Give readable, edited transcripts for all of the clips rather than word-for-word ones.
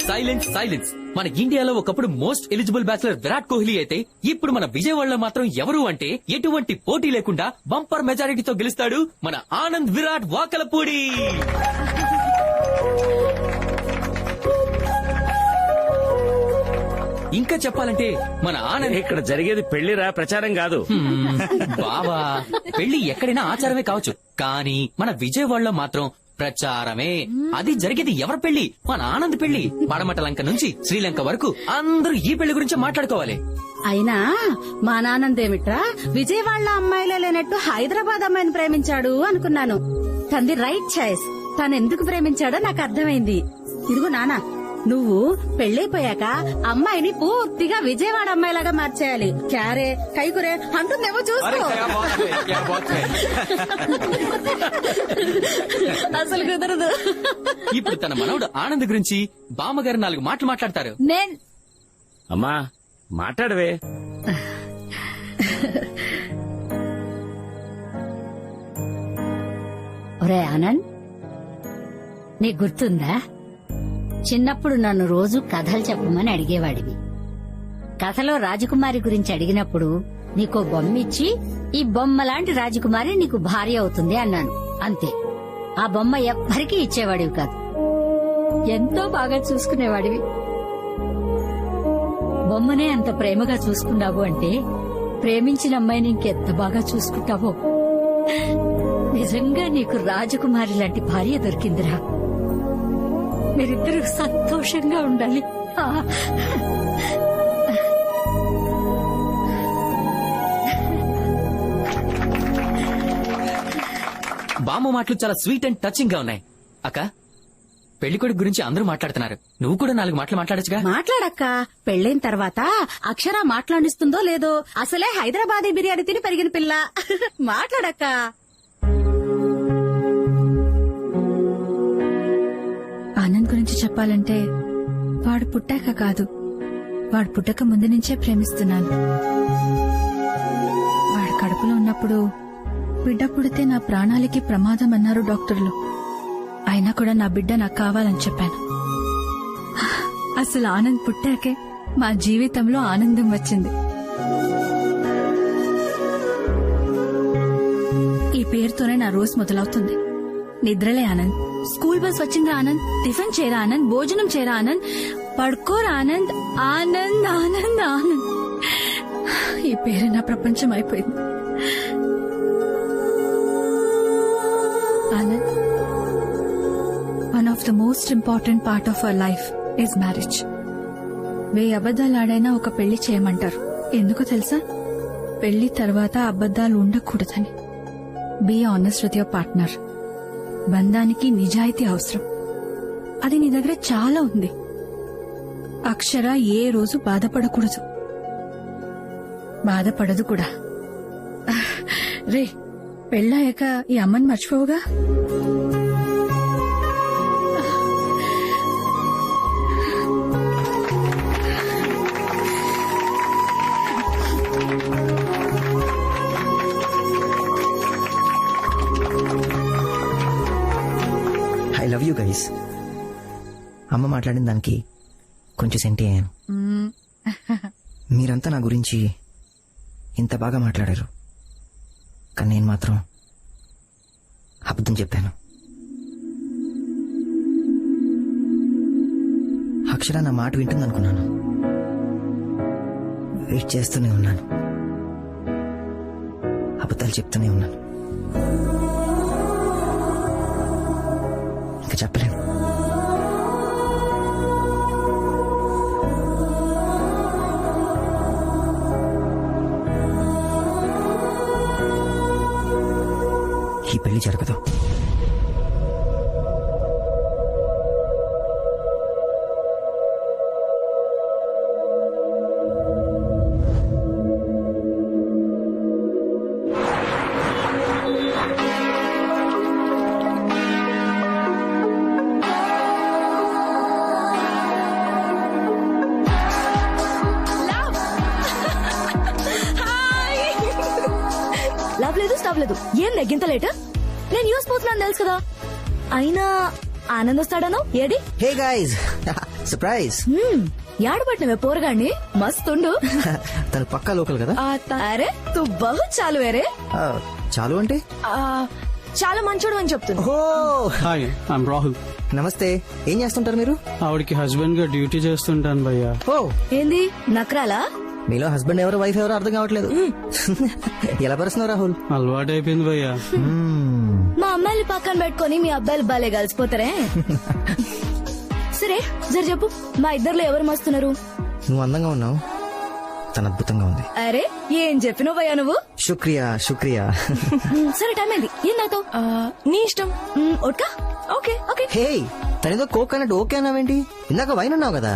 Silence silence. మన ఇండియాలో ఒకప్పుడు most eligible bachelor Virat Kohli అయితే ఇప్పుడు మన విజయవాడలో మాత్రం ఎవరు అంటే ఎటువంటి పోటీ లేకుండా బంపర్ మెజారిటీతో గెలుస్తాడు మన ఆనంద్ విరాట్ వాకలపూడి. ఇంకా చెప్పాలంటే మన ఆనంద్ ఇక్కడ జరిగేది పెళ్లిరా, ప్రచారం కాదు. బావా, పెళ్లి ఎక్కడైనా ఆచారమే కావచ్చు, కానీ మన విజయవాడలో మాత్రం ప్రచారమే. అది జరిగేది ఎవరి పెళ్లి? మన ఆనంద్ పెళ్లి. పడమట లంక నుంచి శ్రీలంక వరకు అందరూ ఈ పెళ్లి గురించి మాట్లాడుకోవాలి. అయినా మా నానందేమిట్రా విజయవాడలో అమ్మాయిలే లేనట్టు హైదరాబాద్ అమ్మాయిని ప్రేమించాడు అనుకున్నాను. తనది రైట్ చాయిస్. తను ఎందుకు ప్రేమించాడో నాకు అర్థమైంది. ఇదిగో నానా, నువ్వు పెళ్లైపోయాక అమ్మాయిని పూర్తిగా విజయవాడ అమ్మాయిలాగా మార్చేయాలి. క్యారే కైకురే అంటుందేమో చూసుకో. అసలు కుదరదు. ఇప్పుడు తన మనవడు ఆనంద్ గురించి బామ్మగారు 4 మాటలు మాట్లాడతారు. అమ్మా మాట్లాడవే. ఒరే ఆనంద్, నీకు గుర్తుందా చిన్నప్పుడు నన్ను రోజు కథలు చెప్పమని అడిగేవాడివి. కథలో రాజకుమారి గురించి అడిగినప్పుడు నీకో బొమ్మ ఇచ్చి ఈ బొమ్మ లాంటి రాజకుమారి నీకు భార్య అవుతుంది అన్నాను. అంతే. ఆ బొమ్మ ఎవ్వరికీ ఇచ్చేవాడివి కాదు. ఎంతో బాగా చూసుకునేవాడివి. బొమ్మనే అంత ప్రేమగా చూసుకున్నావు అంటే ప్రేమించిన అమ్మాయిని ఇంకెంత బాగా చూసుకుంటావో. నిజంగా నీకు రాజకుమారి లాంటి భార్య దొరికిందిరా. మీరిద్దరూ సంతోషంగా ఉండాలి. బామ్మ మాటలు చాలా స్వీట్ అండ్ టచింగ్ గా ఉన్నాయి. అక్క, పెళ్లికొడుకు గురించి అందరూ మాట్లాడుతున్నారు. నువ్వు కూడా 4 మాటలు మాట్లాడచ్చుగా. మాట్లాడక్క. పెళ్ళైన తర్వాత అక్షర మాట్లాడిస్తుందో లేదో. అసలే హైదరాబాదీ బిర్యానీ తిని పెరిగిన పిల్ల. మాట్లాడక్క. ఆనంద్ గురించి చెప్పాలంటే వాడు పుట్టాక కాదు, వాడు పుట్టక ముందు నుంచే ప్రేమిస్తున్నాను. వాడు కడుపులో ఉన్నప్పుడు బిడ్డ పుడితే నా ప్రాణాలకి ప్రమాదం అన్నారు డాక్టర్లు. అయినా కూడా నా బిడ్డ నాకు కావాలని చెప్పాను. అసలు ఆనంద్ పుట్టాకే మా జీవితంలో ఆనందం వచ్చింది. ఈ పేరుతోనే నా రోజు మొదలవుతుంది. నిద్రలే ఆనంద్, స్కూల్ బస్ వచ్చిందా ఆనంద్, టిఫిన్ చేరా ఆనంద్, భోజనం చేరా ఆనంద్, పడుకోరా ఆనంద్, ఆనంద్ ఆనంద్ ఆనంద్. ఈ పేరు నా ప్రపంచం అయిపోయింది. Anand, one of the most important part of our life is marriage. 1000 అబద్దాలు ఆడైనా ఒక పెళ్లి చేయమంటారు. ఎందుకో తెలుసా? పెళ్లి తర్వాత అబద్దాలు ఉండకూడదని. Be honest with your partner. బంధానికి నిజాయితీ అవసరం. అది నీ దగ్గర చాలా ఉంది. అక్షర ఏ రోజు బాధపడకూడదు, బాధపడదు కూడా. రే, పెళ్ళాక ఈ అమ్మని మర్చిపోవుగా. I love you guys. అమ్మ మాట్లాడిన దానికి కొంచెం సెంటి అయ్యాను. మీరంతా నా గురించి ఇంత బాగా మాట్లాడారు, కానీ నేను మాత్రం అబద్ధం చెప్పాను. అక్షర నా మాట వింటుందనుకున్నాను. వెయిట్ చేస్తూనే ఉన్నాను. అబద్ధాలు చెప్తూనే ఉన్నాను. ఇంకా చెప్పలేను. ఈ పెళ్లి జరగదు. లవ్ లేదు, స్టాప్ లేదు. ఏం లెగ్గింత లేట్? నేను యూస్ పోతున్నాను తెలుసు కదా. అయినా ఆనంద్ వస్తాడనో ఏడి? Hey guys, surprise. యాడబట్టినవే పోరగాండి మస్తుండు. తను పక్కా లోకల్ కదా. అరే తు బహు చాలు వేరే ఆ, చాలు అంటే చాలా మంచోడు అని చెప్తున్నా. ఓ హాయ్ ఐమ్ రాహుల్. నమస్తే. ఏం చేస్తుంటారు మీరు? ఆవిడకి హస్బెండ్ గా డ్యూటీ చేస్తుంటాను భయ్యా. ఓ ఏంది నక్రాలా? మీలో హస్బెండ్ ఎవరు వైఫ్ ఎవరు అర్థం కావట్లేదు. ఎలా పరుస్తున్నావు రాహుల్? అలవాటు అయిపోయింది భయ్యా. మా అమ్మాయిని పక్కన పెట్టుకొని మీ అబ్బాయిలు బాలే కలిసిపోతారే. సరే జర చెప్పు, మా ఇద్దర్లో ఎవరు మస్తున్నారు? నువ్వు అందంగా ఉన్నావు, తను అద్భుతంగా ఉంది. అరే ఏం చెప్పినవయ్యా నువ్వు? శుక్రియా శుక్రియా. సరే టైం అయింది, ఏం నాతో? నీ ఇష్టం. ఒట్కా? Okay okay. హే, తనేదో కోక్ అన్నట్టు ఓకే అన్నావేంటి? ఇందాక వైన్ అన్నావు కదా.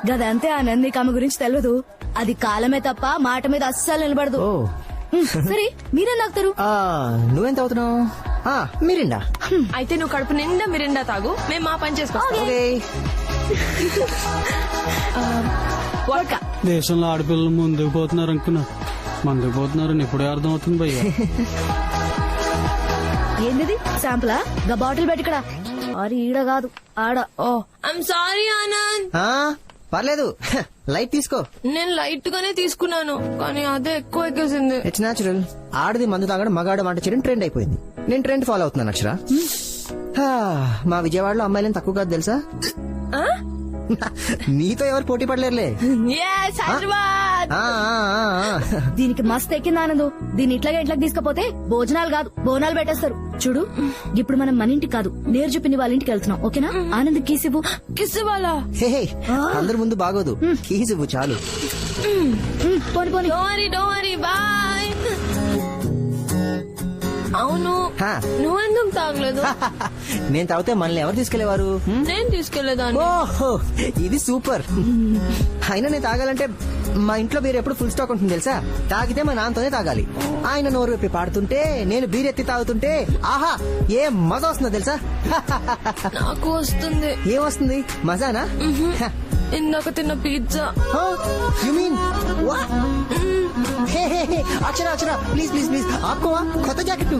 గదంతే ఆనంద్, నీకు ఆమె గురించి తెలియదు. అది కాలమే తప్ప మాట మీద అస్సలు నిలబడదు. ఓ సరే మీరేం తాగుతారు? నువ్వెంత అవుతున్నావు? మీరిండా? అయితే నువ్వు కడుపు నిండా మిరిండా తాగు, మేము మా పని చేసుకోవాలి. ఓకే. వడ్కా. దేశంలో ఆడపిల్లలు ముందుకు పోతున్నారు అనుకున్నా, ముందుకు పోతున్నారని ఇప్పుడే అర్థం అవుతుంది భయ్యా. ఏంది శాంపులా? గా బాటిల్ పెట్టి ఇక్కడ. అరే ఈడ కాదు ఆడ. ఓ ఐఎమ్ సారీ ఆనంద్, పర్లేదు, లైట్ తీసుకో. నేను లైట్ గానే తీసుకున్నాను కానీ అదే ఎక్కువ ఎక్కేసింది. It's natural. ఆడది మందు తాగడం, మగాడు వంట చేయడం ట్రెండ్ అయిపోయింది. నేను ట్రెండ్ ఫాలో అవుతున్నాను అక్షర. మా విజయవాడలో అమ్మాయిలని తక్కువ కాదు తెలుసా. నీతో ఎవరు పోటీ పడలేరులే. Yes, హైదరాబాద్. దీనికి మస్తు ఎక్కింది ఆనందు. దీన్ని ఇట్లాగే ఇంట్లోకి తీసుకపోతే భోజనాలు కాదు బోనాలు పెట్టేస్తారు. చూడు ఇప్పుడు మనం మన ఇంటికి కాదు నేరు చూపిని వాళ్ళ ఇంటికి వెళ్తున్నాం. ఓకేనా? ఆనంద్ కీసివ్వు. కిస్ వాళ్ళ హే, అందరి ముందు బాగోదు, కీసివ్వు చాలు. పోని పోని. డోరీ బాయ్. అవును హా. నువ్వెందుకు తాగలేదు? నేను తాగితే మనల్ని ఎవరు తీసుకెళ్లేవారు? నేను తీసుకెళ్లేదాన్ని. ఓహో, ఇది సూపర్. అయినా నేను తాగాలంటే మా ఇంట్లో బీర్ ఎప్పుడు ఫుల్ స్టాక్ ఉంటుంది తెలుసా. తాగితే మా నాన్నతోనే తాగాలి. ఆయన నోరు విప్పి పాడుతుంటే, నేను బీర్ ఎత్తి తాగుతుంటే ఆహా ఏ మజా వస్తుందో తెలుసా. నాకు వస్తుంది. ఏం వస్తుంది? మజానా? ఇందాక తిన్న pizza. You mean Akshara Akshara please please please ఆపుకోవా. కొత్త jacket.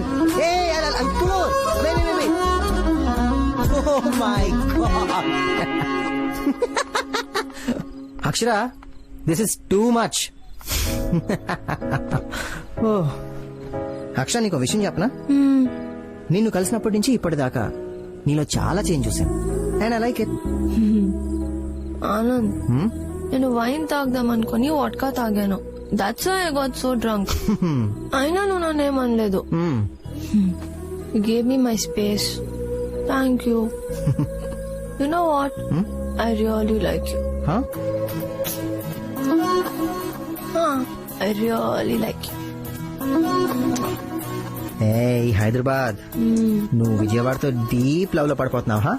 My god Akshara, this is too much. Akshara, నీకు విషయం చెప్పనా? నిన్ను కలిసినప్పటి నుంచి ఇప్పటిదాకా నీలో చాలా చేంజ్ చూసాను. And I like it. Anand, నేను వైన్ తాగదాం అనుకుని వాడ్కా తాగాను. That's why I got so drunk. అయినా నువ్వు నన్నేమనలేదు. You gave me my space. Thank you. You know what? I really like you. I really like you. ఏయ్ హైదరాబాద్, నువ్వు విజయవాడతో deep love లో పడిపోతున్నావా?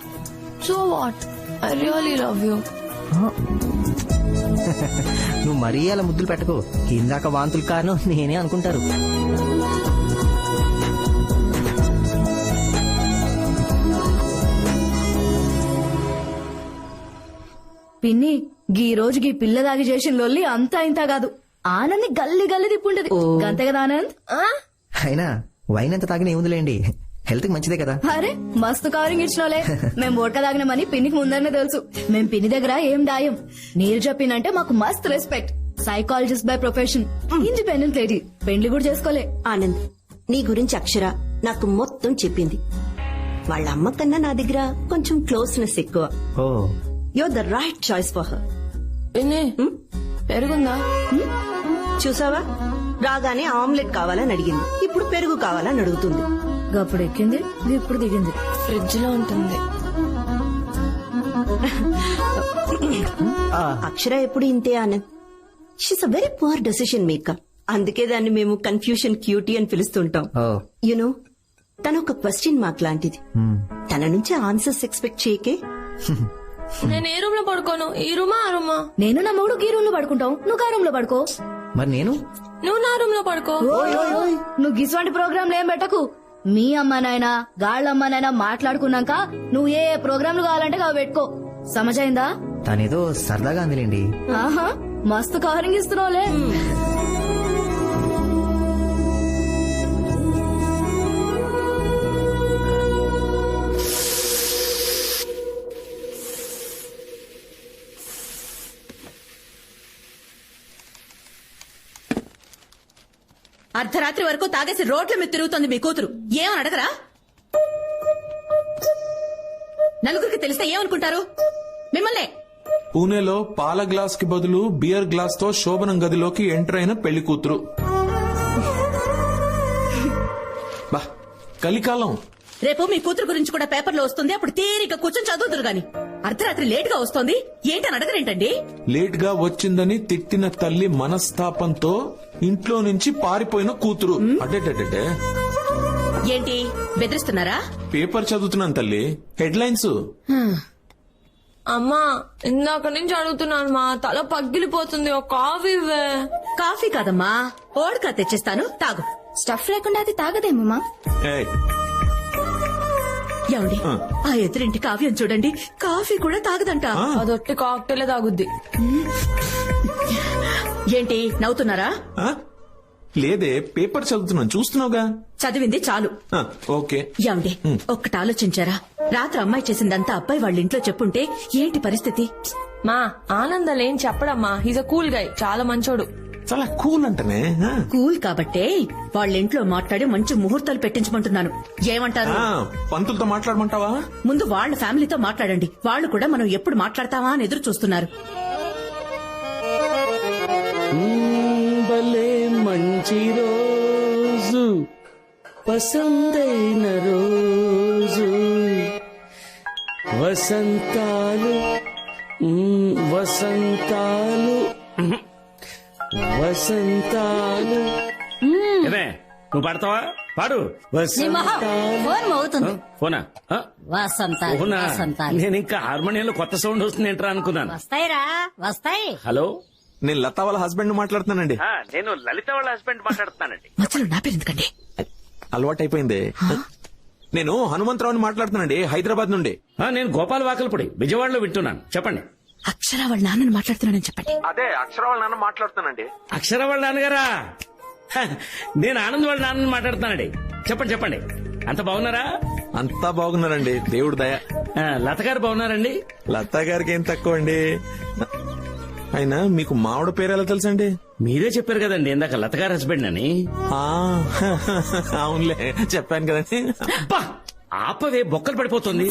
So what? I really love you. నువ్వు మరీ అలా ముద్దులు పెట్టకు. ఇందాక వాంతులు కారణం నేనే అనుకుంటారు. పిన్ని గీ రోజుకి పిల్ల దాగి చేసిన లొల్లి అంతా ఇంత కాదు. ఆనంద్ గల్లి గల్లి తిప్పుంటది. అంతే కదా ఆనంద్? అయినా వైన్ ఎంత తాగినా ఏముందిలేండి, హెల్త్ కి మంచిదే కదా. అరే మస్తు కవరింగ్ ఇచ్చినోలే. మేము ఓట్క తాగినామని పిన్నికి ముందరనే తెలుసు. మేం పిన్ని దగ్గర ఏం దాయం. నీరు చెప్పినంటే మాకు మస్తు respect. Psychologist by profession, independent lady. పెండ్లి కూడా చేసుకోలే. ఆనంద్, నీ గురించి అక్షర నాకు మొత్తం చెప్పింది. వాళ్ళ అమ్మ కన్నా నా దగ్గర కొంచెం క్లోజ్నెస్ ఎక్కువ. Oh, you're the right choice for her. పిన్ని పెరుగుందా? చూసావా, రాగానే ఆమ్లెట్ కావాలని అడిగింది, ఇప్పుడు పెరుగు కావాలని అడుగుతుంది. అప్పుడు ఎక్కింది, ఇప్పుడు దిగింది. ఫ్రిడ్జ్ లో ఉంటుంది. అక్షర ఎప్పుడు ఇంతే Anand. She's a very poor decision maker. అందుకే దాన్ని మేము కన్ఫ్యూషన్ క్యూటీ అని పిలుస్తుంటాం. యునో, తను ఒక క్వశ్చన్ మార్క్ లాంటిది. తన నుంచి ఆన్సర్స్ ఎక్స్పెక్ట్ చేయకే. నేను ఏ రూమ్ లో పడుకోను, ఈ రూమా ఆ రూమా? నేను నా మూడు గీ రూమ్ లో పడుకుంటాం, నువ్వు కా రూమ్ లో పడుకో. మరి నేను? నువ్వు నా రూమ్ లో పడుకో. నువ్వు గిసువంటి ప్రోగ్రాంలు ఏం పెట్టకు. మీ అమ్మానైనా గాళ్ళమ్మనైనా మాట్లాడుకున్నాక నువ్వు ఏ ప్రోగ్రాంలు కావాలంటే అవి పెట్టుకో. సమజైందా? తనేదో సరదాగా అందిలేండి. ఆహా, మస్తు కవరింగ్ ఇస్తున్నావులే. అర్ధరాత్రి వరకు తాగేసి రోడ్ల మీద తిరుగుతోంది మీ కూతురు ఏమని అడగరా? నలుగురికి తెలిస్తే ఏమనుకుంటారు మిమ్మల్నే? పూణేలో పాల గ్లాస్ కి బదులు బియర్ గ్లాస్ తో శోభనం గదిలోకి ఎంటర్ అయిన పెళ్లి కూతురు. బా కలికాలం. రేపు మీ కూతురు గురించి కూడా పేపర్లో వస్తుంది. అప్పుడు తీరిక కూర్చొని చదువుతురు గాని అర్ధరాత్రి లేట్ గా వస్తోంది ఏంటని అడగరేంటండి? లేట్ గా వచ్చిందని తిట్టిన తల్లి మనస్తాపంతో ఇంట్లో నుంచి పారిపోయిన కూతురు. అడ్డే ఏంటి బెదిరిస్తున్నారా? పేపర్ చదువుతున్నాను తల్లి, హెడ్లైన్స్. అమ్మా ఇందాక నుంచి అడుగుతున్నాను మా తల పగిలిపోతుంది. ఒక కాఫీ ఇవ్వే. కాఫీ కాదమ్మా, ఓడ్కా తెచ్చిస్తాను తాగు. స్టఫ్ లేకుండా అది తాగదేమమ్మా. ఏయ్, ఏమండి ఆ ఎదురింటి కావ్యం చూడండి, కాఫీ కూడా తాగదంట. అదొట్టి కాక్టైలే తాగుద్ది. ఏంటి నవ్వుతున్నారా? ఆ? లేదే, పేపర్ చదువుతున్నాను, చూస్తున్నావుగా. చదివింది చాలు. ఓకే. ఏమండి ఒక్కటి ఆలోచించారా? రాత్రి అమ్మాయి చేసిందంతా అబ్బాయి వాళ్ళ ఇంట్లో చెప్పుంటే ఏంటి పరిస్థితి? మా ఆనందలేం చెప్పడమ్మా. హీజ్ అ కూల్ గై, చాలా మంచోడు. చాలా కూల్ అంటనే. కూల్ కాబట్టే వాళ్ళ ఇంట్లో మాట్లాడి మంచి ముహూర్తాలు పెట్టించమంటున్నాను. ఏమంటారు? పంతులతో మాట్లాడమంటావా? ముందు వాళ్ళ ఫ్యామిలీతో మాట్లాడండి. వాళ్ళు కూడా మనం ఎప్పుడు మాట్లాడతావా అని ఎదురు చూస్తున్నారు. భలే మంచి రోజు, పసందైన రోజు, వసంతాలు వసంతాలు వసంతాలు. ఏమే నువ్వు పాడతావా? పాడు. ఫోన్ మోగుతుంది. ఫోనా? వసంతాలు ఫోనా? వసంతాలు. నేను ఇంకా హార్మోనియంలో కొత్త సౌండ్ వస్తుంది ఏంట్రా అనుకున్నాను. వస్తాయిరా వస్తాయి. హలో, నేను లతా వాళ్ళ హస్బెండ్ మాట్లాడుతున్నానండి. నేను లలిత వాళ్ళ హస్బెండ్ మాట్లాడుతున్నానండి. మధ్యలో నా పేరు ఎందుకండి? అలవాటైపోయింది. నేను హనుమంతరావుని మాట్లాడుతున్నానండి, హైదరాబాద్ నుండి. నేను గోపాల్ వాకల్పూడి, విజయవాడలో వింటున్నాను. చెప్పండి. అక్షర వాళ్ళ నాన్నని మాట్లాడుతున్నానని చెప్పండి. అదే అక్షర వాళ్ళ నాన్న మాట్లాడుతున్నానండి. అక్షర వాళ్ళ నాన్నగారా? నేను ఆనంద్ వాళ్ళ నాన్నని మాట్లాడుతున్నానండి. చెప్పండి చెప్పండి. అంత బాగున్నారా? అంతా బాగున్నారండి, దేవుడు దయ. లత గారు బాగున్నారండి? లతా గారికి ఏం తక్కువ అండి. అయినా మీకు మావిడ పేరు ఎలా తెలుసండి? మీరే చెప్పారు కదండి ఇందాక లత గారు హస్బెండ్ అని. అవునులే, చెప్పాను కదండి. అబ్బా, ఆపవే, బొక్కలు పడిపోతుంది.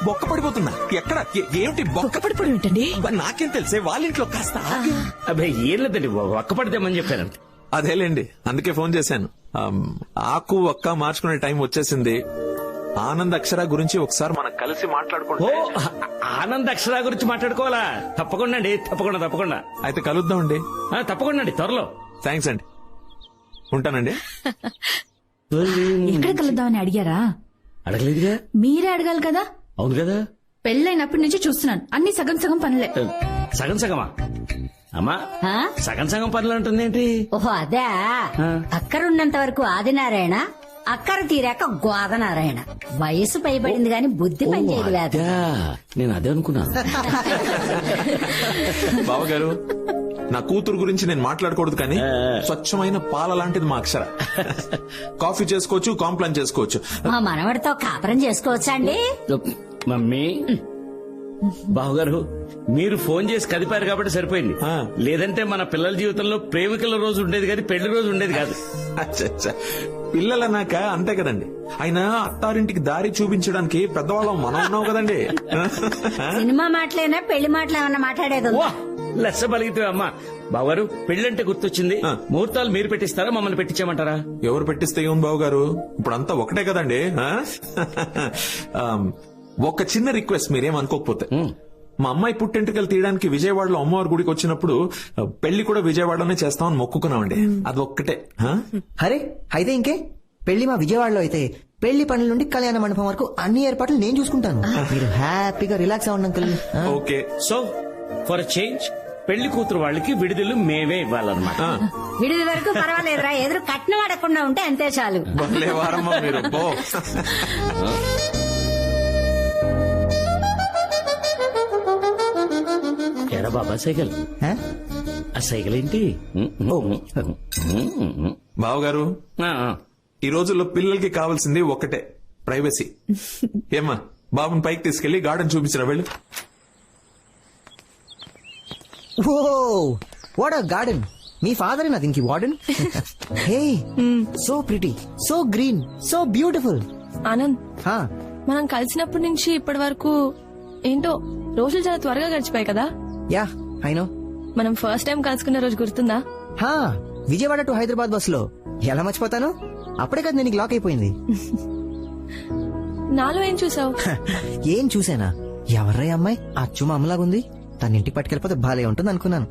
బొక్క పడిపోతుందా? ఎక్కడ? ఏమిటి బొక్క పడిపోవడం ఏంటండి? నాకేం తెలిసే, వాళ్ళ ఇంట్లో కాస్త అబ్బాయి ఏం లేదండి, ఒక్క పడితేమని చెప్పాను. అదేలేండి, అందుకే ఫోన్ చేశాను. ఆకు ఒక్క మార్చుకునే టైం వచ్చేసింది. ఆనంద్ అక్షర గురించి ఒకసారి మనం కలిసి మాట్లాడుకుంటే. ఆనంద్ అక్షర గురించి మాట్లాడుకోవాలా? తప్పకుండా అండి, తప్పకుండా తప్పకుండా. అయితే కలుద్దామండి. తప్పకుండా అండి, త్వరలో. థ్యాంక్స్ అండి, ఉంటానండి. ఎక్కడ కలుద్దామని అడిగారా? అడగలేదుగా. మీరే అడగాలి కదా. అవును కదా. పెళ్ళైనప్పటి నుంచి చూస్తున్నాను, అన్ని సగం సగం పనులే. సగం సగమా? అమ్మా, సగం సగం పనులు ఉంటుంది ఏంటి? ఓహో అదే. అక్కరున్నంత వరకు ఆదినారాయణ, అక్కర తీరాక గోదనారాయణ. వయసు పైబడింది గాని బుద్ధి పనిచేయదు. నేను అదే అనుకున్నాను. బావగారు, నా కూతురు గురించి నేను మాట్లాడకూడదు కానీ స్వచ్ఛమైన పాల లాంటిది మా అక్షర. కాఫీ చేసుకోవచ్చు, కాంప్లైంట్ చేసుకోవచ్చు. మా మనవడితో కాపురం చేసుకోవచ్చా అండి? మమ్మీ, బావగారు మీరు ఫోన్ చేసి కదిపారు కాబట్టి సరిపోయింది. లేదంటే మన పిల్లల జీవితంలో ప్రేమికుల రోజు ఉండేది కానీ పెళ్లి రోజు ఉండేది కాదు. అచ్చా, పిల్లలన్నాక అంతే కదండి. అయినా అత్తారింటికి దారి చూపించడానికి పెద్దవాళ్ళం మనం ఉన్నావు కదండి. సినిమా మాటలేనా పెళ్లి మాటలు ఏమన్నా మాట్లాడేది? లెస్స బలిగితే అమ్మా. బావగారు, పెళ్లంటే గుర్తొచ్చింది. ముహూర్తాలు మీరు పెట్టిస్తారా, మమ్మల్ని పెట్టించమంటారా? ఎవరు పెట్టిస్తే ఏం బావగారు, ఇప్పుడు అంతా ఒకటే కదండి. ఒక చిన్న రిక్వెస్ట్, మీరేం అనుకోకపోతే. మా అమ్మాయి పుట్టింటికలు తీయడానికి విజయవాడలో అమ్మవారి గుడికి వచ్చినప్పుడు పెళ్లి కూడా విజయవాడలోనే చేస్తామని మొక్కుకున్నామండి. అది ఒక్కటే. అరే అయితే ఇంకే, పెళ్లి మా విజయవాడలో అయితే పెళ్లి పనుల నుండి కళ్యాణ మండపం వరకు అన్ని ఏర్పాట్లు నేను చూసుకుంటాను. మీరు హ్యాపీగా రిలాక్స్ అవ్వండి uncle. Okay. So for change పెళ్లి కూతురు వాళ్ళకి విడుదల మేమే ఇవ్వాలన్నమాట. విడుదల వరకు పర్వాలేదురా, ఎదురు కట్నం అడగకుండా ఉంటే అంతే చాలు. వారమ్మా మీరు. ఎరా బాబా సైకిల్, ఆ సైకిల్ ఏంటి? బావగారు, ఈ రోజుల్లో పిల్లలకి కావాల్సింది ఒక్కటే, ప్రైవసీ. ఏమ్మా, బాబుని పైకి తీసుకెళ్లి గార్డెన్ చూపించిన వెళ్ళు. Oh what a garden. మీ ఫాదర్ నా దీనికి warden. Hey so pretty, so green, so beautiful. Anand, మనం కలిసినప్పటి నుంచి ఇప్పటి వరకు ఏంటో రోజులు చాలా త్వరగా గడిచిపోయాయి కదా. Yeah I know. మనం ఫస్ట్ టైం కలుసుకున్న రోజు గుర్తుందా? విజయవాడ టు హైదరాబాద్ బస్సులో. ఎలా మర్చిపోతాను, అప్పుడే కదా నేను లాక్ అయిపోయింది. నాలో ఏం చూసావు? ఏం చూసానా? ఎవర్రా ఈ అమ్మాయి, అచ్చు మా అమ్మలాగుంది, తన ఇంటికి పట్టుకెళ్ళిపోతే బాలే ఉంటుంది అనుకున్నాను.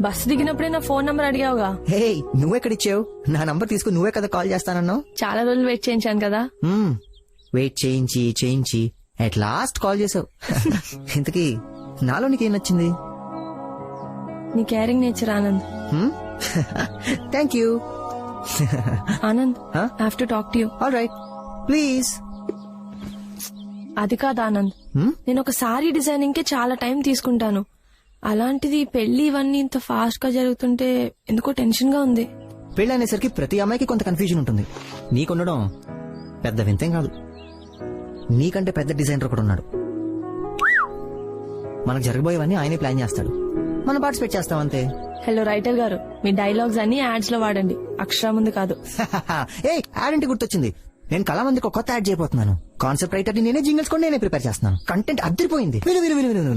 బస్సు దిగినప్పుడే నా ఫోన్ నంబర్ అడిగావుగా. హే నువ్వెక్కడిచ్చావు? నా నంబర్ తీసుకుని నువ్వే కదా కాల్ చేస్తానన్నావు. చాలా రోజులు వెయిట్ చేయించాను కదా. వెయిట్ చేయించి అట్ లాస్ట్ కాల్ చేసావు. ఇంతకీ నాలో నీకేం నచ్చింది? నీ caring nature Anand. Thank you. Anand, have to talk to you. All right please. అది కాదు ఆనంద్, నేను ఒక సారీ డిజైనింగ్ కి చాలా టైం తీసుకుంటాను. అలాంటిది పెళ్లి ఇవన్నీ ఇంత ఫాస్ట్ గా జరుగుతుంటే ఎందుకో టెన్షన్ గా ఉంది. పెళ్లి అనేసరికి ప్రతి అమ్మాయికి కొంత కన్ఫ్యూజన్ ఉంటుంది. నీకుండడం పెద్ద వింతేం కాదు. నీకంటే పెద్ద డిజైనర్ ఒకడు ఉన్నాడు. మనకు జరగబోయేవన్నీ ఆయనే ప్లాన్ చేస్తాడు, మనం పార్టిసిపేట్ చేస్తాం అంతే. హలో రైటర్ గారు, మీ డైలాగ్స్ అన్ని యాడ్స్ లో వాడండి, అక్షరం ముందు కాదు. ఏ యాడ్ అంటే గుర్తొచ్చింది, నేను కళామందికి ఒక కొత్త యాడ్ చేయబోతున్నాను. కాన్సెప్ట్ రైటర్ ని నేనే, జింగిల్స్ కూడా నేనే ప్రిపేర్ చేస్తున్నాను. కంటెంట్ అద్దరిపోయింది. విను.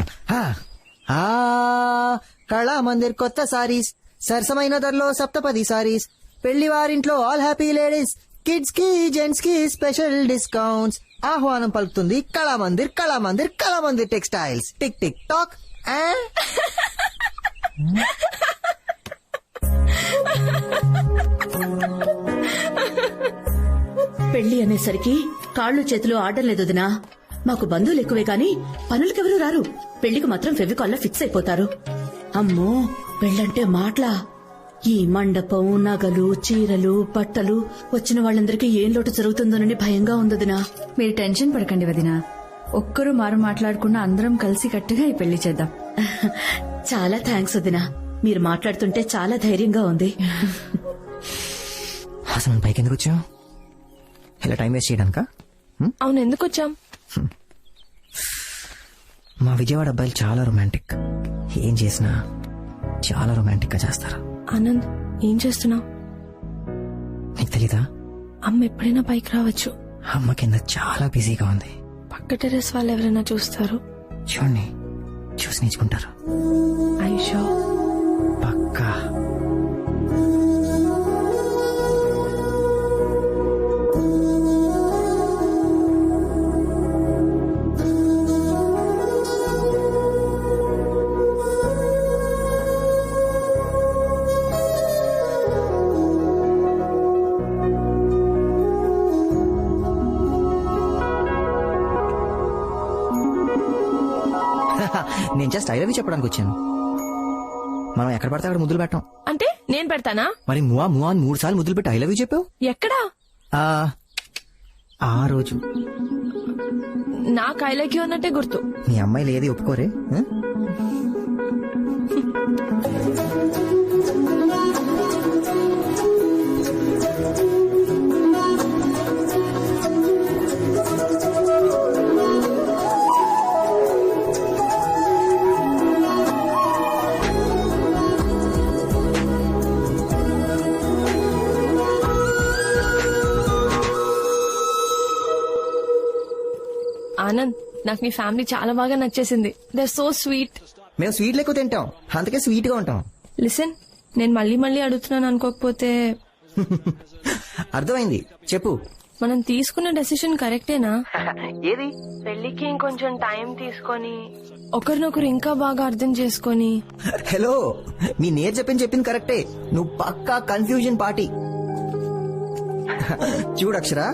కళామందిర్ కొత్త సారీస్, సరసమైన ధరలో సప్తపది సారీస్, పెళ్లి వారింట్లో ఆల్ హ్యాపీ లేడీస్, కిడ్స్ కి జెంట్స్ కి స్పెషల్ డిస్కౌంట్స్. ఆహ్వానం పలుకుతుంది Kalamandir textiles. Tick tick talk. పెళ్లి అనేసరికి కాళ్ళు చేతులు ఆడడం లేదు వదినా. మాకు బంధువులు ఎక్కువే కాని పనులకెవరూ రారు. పెళ్లికి మాత్రం ఫెవికాల్లో ఫిక్స్ అయిపోతారు. అమ్మో పెళ్ళంటే మాటలా. ఈ మండపం, నగలు, చీరలు, బట్టలు, వచ్చిన వాళ్ళందరికీ ఏం లోటు జరుగుతుందోనని భయంగా ఉందదినా. మీరు టెన్షన్ పడకండి వదినా, ఒక్కరు మారు మాట్లాడకుండా అందరం కలిసి కట్టుగా ఈ పెళ్లి చేద్దాం. చాలా థ్యాంక్స్ వదినా, మీరు మాట్లాడుతుంటే చాలా ధైర్యంగా ఉంది. అసలు పైకి ఎందుకు వచ్చావు? ఇలా టైం వేస్ట్ చేయడానికా? అవును, ఎందుకు వచ్చాం? మా విజయవాడ అబ్బాయిలు చాలా రొమాంటిక్. ఏం చేసినా చాలా రొమాంటిక్ గా చేస్తారు. ఆనంద్, ఏం చేస్తున్నావు? నీకు తెలీదా? అమ్మ ఎప్పుడైనా పైకి రావచ్చు. అమ్మ కింద చాలా బిజీగా ఉంది. పక్క టెర్రస్ వాళ్ళు ఎవరైనా చూస్తారు. చూడండి, చూసి నేర్చుకుంటారు. ఐషో పక్కా. నేను జస్ట్ ఐ లవ్ యూ చెప్పడానికి వచ్చాను. మనం ఎక్కడ పడితే అక్కడ ముద్దులు పెట్టాం. అంటే నేను పెడతానా? మరి మువా అని 3 సార్లు ముద్దులు పెట్టి ఐ లవ్ యూ చెప్పావు. ఎక్కడా? ఆ రోజు నాకు ఐ లైక్ యూ అన్నట్టే గుర్తు. మీ అమ్మాయిలు ఏది ఒప్పుకోరే. ఆనంద్, నాకు మీ ఫ్యామిలీ చాలా బాగా నచ్చేసింది. They are so sweet. మేము స్వీట్ ఎక్కువ తింటాం, అందుకే స్వీట్ గా ఉంటాం. లిసన్, నేను మళ్ళీ అడుగుతున్నాను అనుకోకపోతే. అర్థమైంది, చెప్పు. మనం తీసుకున్న డెసిషన్ కరెక్టేనా? ఏది? పెళ్లికి ఇంకొంచెం టైం తీసుకొని ఒకరినొకరు ఇంకా బాగా అర్థం చేసుకొని. హలో, మీ నేర్ చెప్పింది కరెక్టే. నువ్వు పక్కా కన్ఫ్యూజన్ పార్టీ. చూడు అక్షరా,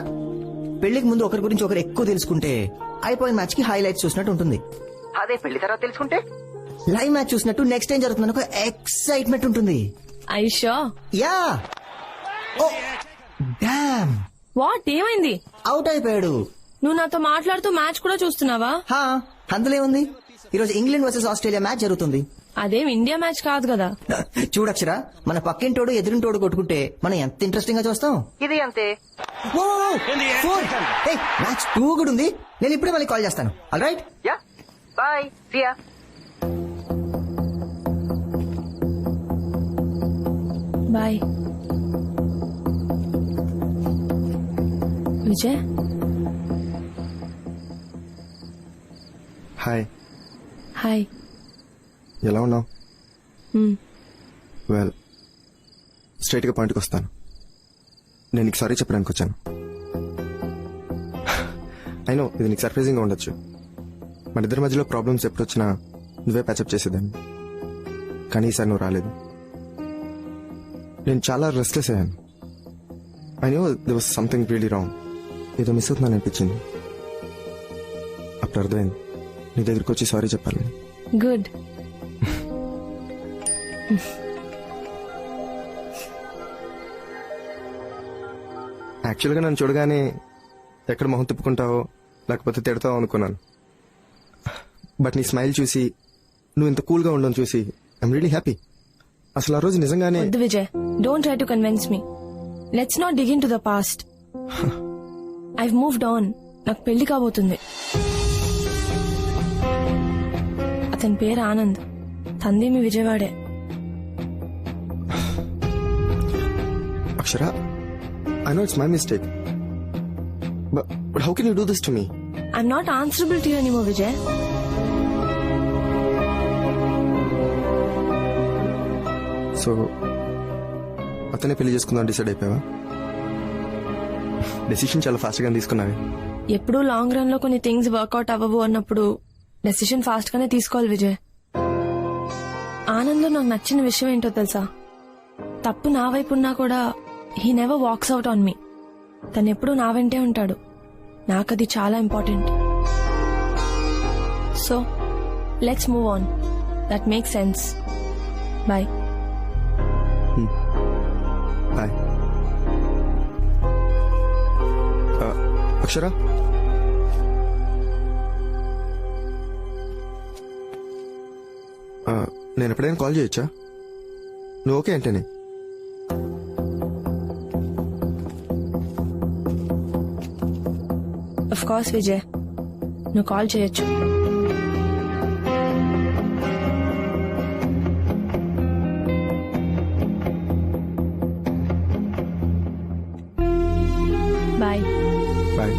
పెళ్లికి ముందు ఒకరి గురించి ఒకరు ఎక్కువ తెలుసుకుంటే అయిపోయిన మ్యాచ్ కి హైలైట్స్ చూసినట్టు ఉంటుంది. అదే పెళ్లి తర్వాత తెలుసుకుంటే లైవ్ మ్యాచ్ చూసినట్టు నెక్స్ట్ టైం జరుగుతుంది ఒక ఎక్సైట్మెంట్ ఉంటుంది. ఐషో యా. Oh damn. వాట్, ఏమైంది? అవుట్ అయిపోయాడు. నువ్వు నాతో మాట్లాడుతూ మ్యాచ్ కూడా చూస్తున్నావా? అందులో ఉంది. ఈరోజు ఇంగ్లాండ్ వర్సెస్ ఆస్ట్రేలియా మ్యాచ్ జరుగుతుంది. అదేం ఇండియా మ్యాచ్ కాదు కదా. చూడక్షరా, మన పక్కింటోడు ఎదురింటోడు కొట్టుకుంటే మనం ఎంత ఇంట్రెస్టింగ్ గా చూస్తాం. ఇది అంతే. మ్యాచ్ 2 కూడా ఉంది. నేను ఇప్పుడే మళ్ళీ కాల్ చేస్తాను. All right, yeah, bye, see ya. Bye Vijay. Hi, hi. ఎలా ఉన్నావు? వెల్, స్ట్రైట్గా పాయింట్కి వస్తాను. నేను నీకు సారీ చెప్పడానికి వచ్చాను. అయినో ఇది నీకు సర్ప్రైజింగ్గా ఉండొచ్చు. మన ఇద్దరి మధ్యలో ప్రాబ్లమ్స్ ఎప్పుడు వచ్చినా నువ్వే ప్యాచప్ చేసేదాన్ని. కానీ ఈసారి నువ్వు రాలేదు. నేను చాలా రెస్ట్లెస్ అయ్యాను. I know they was something really wrong. ఏదో మిస్ అవుతుందని అనిపించింది. అప్పుడు అర్థమైంది నీ దగ్గరికి వచ్చి సారీ చెప్పాలి. గుడ్. యాక్చువల్గా నన్ను చూడగానే ఎక్కడ మొహం తిప్పుకుంటావో లేకపోతే తిడతావో అనుకున్నాను. బట్ నీ స్మైల్ చూసి నువ్వు ఇంత కూల్గా ఉండడం చూసి ఐఎమ్ రియలీ హ్యాపీ. అసలు ఆ రోజు నిజంగానే వద్దు Vijay, don't try to convince me. Let's not dig in to the past. I've moved on. నాకు పెళ్లి కాబోతుంది. అతని పేరు ఆనంద్. తంది మీ విజయవాడే. అక్షర, I know it's my mistake. But how can you do this to me? I'm not answerable to you anymore, Vijay. So, అతనే పెళ్లి చేసుకుందాం decide అయిపోయావా? Decision చాలా ఫాస్ట్ గా తీసుకున్నావే. ఎప్పుడూ లాంగ్ రన్ లో కొన్ని థింగ్స్ వర్కౌట్ అవ్వవు అన్నప్పుడు డెసిషన్ ఫాస్ట్ గానే తీసుకోవాలి విజయ్. ఆనంద్లో నాకు నచ్చిన విషయం ఏంటో తెలుసా? తప్పు నా వైపు ఉన్నా కూడా he never walks out on me. తను ఎప్పుడూ నా వెంటే ఉంటాడు. నాకది చాలా important. So let's move on. That make sense. Bye. Bye. Akshara, నేను ఎప్పుడైనా కాల్ చేయొచ్చా? నువ్వు ఓకే అంటేనే. ఆఫ్ కోర్స్ విజయ్, నువ్వు కాల్ చేయొచ్చు. బాయ్. బాయ్.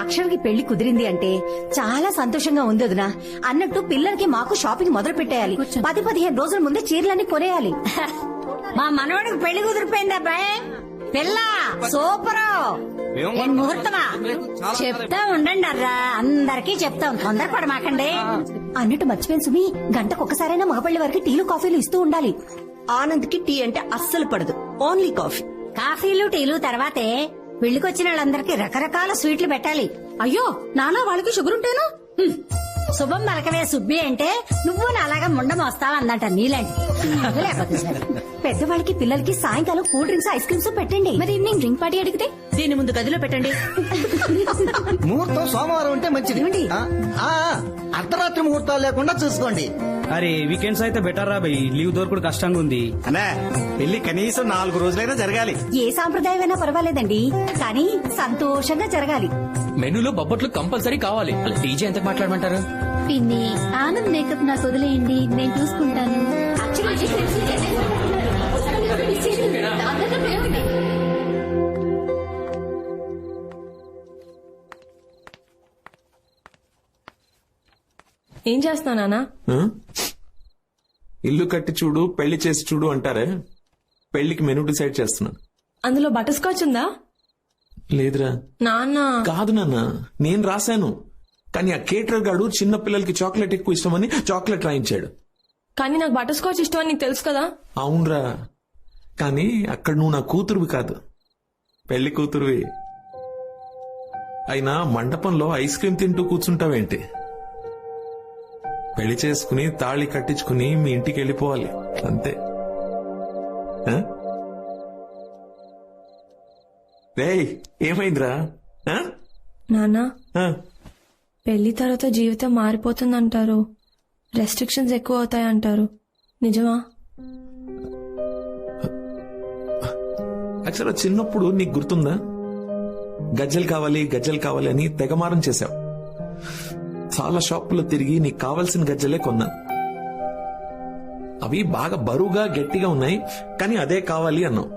అక్షర్కి పెళ్లి కుదిరింది అంటే చాలా సంతోషంగా ఉంది వదినా. అన్నట్టు పిల్లలకి మాకు షాపింగ్ మొదలు పెట్టేయాలి. 10-15 రోజుల ముందే చీరలన్నీ కొనేయాలి. మా మనవాడికి పెళ్లి కుదిరిపోయింది అబ్బాయి. పిల్ల సూపరు. ముహూర్తమా చెప్తా ఉండండి అర్రా, అందరికీ చెప్తాం. తొందరపడమాకండి. అన్నట్టు మర్చిపోయిన సుమి, గంటకు ఒకసారైనా మగపల్లి వారికి టీలు కాఫీలు ఇస్తూ ఉండాలి. ఆనంద్ కి టీ అంటే అస్సలు పడదు, ఓన్లీ కాఫీ. కాఫీలు టీలు తర్వాతే పెళ్లికొచ్చిన వాళ్ళందరికీ రకరకాల స్వీట్లు పెట్టాలి. అయ్యో నానా వాళ్ళకి షుగర్ ఉంటేను. శుభం పలకవే సుబ్బి అంటే నువ్వు నాలాగా ముండం వస్తావు అందంట నీలాంటి. లేకపోతే సరే. పెద్దవాళ్ళకి పిల్లలకి సాయంకాలం కూల్ డ్రింక్స్ ఐస్ క్రీమ్స్ పెట్టండి. మరి ఈవినింగ్ డ్రింక్ పార్టీ అడిగితే దీని ముందు గదిలో పెట్టండి. ముహూర్తం సోమవారం ఉంటే మంచిది. అర్ధరాత్రి ముహూర్తాలు లేకుండా చూసుకోండి. అరే వీకెండ్స్ అయితే బెటర్ రా భయ్, లీవ్ దొరకడు కష్టంగా ఉంది. అన్నా పెళ్లి కనీసం 4 రోజులైనా జరగాలి. ఏ సాంప్రదాయమైనా పర్వాలేదండి, కానీ సంతోషంగా జరగాలి. మెనూలో బొబ్బట్లు కంపల్సరీ కావాలి. డీజే ఎంత మాట్లాడమంటారు? పిన్ని, ఆనంద్ మేకప్ నాకు వదిలేయండి, నేను చూసుకుంటాను. ఏం చేస్తున్నా నాన్న? ఇల్లు కట్టి చూడు పెళ్లి చేసి చూడు అంటారే, పెళ్లికి మెనూ డిసైడ్ చేస్తున్నాను. అందులో బటర్ స్కాచ్ ఉందా? లేదురా. నాన్న కాదు నాన్న, నేను రాశాను. కానీ ఆ కేటర్ గాడు చిన్న పిల్లలకి చాక్లెట్ ఎక్కువ ఇష్టమని చాక్లెట్ రాయించాడు. కానీ నాకు బటర్ స్కాచ్ ఇష్టం అని నీకు తెలుసు కదా. అవునరా, కానీ అక్కడ నువ్వు నా కూతురువి కాదు, పెళ్లి కూతురువి. అయినా మండపంలో ఐస్ క్రీమ్ తింటూ కూర్చుంటావేంటి? పెళ్లి చేసుకుని తాళి కట్టించుకుని మీ ఇంటికి వెళ్ళిపోవాలి అంతే. రేయ్ ఏమైందిరా? నాన్న పెళ్లి తర్వాత జీవితం మారిపోతుందంటారు, రెస్ట్రిక్షన్స్ ఎక్కువ అవుతాయంటారు, నిజమా? యాక్చువల్గా చిన్నప్పుడు నీకు గుర్తుందా, గజ్జలు కావాలి గజ్జలు కావాలి అని తెగమారం చేశావు. చాలా షాపుల్లో తిరిగి నీకు కావాల్సిన గజ్జలే కొన్నాను. అవి బాగా బరువుగా గట్టిగా ఉన్నాయి, కానీ అదే కావాలి అన్నావు.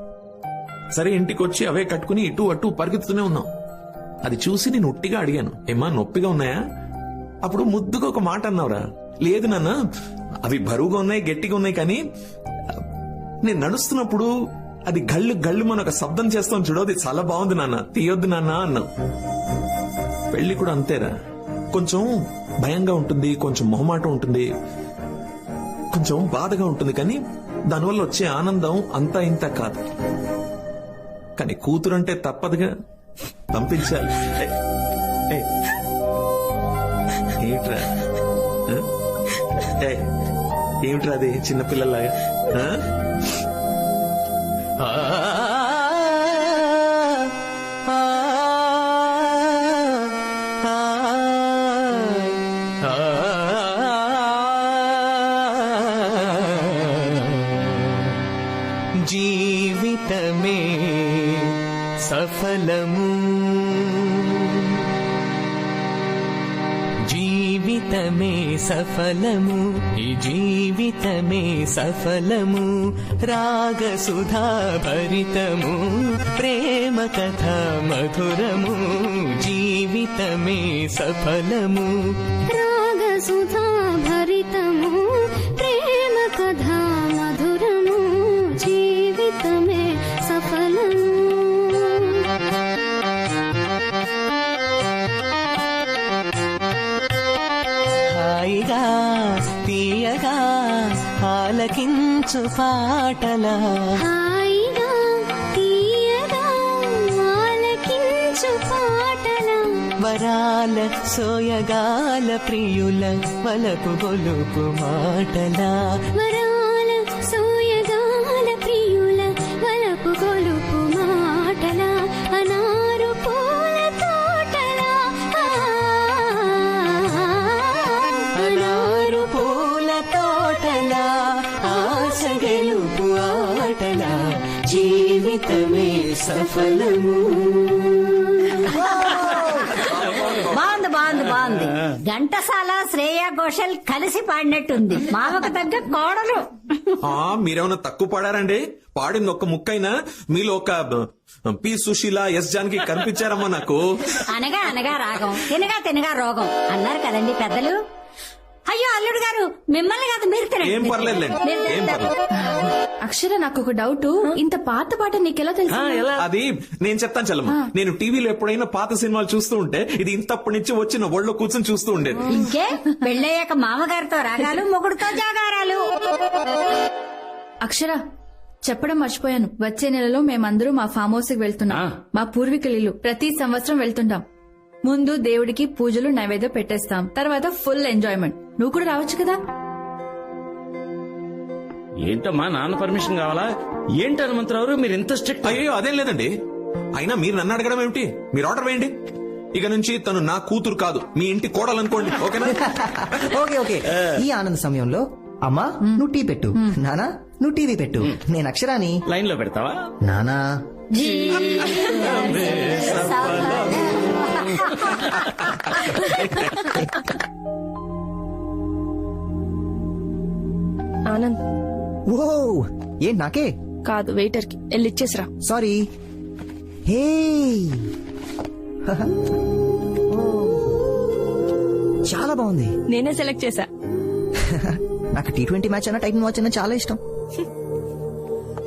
సరే ఇంటికి వచ్చి అవే కట్టుకుని ఇటు అటు పరిగెత్తుతూనే ఉన్నావు. అది చూసి నేను ఉట్టిగా అడిగాను, ఏమా నొప్పిగా ఉన్నాయా? అప్పుడు ముద్దుగా ఒక మాట అన్నావురా, లేదు నాన్న అవి బరువుగా ఉన్నాయి గట్టిగా ఉన్నాయి, కానీ నేను నడుస్తున్నప్పుడు అది గళ్ళు గళ్ళు మన ఒక శబ్దం చేస్తాం చూడు, అది చాలా బాగుంది నాన్న, తీయొద్దు నాన్న అన్నావు. పెళ్లి కూడా అంతేరా, కొంచెం భయంగా ఉంటుంది, కొంచెం మొహమాటం ఉంటుంది, కొంచెం బాధగా ఉంటుంది, కానీ దానివల్ల వచ్చే ఆనందం అంతా ఇంత కాదు. కానీ కూతురంటే తప్పదుగా, పంపించాలి. ఏమిట్రా ఏమిట్రా అది చిన్నపిల్లలాగా? జీవితమే సఫలము, జీవితమే సఫలము, ఈ జీవితమే సఫలము, రాగసుధా భరితము, ప్రేమ కథ మధురము, జీవితమే సఫలము, రాగసుధా భరితము, ప్రేమ కథ మధురము, జీవితమే సఫలము. హాయిగా తీయగా ఆలకించు పాటలా, హాయిగా తీయగా ఆలకించు పాటలా, వరాల సోయగాల ప్రియుల వలపు గొలుపు మాటలా, వరాల సోయగాల ప్రియుల వలపు గొలుపు మాటలా, అనారు పూల తోటలా, అనారు పూల తోటలా, ఆశ గెలుపు ఆటలా, జీవితమే సఫలము. బాగుంది బాగుంది బాగుంది. ఘంటసాల శ్రేయా ఘోషల్ కలిసి పాడినట్టుంది. మామకు తగ్గ కోడలు. మీరేమన్నా తక్కువ పాడారండి? పాడింది ఒక్క ముక్కైనా మీలో ఒక పి సుశీల, ఎస్ జానకి కనిపించారమ్మా నాకు. అనగా అనగా రాగం, తినగా తినగా రోగం అన్నారు కదండి పెద్దలు. అయ్యో అల్లుడు గారు, మిమ్మల్ని కాదు మీరు తినండి. ఏం పర్లేదులేండి, ఏం పర్లేదు. అక్షర, నాకు ఒక డౌట్, ఇంత పాత పాట నీకెలా తెలుసు? అది నేను చెప్తాను చల్లమ్మ. నేను టీవీలో ఎప్పుడైనా పాత సినిమాలు చూస్తూ ఉంటే ఇది ఇంతప్పటి నుంచి వచ్చిన ఒళ్ళో కూర్చొని చూస్తూ ఉండేది. ఇంకే పెళ్ళయ్యాక మామగారితో రాగాలు, మొగుడుతో జాగారాలు. అక్షర, చెప్పడం మర్చిపోయాను, వచ్చే నెలలో మేమందరూ మా ఫామ్ హౌస్ కి వెళ్తున్నాం. మా పూర్వీకుల ఇల్లు. ప్రతి సంవత్సరం వెళ్తుంటాం. ముందు దేవుడికి పూజలు నైవేద్యం పెట్టేస్తాం, తర్వాత ఫుల్ ఎంజాయ్మెంట్. నువ్వు కూడా రావచ్చు కదా? ఏంటమ్మా, నాన్న పర్మిషన్ కావాలా? ఏంటి హనుమంతరావు మీరు ఇంత స్ట్రిక్ట్? అయ్యో అదేం లేదండి, అయినా మీరు నన్ను అడగడం ఏమిటి? మీరు ఆర్డర్ వేయండి. ఇక నుంచి తను నా కూతురు కాదు, మీ ఇంటి కోడలనుకోండి. ఓకేనా? Okay okay. ఈ ఆనంద సమయంలో అమ్మా నువ్వు టీ పెట్టు, నానా నువ్వు టీవీ పెట్టు, నేను అక్షరాని లైన్ లో పెడతావా? నానా ఆనంద్. ఓ ఏం నాకే కాదు, వెయిటర్ కి వెళ్ళి ఇచ్చేసిరా. సారీ. హే చాలా బాగుంది. నేనే సెలెక్ట్ చేశా. నాకు T20 మ్యాచ్ అన్న టైటన్ వాచ్ అన్న చాలా ఇష్టం.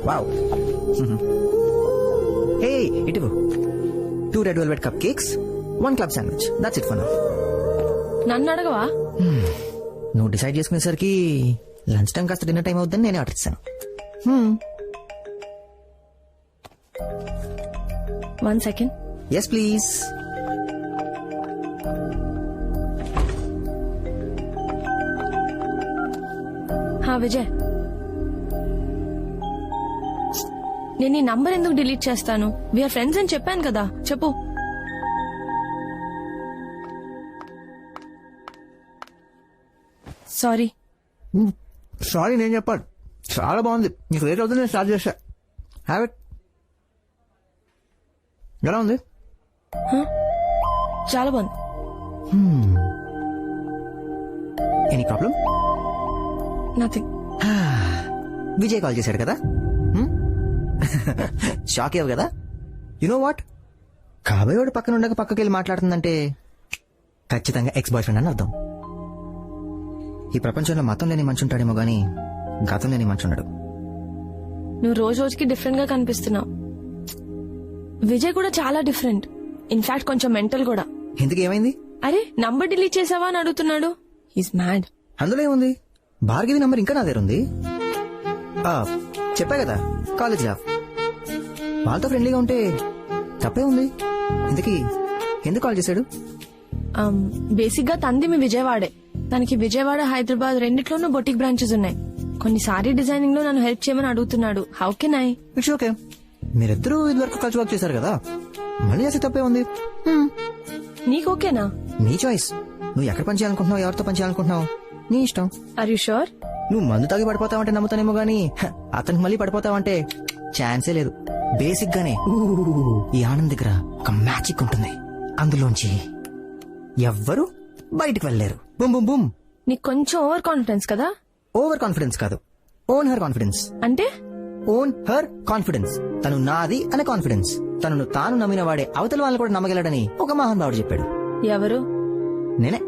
వావ్. హే ఇటు 2 red velvet cup cakes, 1 club sandwich. That's it for now. నన్ను అడగవా? నువ్వు డిసైడ్ చేసుకునేసరికి లంచ్ టైం కాస్త డిన్నర్ టైం అవుతుందని నేనే ఆర్డర్ ఇస్తాను. 1 సెకండ్. Yes please. విజయ్, నేను ఈ నంబర్ ఎందుకు డిలీట్ చేస్తాను? వీఆర్ ఫ్రెండ్స్ అని చెప్పాను కదా, చెప్పు. సారీ. సారీ నేను చెప్పాను. చాలా బాగుంది. నీకు లేట్ అవుతుంది, నేను స్టార్ట్ చేశా. Have it. ఎలా ఉంది? చాలా బాగుంది. Any problem? Nothing. Vijay call చేశాడు కదా, షాక్ అయ్యావు కదా. యునో వాట్, కాబోయేవాడు పక్కన ఉండక పక్కకి వెళ్ళి మాట్లాడుతుందంటే ఖచ్చితంగా ఎక్స్ బాయ్ ఫ్రెండ్ అని అర్థం. ఈ ప్రపంచంలో మతం లేని మనిషి ఉంటాడేమో గానీ గతం లేని మనిషి ఉన్నాడు. నువ్వు రోజు రోజుకి డిఫరెంట్ గా కనిపిస్తున్నావు. విజయ్ కూడా చాలా డిఫరెంట్, ఇన్ఫాక్ట్ కొంచెం మెంటల్ కూడా. ఎందుకు ఏమైంది? అరే నంబర్ డిలీట్ చేసావా అని అడుగుతున్నాడు. He's mad. అందులో ఏముంది, భార్గవి నంబర్ ఇంకా నా దగ్గర ఉంది. చెప్పా కదా కాలేజ్ లా, వాళ్ళతో ఫ్రెండ్లీగా ఉంటే తప్పే ఉంది. ఇంతకీ ఎందుకు కాల్ చేశాడు? బేసిక్ గా తంది మీ విజయవాడే. తనకి విజయవాడ, హైదరాబాద్ రెండిట్లోనూ బొటిక్ బ్రాంచెస్ ఉన్నాయి. కొన్ని సారీ డిజైనింగ్ లో నన్ను హెల్ప్ చేయమని అడుగుతున్నాడు. How can I? It's okay, మీరిద్దరూ ఇదివరకు కలిసి వర్క్ చేశారు కదా, మళ్ళీ చేస్తే తప్పే ఉంది. నీకు ఓకేనా? నీ చాయిస్. నువ్వు ఎక్కడ పని చేయాలనుకుంటున్నావు, ఎవరితో పని చేయాలనుకుంటున్నావు, నీ ఇష్టం. Are you sure? నువ్వు మందు తాగి పడిపోతావంటే నమ్ముతానేమో గానీ అతనికి మళ్ళీ పడిపోతావంటే ఛాన్సే లేదు. బేసిక్ గానే ఈ ఆనంద్ దగ్గర ఒక మ్యాజిక్ ఉంటుంది, అందులోంచి ఎవ్వరు బయటికి వెళ్ళలేరు. Boom boom boom. నీకు కొంచెం ఓవర్ కాన్ఫిడెన్స్ కదా? ఓవర్ కాన్ఫిడెన్స్ కాదు, ఓన్ హర్ కాన్ఫిడెన్స్. అంటే ఓన్ హర్ కాన్ఫిడెన్స్. తను నాది అనే కాన్ఫిడెన్స్. తనను తాను నమ్మిన వాడే అవతల వాళ్ళని కూడా నమ్మగలడని ఒక మహానుభావుడు చెప్పాడు. ఎవరు? నేనే.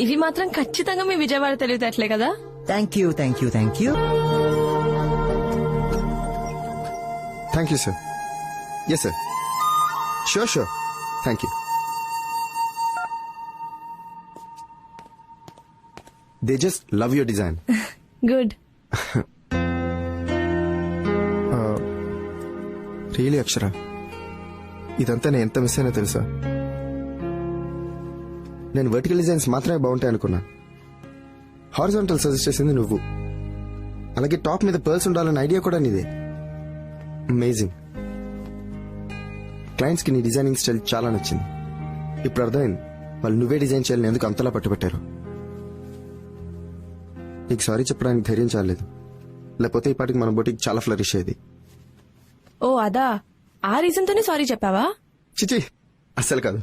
ఇవి మాత్రం ఖచ్చితంగా మీ విజయవాడ తెలివితేటలే కదా? Thank you, thank you, thank you. Thank you sir. Yes sir, sure sure, thank you. They just love your design. Good. Really Akshara, ఇదంతా నేను ఎంత మిస్ అయినా తెలుసా? నేను వర్టికల్ డిజైన్స్ మాత్రమే బాగుంటాయి అనుకున్నా. హారిజాంటల్ సజెస్ట్ చేసింది నువ్వు. అలాగే టాప్ మీద పర్ల్స్ ఉండాలన్న ఐడియా కూడా నీదే. అమేజింగ్. క్లయింట్స్ కి నీ డిజైనింగ్ స్టైల్ చాలా నచ్చింది. ఇప్పుడు అర్థమైంది వాళ్ళు నువ్వే డిజైన్ చేయాలని ఎందుకు అంతలా పట్టుబట్టారు. నీకు సారీ చెప్పడానికి ధైర్యం చాలేదు, లేకపోతే ఈ పాటికి మన బొటిక్ చాలా ఫ్లరిష్ అయ్యేది. ఓ అదా, ఆ రీజన్ తోనే సారీ చెప్పావా? చిచి, అస్సలు కాదు.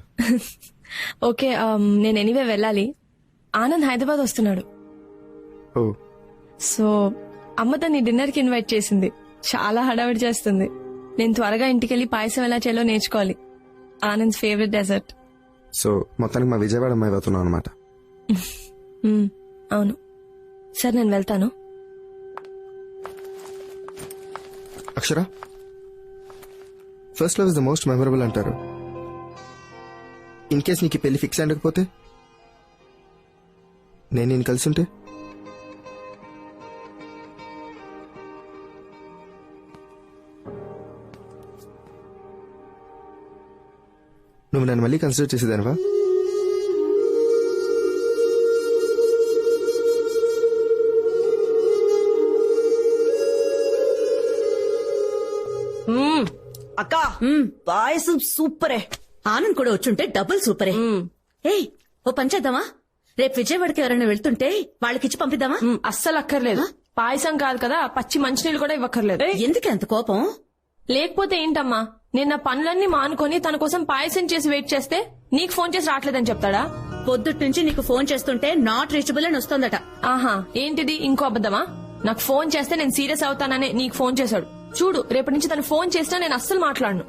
ఓకే, నేను ఎనీవే వెళ్ళాలి. ఆనంద్ హైదరాబాద్ వస్తున్నాడు. ఓ, సో అమ్మ తన్ని డిన్నర్ కి ఇన్వైట్ చేసింది. చాలా హడావిడి చేస్తుంది. నేను త్వరగా ఇంటికెళ్లి పాయసం ఎలా చేయాలో నేర్చుకోవాలి. Anand favourite dessert. సో మొత్తానికి మా విజయవాడ అమ్మాయి అవుతున్నావు అనమాట. అవును. సరే నేను వెళ్తాను. Akshara, first love is the most memorable అంటారు. ఇన్ కేస్ నీకు పెళ్లి ఫిక్స్ అయ్యకపోతే, నేను కలిసి ఉంటే, నువ్వు నన్ను మళ్ళీ కన్సిడర్ చేసేదానివా? అక్క పాయసం సూపరే. ఆనంద్ కూడా వచ్చుంటే డబుల్ సూపరే. ఏయ్, ఓ పంచేద్దామా? రేపు విజయవాడకి ఎవరైనా వెళ్తుంటే వాళ్ళకిచ్చి పంపిద్దామా? అస్సలు అక్కర్లేదు. పాయసం కాదు కదా, పచ్చి మంచినీళ్ళు కూడా ఇవ్వక్కర్లేదు. ఎందుకు అంత కోపం? లేకపోతే ఏంటమ్మా, నేను నా పనులన్నీ మానుకొని తన కోసం పాయసం చేసి వెయిట్ చేస్తే నీకు ఫోన్ చేసి రావట్లేదని చెప్తాడా? పొద్దుట్ నుంచి నీకు ఫోన్ చేస్తుంటే నాట్ రీచబుల్ అని వస్తోందట. ఆహా, ఏంటిది ఇంకో అబద్దమా? నాకు ఫోన్ చేస్తే నేను సీరియస్ అవుతాననే నీకు ఫోన్ చేశాడు. చూడు, రేపటి నుంచి తను ఫోన్ చేసినా నేను అస్సలు మాట్లాడను.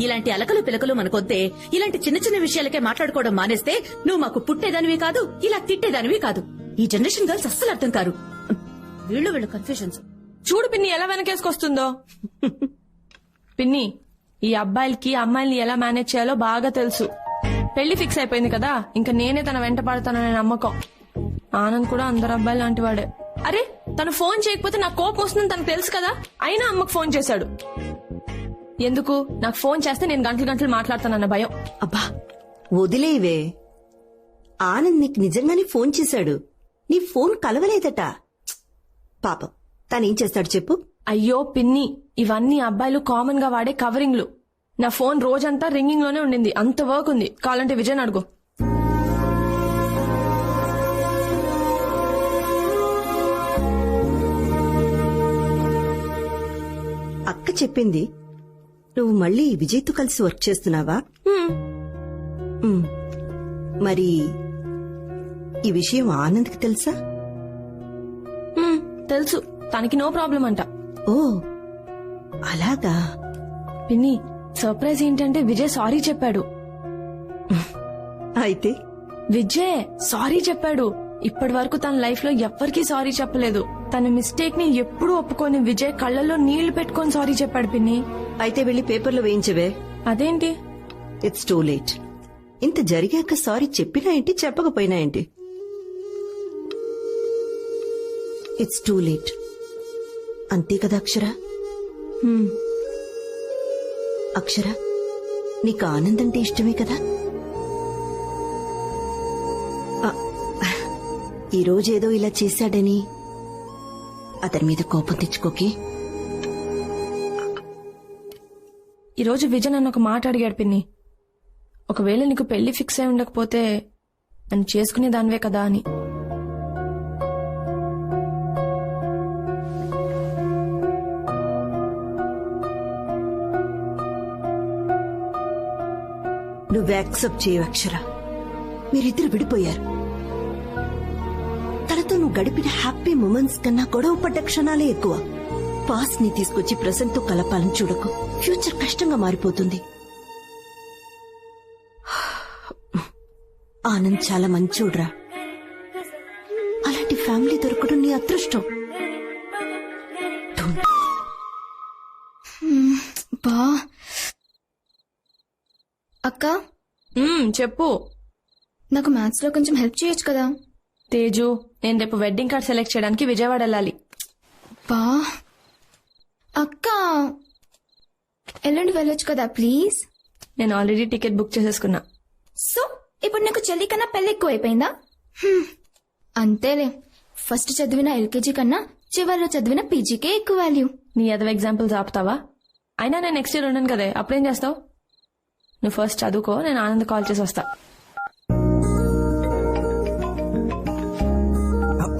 ఇలాంటి అలకలు పిలకలు మనకొద్దే. ఇలాంటి చిన్న చిన్న విషయాలకే మాట్లాడుకోవడం మానేస్తే నువ్వు మాకు పుట్టేదానివి కాదు, ఇలా తిట్టేదానివి కాదు. ఈ జనరేషన్ గర్ల్స్ అస్సలు అర్థం కారు. వీళ్ళు కన్ఫ్యూజన్స్. చూడు పిన్ని ఎలా వెనకేసుకొస్తుందో. పిన్ని, ఈ అబ్బాయిలకి అమ్మాయిల్ని ఎలా మేనేజ్ చేయాలో బాగా తెలుసు. పెళ్లి ఫిక్స్ అయిపోయింది కదా, ఇంకా నేనే తన వెంట పడతాననే నమ్మకం. ఆనంద్ కూడా అందరు అబ్బాయి లాంటి వాడే. అరే, తను ఫోన్ చేయకపోతే నాకు కోపం వస్తుందని తనకు తెలుసు కదా, అయినా అమ్మకు ఫోన్ చేశాడు. ఎందుకు? నాకు ఫోన్ చేస్తే నేను గంటలు గంటలు మాట్లాడతానన్న భయం. అబ్బా వదిలేవే. ఆనంద్ నీకు నిజంగానే ఫోన్ చేశాడు. నీ ఫోన్ కలవలేదట. పాపం తనేం చేస్తాడు చెప్పు? అయ్యో పిన్ని, ఇవన్నీ అబ్బాయిలు కామన్ గా వాడే కవరింగ్లు. నా ఫోన్ రోజంతా రింగింగ్ లోనే ఉండింది. అంత వర్క్ ఉంది. కావాలంటే విజయ్ అడుగు. అక్క చెప్పింది నువ్వు మళ్ళీ విజయ్తో కలిసి వర్క్ చేస్తున్నావా? మరి ఈ విషయం ఆనంద్కి తెలుసా? తెలుసు, తనకి నో ప్రాబ్లం అంట. ఓ అలాగా. పిన్ని, సర్ప్రైజ్ ఏంటంటే విజయ్ సారీ చెప్పాడు. అయితే విజయ్ సారీ చెప్పాడు. ఇప్పటి వరకు తన లైఫ్ లో ఎవ్వరికీ సారీ చెప్పలేదు. తన మిస్టేక్ ని ఎప్పుడూ ఒప్పుకొని విజయ్ కళ్ళల్లో నీళ్లు పెట్టుకొని సారీ చెప్పాడు పిన్ని. అయితే వెళ్ళి పేపర్లో వేయించవే. అదేంటి? It's too late. ఇంత జరిగాక సారీ చెప్పినా ఏంటి, చెప్పకపోయినా ఏంటి? It's too late. అంతే కదా అక్షర? అక్షర, నీకు ఆనంద్ అంటే ఇష్టమే కదా? ఈ రోజేదో ఇలా చేశాడని అతని మీద కోపం తెచ్చుకోకే. ఈ రోజు విజయ్ నన్ను ఒక మాట అడిగాడు పిన్ని. ఒకవేళ నీకు పెళ్లి ఫిక్స్ అయి ఉండకపోతే నన్ను చేసుకునే దానివే కదా అని. నువ్వు యాక్సెప్ట్ చేయవు అక్షర. మీరిద్దరు విడిపోయారు. తనతో నువ్వు గడిపిన హ్యాపీ మూమెంట్స్ కన్నా గొడవ పడ్డ క్షణాలే ఎక్కువ. పాస్ట్ ని తీసుకొచ్చి ప్రెసెంట్ తో కలపాలని చూడకు. ఫ్యూచర్ కష్టంగా మారిపోతుంది. ఆనంద్ చాలా మంచోడ్రా. అలాంటి ఫ్యామిలీ దొరకడం నీ అదృష్టం. బా అక్క, చెప్పు. నాకు మ్యాథ్స్ లో కొంచెం హెల్ప్ చేయొచ్చు కదా? తేజు, నేను రేపు వెడ్డింగ్ కార్డ్ సెలెక్ట్ చేయడానికి విజయవాడ వెళ్ళాలి. బా అక్క, ఎల్లుండి వెళ్ళొచ్చు కదా ప్లీజ్? నేను ఆల్రెడీ టికెట్ బుక్ చేసేసుకున్నా. సో ఇప్పుడు నీకు చెల్లి కన్నా పెళ్లి ఎక్కువ అయిపోయిందా? అంతేలే, ఫస్ట్ చదివిన ఎల్కేజీ కన్నా చివరిలో చదివిన పీజీకే ఎక్కువ వాల్యూ. నీ అదవ ఎగ్జాంపుల్స్ ఆపుతావా? అయినా నేను నెక్స్ట్ ఇయర్ ఉన్నాను కదే, అప్పుడేం చేస్తావు? నువ్వు ఫస్ట్ చదువుకో, నేను ఆనంద్ కాల్ చేసి వస్తా.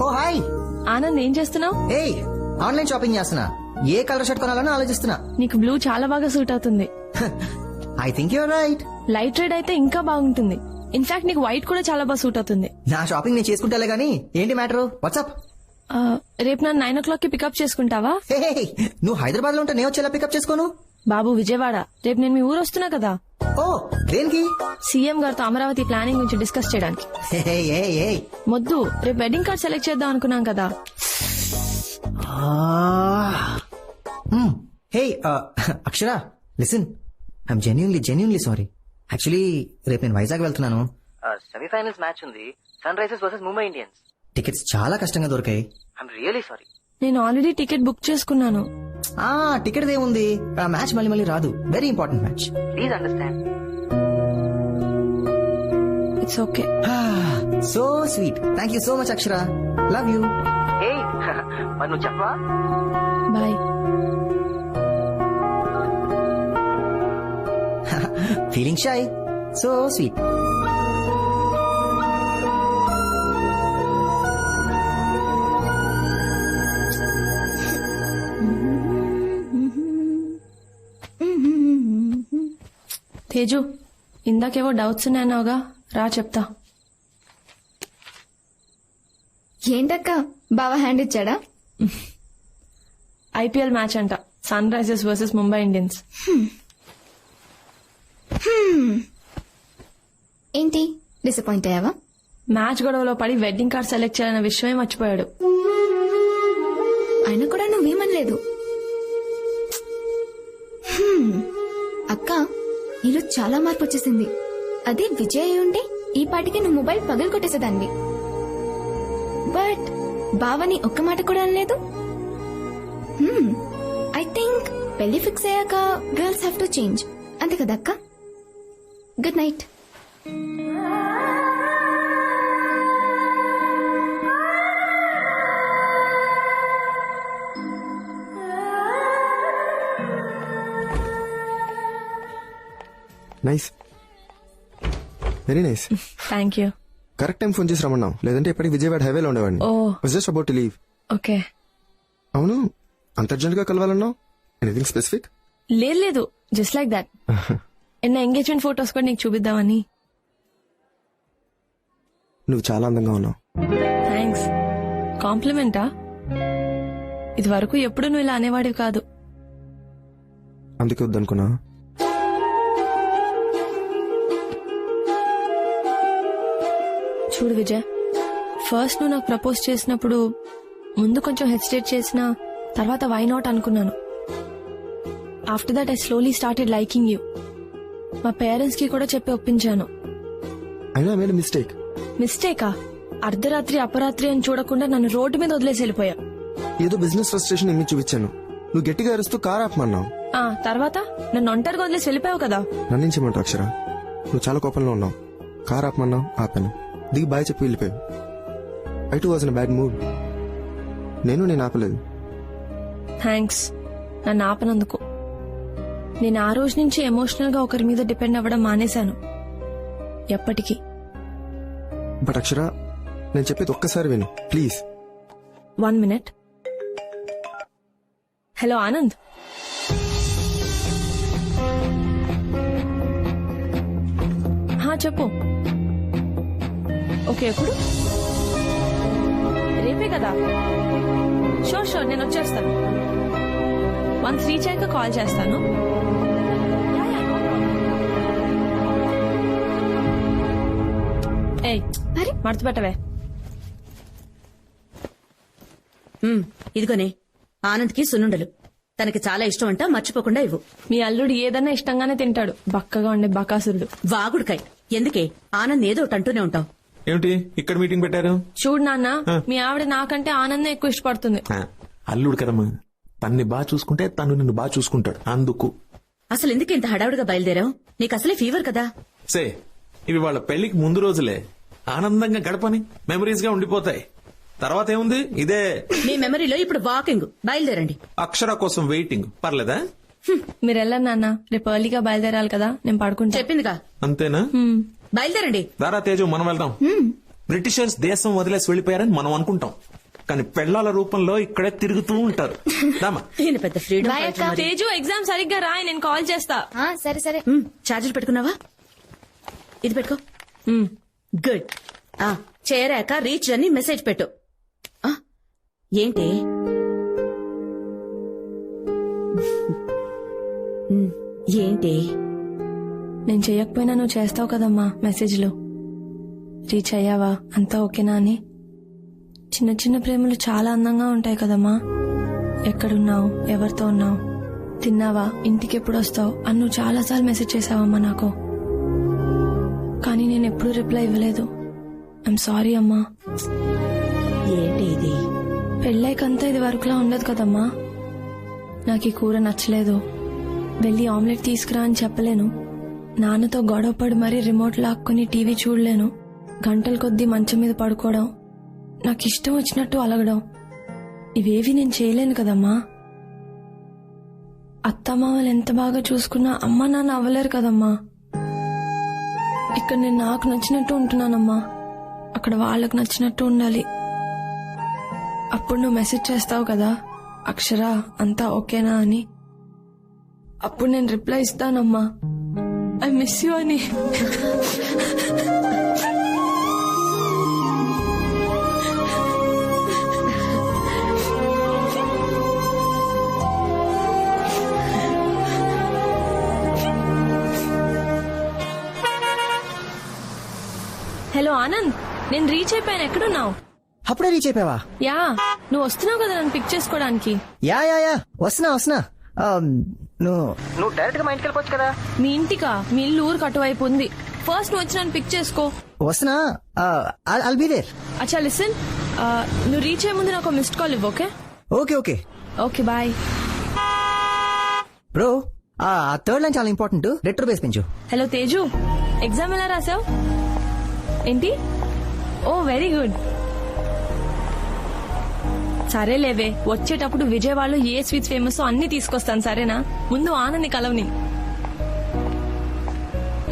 ఓ హాయ్ ఆనంద్, ఏం చేస్తున్నావు? ఏయ్, ఆన్లైన్ షాపింగ్ చేస్తున్నా. ఏ కలర్ షర్ట్ కొనాలని ఆలోచిస్తున్నా. నీకు బ్లూ చాలా బాగా సూట్ అవుతుంది. I think you're right. Light red అయితే ఇంకా బాగుంటుంది. ఇన్ఫాక్ట్ నీకు వైట్ కూడా చాలా బాగా సూట్ అవుతుంది. నా షాపింగ్ నేను చేసుకుంటాలే గానీ ఏంటి మ్యాటర్? వాట్సాప్? రేపు నన్ను 9 o'clock కి పికప్ చేసుకుంటావా? నువ్వు హైదరాబాద్ లో ఉంటే నేను వచ్చేలా పికప్ చేసుకోను. బాబు విజయవాడ, రేపు నేను మీ ఊరు వస్తున్నా కదా. ఓ దేనికి? సీఎం గారితో అమరావతి ప్లానింగ్ గురించి డిస్కస్ చేయడానికి. మొద్దు, రేపు వెడ్డింగ్ కార్డ్ సెలెక్ట్ చేద్దాం అనుకున్నాం కదా. Hey Akshara, listen, I'm genuinely sorry. Actually రేపు నేను వైజాగ్ వెళ్తున్నాను. సెమీఫైనల్స్ మ్యాచ్ ఉంది, Sunrisers versus Mumbai Indians. Tickets చాలా కష్టంగా దొరికాయి. I'm really sorry. నేను ఆల్రెడీ టికెట్ బుక్ చేసుకున్నాను. టికెట్ ఏముంది, ఆ మ్యాచ్ మళ్ళీ రాదు. Very important match. Please understand. It's okay. So sweet. Thank you so much Akshara. Love you. మరి నువ్వు చెప్పవా? Bye. Feeling shy. So sweet. Teju, ఇందాకేవో డౌట్స్ ఉన్నాయన్నావుగా, రా చెప్తా. ఏంటక్క, బావా హ్యాండ్ ఇచ్చాడా? ఐపీఎల్ మ్యాచ్ అంట, Sunrisers versus Mumbai Indians. ఏంటి, డిసప్పాయింట్ అయ్యావా? మ్యాచ్ గొడవలో పడి వెడ్డింగ్ కార్డ్ సెలెక్ట్ చేయాలన్న విషయమే మర్చిపోయాడు. అయినా కూడా నువ్వేమనలేదు. అక్క, నీలో చాలా మార్పు వచ్చేసింది. అదే విజయ్ అయి ఉంటే ఈ పాటికి నువ్వు మొబైల్ పగలు కొట్టేసేదాన్ని. బట్ బావని ఒక్క మాట కూడా అనలేదు. ఐ థింక్ పెళ్లి ఫిక్స్ అయ్యాక గర్ల్స్ హ్యావ్ టు చేంజ్, అంతే కదా అక్క? Good night. Nice, very nice. Thank you. Correct time phone చేసి రమ్మన్నావు, లేదంటే ఇప్పటికి విజయవాడ హైవేలో ఉండేవాడిని. Just about to leave. Okay. అవును, అంత అర్జెంట్ గా కలవాలన్నావు? Anything specific? లేదు, జస్ట్ లైక్ దాట్. ఎన్న ఎంగేజ్మెంట్ ఫొటోస్ కూడా నీకు చూపిద్దామని. నువ్వు చాలా అందంగా ఉన్నావు. థ్యాంక్స్. కాంప్లిమెంటా? ఇది వరకు ఎప్పుడు నువ్వు ఇలా అనేవాడివి కాదు. అందుకే వద్దనుకున్నా. చూడు విజయ్, ఫస్ట్ నువ్వు నాకు ప్రపోజ్ చేసినప్పుడు ముందు కొంచెం హెసిటేట్ చేసినా తర్వాత వై నాట్ అనుకున్నాను. After that I slowly started liking you. మా పేరెంట్స్ కి కూడా చెప్పి ఒప్పించాను. అయినా మేడ్ మిస్టేక్. మిస్టేకా? అర్ధరాత్రి అపరాత్రి అని చూడకుండా నన్ను రోడ్డు మీద వదిలేసి వెళ్ళిపోయా. ఏదో బిజినెస్ ఫ్రస్ట్రేషన్ ఇమ్మి చూపించాను. నువ్వు గట్టిగా అరుస్తూ కార్ ఆపమన్నావు. తర్వాత నన్ను ఒంటరిగా వదిలేసి వెళ్ళిపోయావు కదా. నన్ను చేయమంటావు అక్షర? నువ్వు చాలా కోపంలో ఉన్నావు. కార్ ఆపమన్నావు, ఆపాను. దిగి బాయ్ చెప్పి వెళ్ళిపోయావు. I two was in bad mood. నేను ఆపలేదు. థ్యాంక్స్ నన్ను ఆపనందుకు. నేను ఆ రోజు నుంచి ఎమోషనల్ గా ఒకరి మీద డిపెండ్ అవ్వడం మానేశాను. ఎప్పటికీ. బట్ అక్షర, నేను చెప్పేది ఒక్కసారి విను ప్లీజ్. 1 minute. హలో ఆనంద్. చెప్పు. ఓకే, ఎప్పుడు? రేపే కదా? షూర్ నేను వచ్చేస్తాను. వన్స్ రీచ్ అయ్యాక కాల్ చేస్తాను. ఏయ్ మడత పెట్టవే. ఇదిగోనే ఆనంద్కి సున్నుండలు. తనకి చాలా ఇష్టం అంట, మర్చిపోకుండా ఇవ్వు. మీ అల్లుడు ఏదన్నా ఇష్టంగానే తింటాడు. బక్కగా ఉండే బకాసురుడు. వాగుడుకాయ్. ఎందుకే ఆనంద్ ఏదో ఒకటి అంటూనే ఉంటావు. ఏమిటి ఇక్కడ మీటింగ్ పెట్టారు? చూడు నాన్న, మీ ఆవిడ నాకంటే ఆనందం ఎక్కువ ఇష్టపడుతుంది. అల్లుడు కదమ్మా, తన్ని బాగా చూసుకుంటే తను నిన్ను బాగా చూసుకుంటాడు. అందుకు అసలు ఎందుకు ఇంత హడావుడిగా బయలుదేరావు? నీకు అసలే ఫీవర్ కదా. సే, ఇవి వాళ్ళ పెళ్లికి ముందు రోజులే. ఆనందంగా గడపని మెమరీస్ గా ఉండిపోతాయి. తర్వాత ఏముంది, ఇదే మీ మెమరీలో ఇప్పుడు వాకింగ్. బయలుదేరండి. అక్షర కోసం వెయిటింగ్. పర్లేదా? మీరు వెళ్ళండి నాన్న, రేపు ఎర్లీగా బయలుదేరాలి కదా. నేను పడుకుంటా. చెప్పిందిగా. అంతేనా? బయలుదేరండి. దారా తేజు, మనం వెళ్దాం. బ్రిటిషర్స్ దేశం వదిలేసి వెళ్లిపోయారని మనం అనుకుంటాం, కానీ పెళ్లాల రూపంలో ఇక్కడే తిరుగుతూ ఉంటారు. పెద్ద ఫ్రీడమ్. తేజు, ఎగ్జామ్ సరిగ్గా రాయి, నేను కాల్ చేస్తా. సరే సరే. చార్జర్ పెట్టుకున్నావా? ఇది పెట్టుకో. గుడ్. చేరాక రీచ్ అని మెసేజ్ పెట్టు. ఏంటి ఏంటి? నేను చెయ్యకపోయినా నువ్వు చేస్తావు కదమ్మా మెసేజ్లు. రీచ్ అయ్యావా, అంతా ఓకేనా అని. చిన్న చిన్న ప్రేమలు చాలా అందంగా ఉంటాయి కదమ్మా. ఎక్కడున్నావు, ఎవరితో ఉన్నావు, తిన్నావా, ఇంటికి ఎప్పుడు వస్తావు అని నువ్వు చాలాసార్లు మెసేజ్ చేసావమ్మా నాకు. కానీ నేను ఎప్పుడూ రిప్లై ఇవ్వలేదు. ఐఎమ్ సారీ అమ్మా. ఏంటి ఇది? పెళ్ళైకంతా ఇది వరకులా ఉండదు కదమ్మా. నాకు ఈ కూర నచ్చలేదు, వెళ్ళి ఆమ్లెట్ తీసుకురా అని చెప్పలేను. నాన్నతో గొడవపడి మరీ రిమోట్ లాక్కుని టీవీ చూడలేను. గంటల కొద్దీ మంచం మీద పడుకోవడం, నాకు ఇష్టం వచ్చినట్టు అలగడం, ఇవేవి నేను చేయలేను కదమ్మా. అత్తమామలు ఎంత బాగా చూసుకున్నా అమ్మా నాన్న అవ్వలేరు కదమ్మా. ఇక్కడ నేను నాకు నచ్చినట్టు ఉంటున్నానమ్మా, అక్కడ వాళ్ళకు నచ్చినట్టు ఉండాలి. అప్పుడు నువ్వు మెసేజ్ చేస్తావు కదా, అక్షర అంతా ఓకేనా అని. అప్పుడు నేను రిప్లై ఇస్తానమ్మా, ఐ మిస్ యూ అని. హలో ఆనంద్, నేను రీచ్ అయిపోయాను. ఎక్కడున్నావు? అప్పుడే రీచ్ అయిపోయావా? యా, నువ్వు వస్తున్నావు కదా నన్ను పిక్ చేసుకోవడానికి. యా వస్తున్నా. నువ్వు డైరెక్ట్ గా మా ఇంటికి వెళ్ళిపోవచ్చు కదా. మీ ఇంటికా? మీ ఇల్లు ఊరికి అటువైపు ఉంది. ఫస్ట్ నువ్వు వచ్చి నన్ను పిక్ చేసుకో. వస్తున్నా. I'll be there. అచ్చా లిసన్, నువ్వు రీచ్ అయ్యే ముందు నాకు మిస్డ్ కాల్ ఇవ్వు. ఓకే? Okay bye. బ్రో, ఆ థర్డ్ లైన్ చాలా ఇంపార్టెంట్. రెట్రో బేస్ పెంచు. హలో తేజు, ఎగ్జామ్ ఎలా రాసావు? ఏంటి? Oh very good. సరే లేవే, వచ్చేటప్పుడు విజయవాడలో ఏ స్వీట్స్ ఫేమస్ అన్ని తీసుకొస్తాను, సరేనా? ముందు ఆనంది కలవని.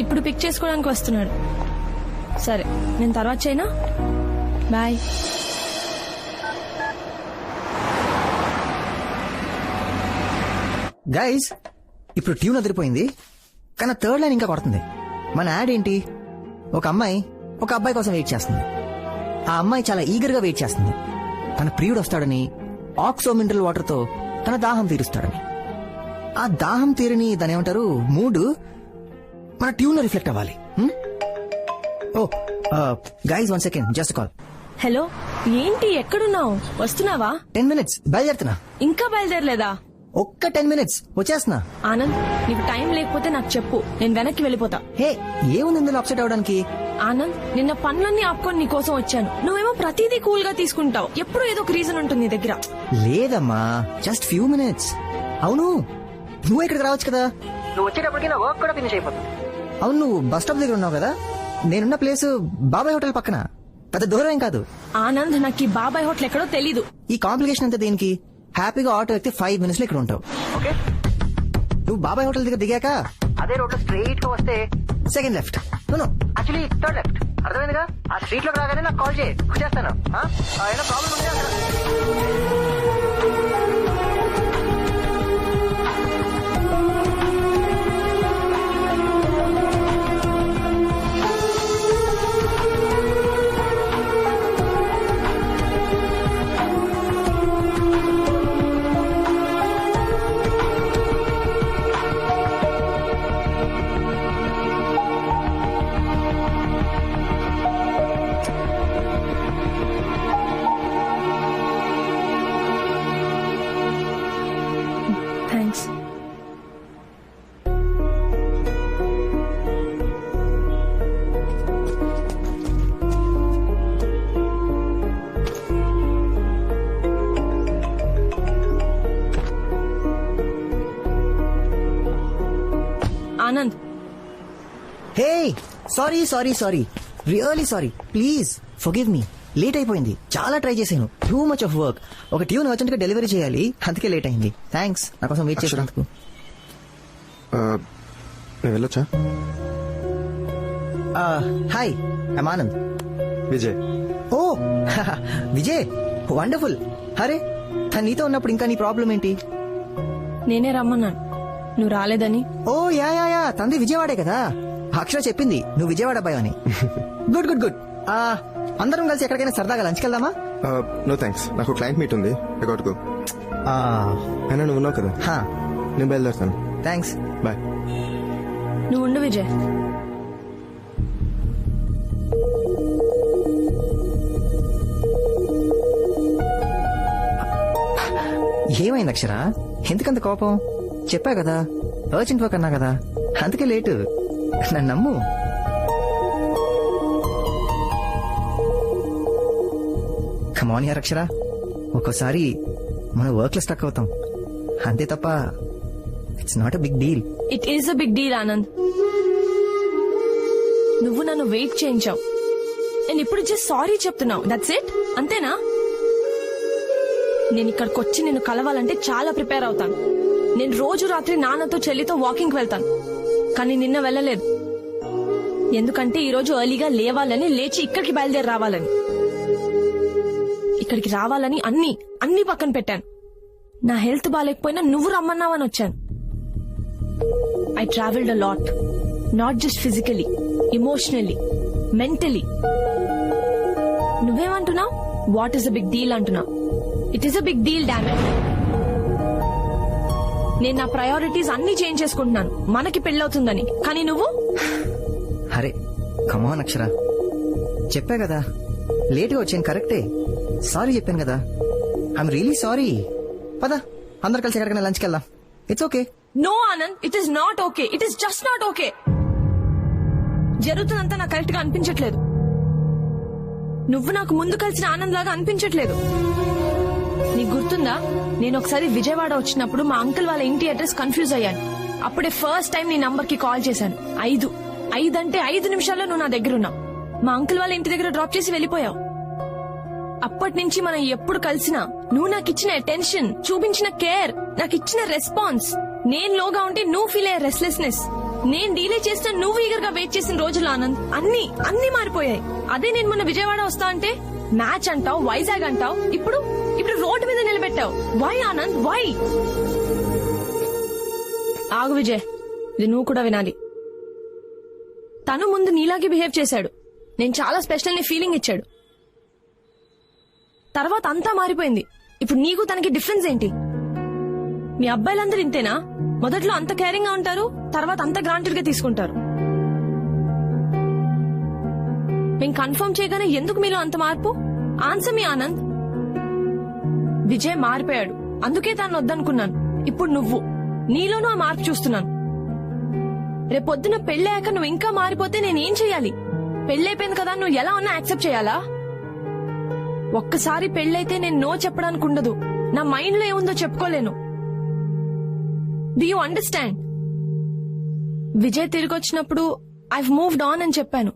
ఇప్పుడు పిక్ చేసుకోవడానికి వస్తున్నాడు. సరే, నేను తర్వాత చేయనా? బాయ్. గైస్, ఇప్పుడు ట్యూన్ అదిరిపోయింది, కానీ థర్డ్ లైన్ ఇంకా కొడుతుంది. మన యాడ్ ఏంటి? ఒక అమ్మాయి ఒక అబ్బాయి కోసం వెయిట్ చేస్తుంది. ఆ అమ్మాయి చాలా ఈగర్ గా వెయిట్ చేస్తుంది. తన ప్రియుడు వస్తాడని, ఆక్సో మినరల్ వాటర్ తో తన దాహం తీరుస్తాడని. ఆ దాహం తీరని దాని ఏమంటారు మూడ్ మన ట్యూన్ లో రిఫ్లెక్ట్ అవ్వాలి. Oh guys 1 second, just call. Hello, ఏంటి ఎక్కడున్నావు? వస్తున్నావా? 10 minutes బయలుదేరుతున్నా. ఇంకా బయలుదేరలేదా? ఒక్క 10 minutes వచ్చేస్తున్నా. ఆనంద్, నీకు టైం లేకపోతే నాకు చెప్పు, నేను వెనక్కి వెళ్ళిపోతా. హే, ఏముంది ఇందులో అప్సెట్ అవడానికి? ఆనంద్, నిన్న పనులన్నీ ఆపుకొని నీ కోసం వచ్చాను. నువ్వేమో ప్రతిదీ కూల్ గా తీసుకుంటావు. ఎప్పుడు ఏదో ఒక రీజన్ ఉంటుంది నీ దగ్గర. లేదమ్మా, జస్ట్ ఫ్యూ మినిట్స్. అవును, నువ్వు ఇక్కడికి రావచ్చు కదా. నువ్వు వచ్చేటప్పటికి నా వర్క్ కూడా ఫినిష్ అయిపోతుంది. అవును, నువ్వు బస్ స్టాప్ దగ్గర ఉన్నావు కదా. నేనున్న ప్లేస్ బాబాయ్ హోటల్ పక్కన, పెద్ద దూరం ఏం కాదు. ఆనంద్, నాకు ఈ బాబాయ్ హోటల్ ఎక్కడో తెలీదు. ఈ కాంప్లికేషన్ అంతా దేనికి? హ్యాపీగా ఆటో ఎక్కితే 5 minutes లో ఇక్కడ ఉంటావు. ఓకే, నువ్వు బాబాయ్ హోటల్ దగ్గర దిగాక అదే రోడ్ లో స్ట్రైట్ గా వస్తే second left, actually third left. అర్థమైందిగా? ఆ స్ట్రీట్ లోకి రాగానే నాకు కాల్ చేయి, వచ్చేస్తాను. ఏదైనా ప్రాబ్లం ఉంటే అక్కడ. Thanks. Anand, hey, sorry sorry sorry, really sorry. Please forgive me. Late అయిపోయింది, చాలా ట్రై చేశాను. Too much of work. ఒక ట్యూన్ అర్జెంట్ గా డెలివరీ చేయాలి, అందుకే లేట్ అయింది. థ్యాంక్స్ నా కోసం వెయిట్ చేసినందుకు. నేను వెళ్ళొచ్చా? Hi, I'm Anand. Vijay. Oh Vijay, wonderful. అరే, తను నీతో ఉన్నప్పుడు ఇంకా నీ ప్రాబ్లం ఏంటి? నేనే రమ్మన్నాను, నువ్వు రాలేదని. ఓ యా యా యా, తంది విజయవాడే కదా. అక్షర చెప్పింది నువ్వు విజయవాడ అబ్బాయి అని. Good good good. అందరం కలిసి ఎక్కడికైనా సరదాగా లంచ్కి వెళ్దామా? నో థ్యాంక్స్, నాకు క్లయింట్ మీట్ ఉంది. ఎగొట్టుకో. అయినా నువ్వు ఉన్నావు కదా, నేను బయలుదేరుతాను. Thanks, bye. నువ్వు ఉండు విజయ్. ఏమైంది అక్షర? ఎందుకంత కోపం? చెప్పా కదా, అర్జెంట్ వర్క్ అన్నా కదా, అందుకే లేటు. నన్ను నమ్ము. కమాన్ యార్ అక్షర, ఒక్కోసారి మన వర్క్ లో స్టక్ అవుతాం, అంతే తప్ప it's not a big deal. It is a big deal Anand. నువ్వు నన్ను వెయిట్ చేయించావు, నేను ఇప్పుడు జస్ట్ సారీ చెప్తున్నావు. దట్స్ ఇట్, అంతేనా? నేను ఇక్కడికి వచ్చి నిన్ను కలవాలంటే చాలా ప్రిపేర్ అవుతాను. నేను రోజు రాత్రి నాన్నతో చెల్లితో వాకింగ్ వెళ్తాను, కానీ నిన్న వెళ్ళలేదు. ఎందుకంటే ఈ రోజు ఎర్లీగా లేవాలని, లేచి ఇక్కడికి బయలుదేరి రావాలని. ఇక్కడికి రావాలని అన్ని పక్కన పెట్టాను. నా హెల్త్ బాగాలేకపోయినా నువ్వు రమ్మన్నావని వచ్చాను. I travelled a lot, not just physically, emotionally, mentally. నువ్వేమంటున్నావు? What is a big deal అంటున్నావు. It is a big deal, damn it. నేను నా ప్రయారిటీస్ అన్ని చేంజ్ చేసుకుంటున్నాను మనకి పెళ్ళవుతుందని, కానీ నువ్వు. అరే కమాన్ అక్షర, చెప్పా కదా లేటుగా వచ్చాను, కరెక్టే. సారీ చెప్పాను కదా, ఐఎమ్ రియలీ సారీ. పద, అందరు కలిసి ఎక్కడికైనా లంచ్కి వెళ్దాం. It's okay. No Anand, it is not okay. It is just not okay. జరుగుతుందంతా నాకు కరెక్ట్ గా అనిపించట్లేదు. నువ్వు నాకు ముందు కలిసిన ఆనంద్ లాగా అనిపించట్లేదు. నీకు గుర్తుందా, నేను ఒకసారి విజయవాడ వచ్చినప్పుడు మా అంకుల్ వాళ్ళ ఇంటి అడ్రస్ కన్ఫ్యూజ్ అయ్యాను. అప్పుడే ఫస్ట్ టైం నీ నంబర్ కి కాల్ చేశాను. 5 అంటే 5 నిమిషాల్లో నువ్వు నా దగ్గర ఉన్నావు. మా అంకుల్ వాళ్ళ ఇంటి దగ్గర డ్రాప్ చేసి వెళ్ళిపోయావు. అప్పటి నుంచి మనం ఎప్పుడు కలిసినా నువ్వు నాకు ఇచ్చిన అటెన్షన్, చూపించిన కేర్, నాకు ఇచ్చిన రెస్పాన్స్, నేను లోగా ఉంటే నువ్వు ఫీల్ అయ్యే రెస్ట్లెస్నెస్, నేను డీలే చేస్తే నువ్వు ఈగర్ గా వెయిట్ చేసిన రోజులు ఆనంద్, అన్ని మారిపోయాయి. అదే నేను మొన్న విజయవాడ వస్తా అంటే మ్యాచ్ అంటావు, వైజాగ్ అంటావు, ఇప్పుడు రోడ్డు మీద నిలబెట్టావు. Why Anand, why? ఆగు విజయ్, ఇది నువ్వు కూడా వినాలి. తను ముందు నీలాగే బిహేవ్ చేశాడు. నేను చాలా స్పెషల్ ని ఫీలింగ్ ఇచ్చాడు. తర్వాత అంతా మారిపోయింది. ఇప్పుడు నీకు తనకి డిఫరెన్స్ ఏంటి? మీ అబ్బాయిలందరూ ఇంతేనా? మొదట్లో అంత కేరింగ్ గా ఉంటారు, తర్వాత అంత గ్రాంటెడ్ గా తీసుకుంటారు. మేము కన్ఫర్మ్ చేయగానే ఎందుకు మీలో అంత మార్పు? ఆన్సర్ మీ ఆనంద్. విజయ్ మారిపోయాడు, అందుకే తాను వద్దనుకున్నాను. ఇప్పుడు నువ్వు నీలోనూ ఆ మార్పు చూస్తున్నాను. రేపొద్దున పెళ్ళయ్యాక నువ్వు ఇంకా మారిపోతే నేనేం చెయ్యాలి? పెళ్ళైపోయింది కదా, నువ్వు ఎలా ఉన్నా యాక్సెప్ట్ చేయాలా? ఒక్కసారి పెళ్ళైతే నేను నో చెప్పడానికి ఉండదు. నా మైండ్ లో ఏముందో చెప్పుకోలేను. Do you understand? విజయ్ తిరిగి వచ్చినప్పుడు ఐవ్ మూవ్డ్ ఆన్ అని చెప్పాను.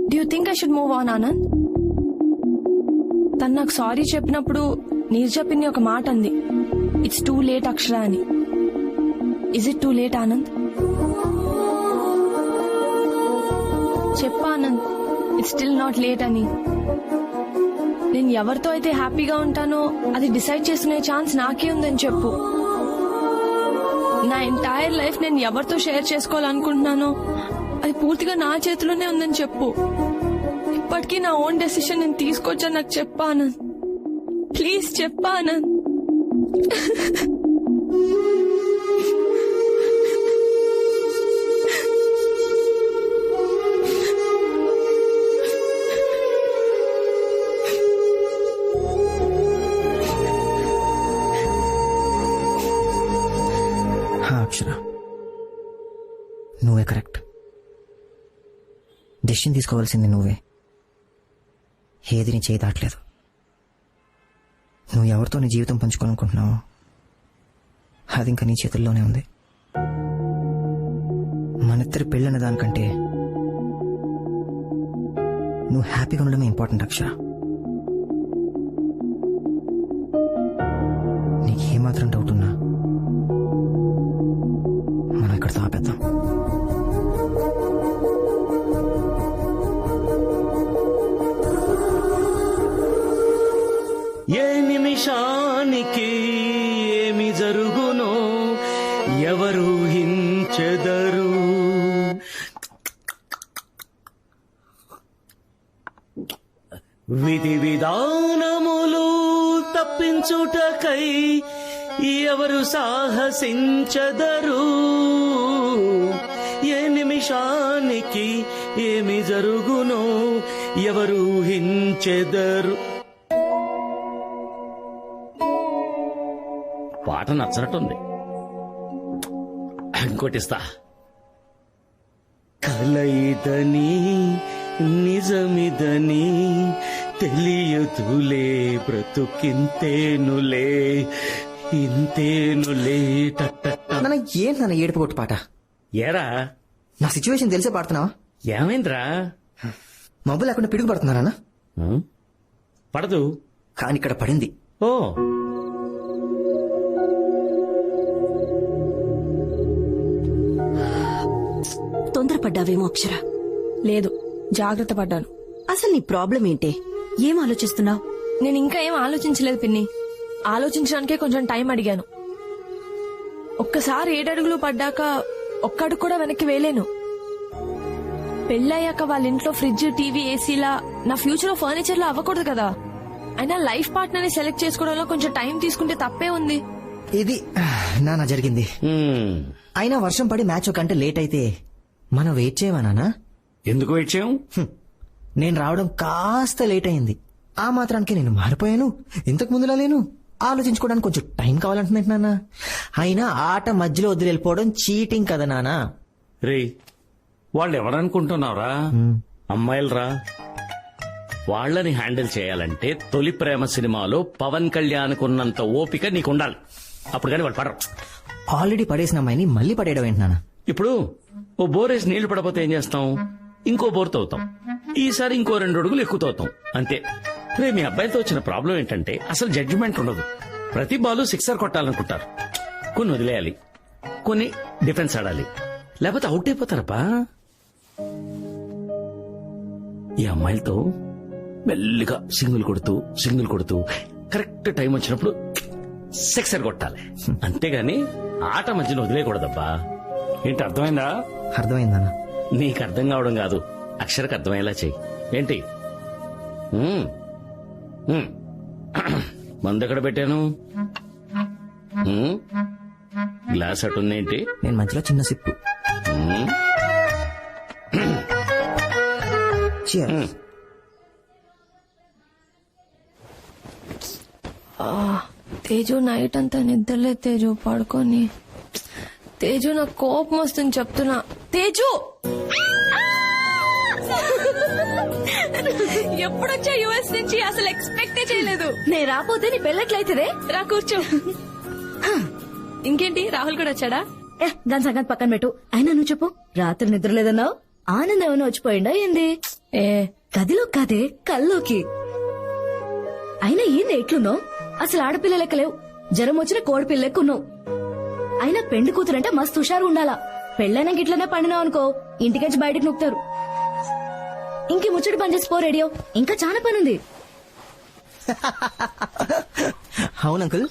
Do you think I should move on Anand? తను నాకు సారీ చెప్పినప్పుడు నీర్జా పిన్ని ఒక మాట అంది, ఇట్స్ టూ లేట్ అక్షర అని. Is it too late Anand? చెప్పా Anand, it's still not late అని. నేను ఎవరితో అయితే హ్యాపీగా ఉంటానో అది డిసైడ్ చేసుకునే ఛాన్స్ నాకే ఉందని చెప్పు. నా ఎంటైర్ లైఫ్ నేను ఎవరితో షేర్ చేసుకోవాలనుకుంటున్నానో అది పూర్తిగా నా చేతిలోనే ఉందని చెప్పు. ఇప్పటికీ నా ఓన్ డెసిషన్ నేను తీసుకోవచ్చని నాకు చెప్పా ఆనంద్. ప్లీజ్ చెప్పా ఆనంద్. అక్షర, నువ్వే కరెక్ట్. డెసిషన్ తీసుకోవాల్సింది నువ్వే. ఏది నీ చేయి దాటలేదు. నువ్వు ఎవరితో నీ జీవితం పంచుకోవాలనుకుంటున్నావో అది ఇంకా నీ చేతుల్లోనే ఉంది. మనిద్దరి పెళ్ళిన దానికంటే నువ్వు హ్యాపీగా ఉండడమే ఇంపార్టెంట్ అక్షర. నీకేమాత్రం డౌట్ ఉన్నా మనం ఇక్కడితో ఆపేద్దాం. ఏ నిమిషానికి ఏమి జరుగునో ఎవరు హించెదరు. విధి విధానములు తప్పించుటకై ఎవరు సాహసించదరు. ఏ నిమిషానికి ఏమి జరుగునో ఎవరు హించెదరు. పాట నచ్చనట్టుంది, ఇంకోటిస్తా. కలయిదని నిజమిదని తెలియదులే బ్రతుకింతేనులే ఇంతేనులే. ఏంటి నాన్న ఏడుపు కొట్టు పాట? ఏరా నా సిచ్యువేషన్ తెలిసే పాడుతున్నావా? ఏమైందిరా? మబ్బు లేకుండా పిడుగు పడుతున్నారా? పడదు, కానీ ఇక్కడ పడింది. ఓ తొందరపడ్డావేమో అక్షర. లేదు, జాగ్రత్త పడ్డాను. అసలు నీ ప్రాబ్లం ఏంటే? ఏం ఆలోచిస్తున్నావు? నేను ఇంకా ఏం ఆలోచించలేదు పిన్ని. ఆలోచించడానికే కొంచెం టైం అడిగాను. ఒక్కసారి 7 అడుగులు పడ్డాక ఒక్కడుగు కూడా వెనక్కి వేయలేను. పెళ్ళయ్యాక వాళ్ళ ఇంట్లో ఫ్రిడ్జ్, టీవీ, ఏసీలా నా ఫ్యూచర్ లో ఫర్నిచర్ లా అవ్వకూడదు కదా. అయినా లైఫ్ పార్ట్నర్ ని సెలెక్ట్ చేసుకోవడంలో కొంచెం టైం తీసుకుంటే తప్పే ఉంది. ఇది నాన్న జరిగింది. అయినా వర్షం పడి మ్యాచ్ కంటే లేట్ అయితే మనం వెయిట్ చేయవా నాన్న? ఎందుకు వెయిట్ చేయం? నేను రావడం కాస్త లేట్ అయింది. ఆ మాత్రానికి నేను మారిపోయాను. ఇంతకు ముందులా లేను. ఆలోచించుకోవడానికి కొంచెం టైం కావాలంటున్నట్టు నాన్న. అయినా ఆట మధ్యలో వదిలి వెళ్ళిపోవడం చీటింగ్ కదా నాన్న. రే, వాళ్ళు ఎవరనుకుంటున్నావురా? అమ్మాయిలరా. వాళ్ళని హ్యాండిల్ చేయాలంటే తొలి ప్రేమ సినిమాలో పవన్ కళ్యాణ్ కున్నంత ఓపిక నీకుండాలి. అప్పుడు కానీ వాళ్ళు పడరు. ఆల్రెడీ పడేసిన అమ్మాయిని మళ్ళీ పడేయడం ఏంటి నాన్న? ఇప్పుడు ఓ బోరేసి నీళ్లు పడపోతే ఏం చేస్తాం? ఇంకో బోర్ తవ్వుతాం. ఈసారి ఇంకో 2 అడుగులు ఎక్కువ తవ్వుతాం, అంతే. రే, మీ అబ్బాయితో వచ్చిన ప్రాబ్లం ఏంటంటే అసలు జడ్జిమెంట్ ఉండదు. ప్రతి బాలు 6 కొట్టాలనుకుంటారు. కొన్ని వదిలేయాలి, కొన్ని డిఫెన్స్ ఆడాలి, లేకపోతే అవుట్ అయిపోతారప్పా. ఈ అమ్మాయిలతో మెల్లిగా సింగిల్ కొడుతూ కరెక్ట్ టైం వచ్చినప్పుడు 6 కొట్టాలి. అంతేగాని ఆట మధ్యలో వదిలేయకూడదబ్బా. ఏంటి, అర్థమైందా? అర్థమైందన్నా. నీకు అర్థం కావడం కాదు, అక్షరకు అర్థమయ్యేలా చెయ్యి. ఏంటి? మందు ఎక్కడ పెట్టాను? గ్లాస్ అటుందేంటి? నేను మధ్యలో చిన్న సిప్పు. Cheers. తేజు నైట్ అంతా నిద్రలే తేజు పడుకొని. తేజు నాకు కోపం వస్తుంది చెప్తున్నా. తేజు ఎప్పుడొచ్చా యుఎస్ నుంచి? అసలు ఎక్స్పెక్టే చేయలేదు. నేను రాపోతే నీ పెళ్ళట్లయితేదే. రా కూర్చో. ఇంకేంటి రాహుల్ కూడా వచ్చాడా? దాని సంగతి పక్కన పెట్టు. అయినా నువ్వు చెప్పు, రాత్రి నిద్ర లేదన్నావు. ఆనందం ఏమైనా వచ్చిపోయిందా ఏంది? గదిలో కాదే, కల్లోకి. అయినా ఏంది ఎట్లున్నావు? అసలు ఆడపిల్ల లెక్క లేవు. జ్వరం వచ్చిన కోడిపిల్ల లెక్క ఉన్నావు. అయినా పెండు కూతురంటే మస్తు హుషారు ఉండాలా. పెళ్ళైనా గిట్లనే పండినావు అనుకో, ఇంటికెచ్చి బయటకు నొక్కుతారు. ఇంకే ముచ్చటి పని చేసి పో రేడియో, ఇంకా చాలా పనుంది. అవును అంకుల్,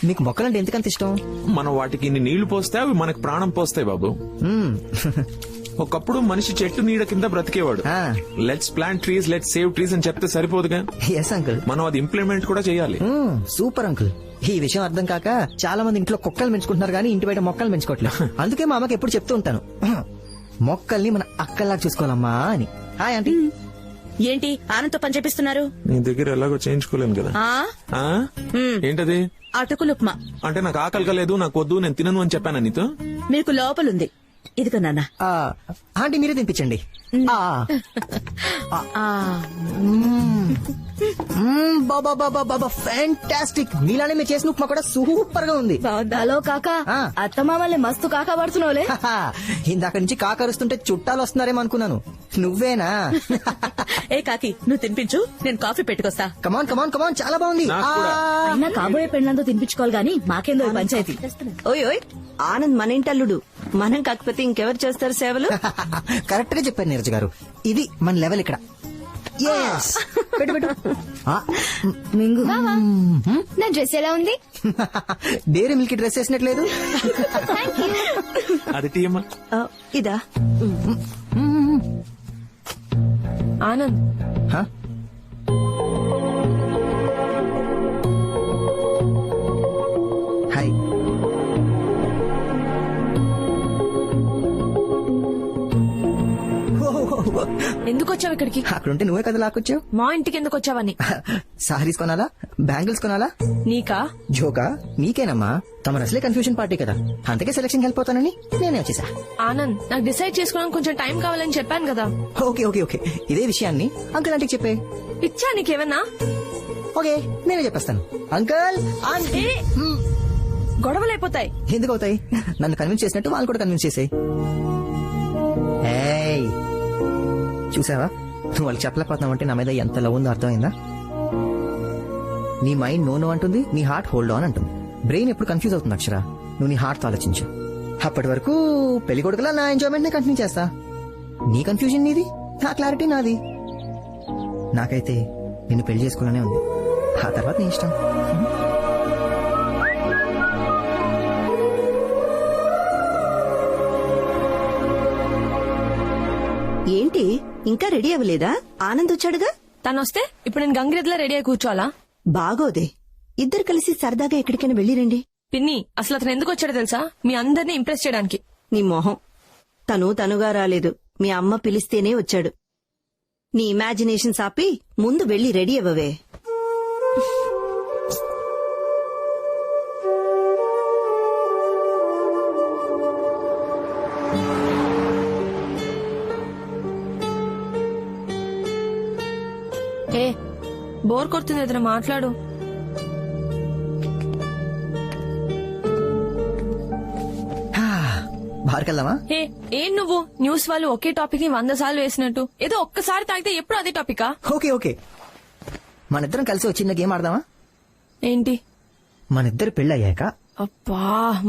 మీకు మొక్కలంటే ఎందుకంత ఇష్టం? మనం వాటికి ఇన్ని నీళ్లు పోస్తే అవి మనకు ప్రాణం పోస్తాయి బాబు. ఒకప్పుడు మనిషి చెట్టు నీడ కింద బ్రతికేవాడు. Let's plant trees, let's save trees అని చెప్తే సరిపోదుగా. ఎస్ అంకుల్, మనం అది ఇంప్లిమెంట్ కూడా చేయాలి. Super uncle. ఈ విషయం అర్థం కాక చాలా మంది ఇంట్లో కుక్కలు పెంచుకుంటున్నారు కానీ ఇంటి బయట మొక్కలు పెంచుకోవట్లేదు. అందుకే మా అమ్మకి ఎప్పుడు చెప్తూ ఉంటాను, మొక్కల్ని మన అక్కల్లాగా చూసుకోవాలమ్మా అని. Hi aunty. ఏంటి ఆనంద్తో పని చేపిస్తున్నారు? నీ దగ్గర ఎలాగో చేయించుకోలేను కదా. ఏంటది? అటుకులు ఉప్మా. అంటే నాకు ఆకలి కలేదు, నాకు వద్దు, నేను తినను అని చెప్పాను నీతో. మీకు లోపలుంది, ఇదిగో నాన్న. ఆంటీ మీరే తినిపించండి. ఫ్యాంటాస్టిక్. మీలానే మీరు చేసిన ఉప్మా కూడా సూపర్ గా ఉంది. హలో కాకా, అత్తమామల్ని మస్తు కాకా పడుతున్నావులే. ఇందాక నుంచి కాకరుస్తుంటే చుట్టాలు వస్తున్నారేమో అనుకున్నాను. నువ్వేనా? ఏ కాకి, నువ్వు తినిపించు, నేను కాఫీ పెట్టుకొస్తా. కమాన్ కమాన్ కమాన్, చాలా బాగుంది. అయినా కాబోయే పెళ్ళంతో తినిపించుకోవాలి గానీ మాకేందో ఈ పంచాయతీ. ఓయ్ ఓయ్, ఆనంద్ మన ఇంటల్లుడు. మనం కాకపోతే ఇంకెవరు చేస్తారు సేవలు? కరెక్ట్ గా చెప్పారు నీరజ్ గారు. ఇది మన లెవెల్ ఇక్కడ. పెట్టు పెట్టు. మింగు. నా డ్రెస్ ఎలా ఉంది? డైరీ మిల్క్ డ్రెస్ వేసినట్లేదు. అది టీయమ్మా. ఇదా? ఆనంద్, హాయ్. ఎందుకు వచ్చావు ఇక్కడికి? అక్కడుంటే నువ్వే కదా లాక్కొచ్చావు. మా ఇంటికి ఎందుకు వచ్చావని? సారీస్ కొనాలా, బ్యాంగిల్స్ కొనాలా? నీకా? జోకా? నీకేనమ్మా. తమ అసలే కన్ఫ్యూజన్ పార్టీ కదా, అందుకే సెలక్షన్ హెల్ప్ అవుతానని నేనే వచ్చేసా. ఆనంద్, నాకు డిసైడ్ చేసుకోవడానికి కొంచెం టైం కావాలని చెప్పాను కదా. ఓకే ఓకే ఓకే, ఇదే విషయాన్ని అంకుల్ ఆంటీకి చెప్పే. ఇచ్చా నీకేమన్నా? ఓకే, నేనే చెప్పేస్తాను. Uncle aunty. గొడవలు అయిపోతాయి. ఎందుకు అవుతాయి? నన్ను కన్విన్స్ చేసినట్టు వాళ్ళు కూడా కన్విన్స్ చేసాయి. చూసావా, నువ్వు వాళ్ళకి చెప్పలేకపోతున్నావంటే నా మీద ఎంత లవ్ ఉందో అర్థమైందా? నీ మైండ్ నో అంటుంది, నీ హార్ట్ హోల్డ్ ఆన్ అంటుంది. బ్రెయిన్ ఎప్పుడు కన్ఫ్యూజ్ అవుతుంది అక్షర. నువ్వు నీ హార్ట్ తో ఆలోచించు. అప్పటి వరకు పెళ్లి కొడుకులా నా ఎంజాయ్మెంట్ నే కంటిన్యూ చేస్తా. నీ కన్ఫ్యూజన్ నీది, నా క్లారిటీ నాది. నాకైతే నిన్ను పెళ్లి చేసుకోవాలనే ఉంది. ఆ తర్వాత నీ ఇష్టం. ఏంటి ఇంకా రెడీ అవ్వలేదా? ఆనంద్ వచ్చాడుగా. తను వస్తే ఇప్పుడు నేను గంగిరెద్దులా రెడీ అయి కూర్చోవాలా? బాగోదే, ఇద్దరు కలిసి సరదాగా ఎక్కడికైనా వెళ్ళిరండి. పిన్ని, అసలు అతను ఎందుకు వచ్చాడో తెలుసా? మీ అందరినీ ఇంప్రెస్ చేయడానికి. నీ మొహం. తనుగా రాలేదు, మీ అమ్మ పిలిస్తేనే వచ్చాడు. నీ ఇమాజినేషన్ ఆపి ముందు వెళ్లి రెడీ అవ్వవే. ఏ బోర్ కొడుతుంది, ఏదైనా మాట్లాడు. బార్కెళ్దామా? ఏం నువ్వు న్యూస్ వాళ్ళు ఒకే టాపిక్ ని 100 సార్లు వేసినట్టు, ఏదో ఒక్కసారి తాగితే ఎప్పుడు అదే టాపికా? ఓకే ఓకే, మనిద్దరం కలిసి ఒక చిన్న గేమ్ ఆడదామా? ఏంటి? మనిద్దరు పెళ్ళయ్యాక. అబ్బా,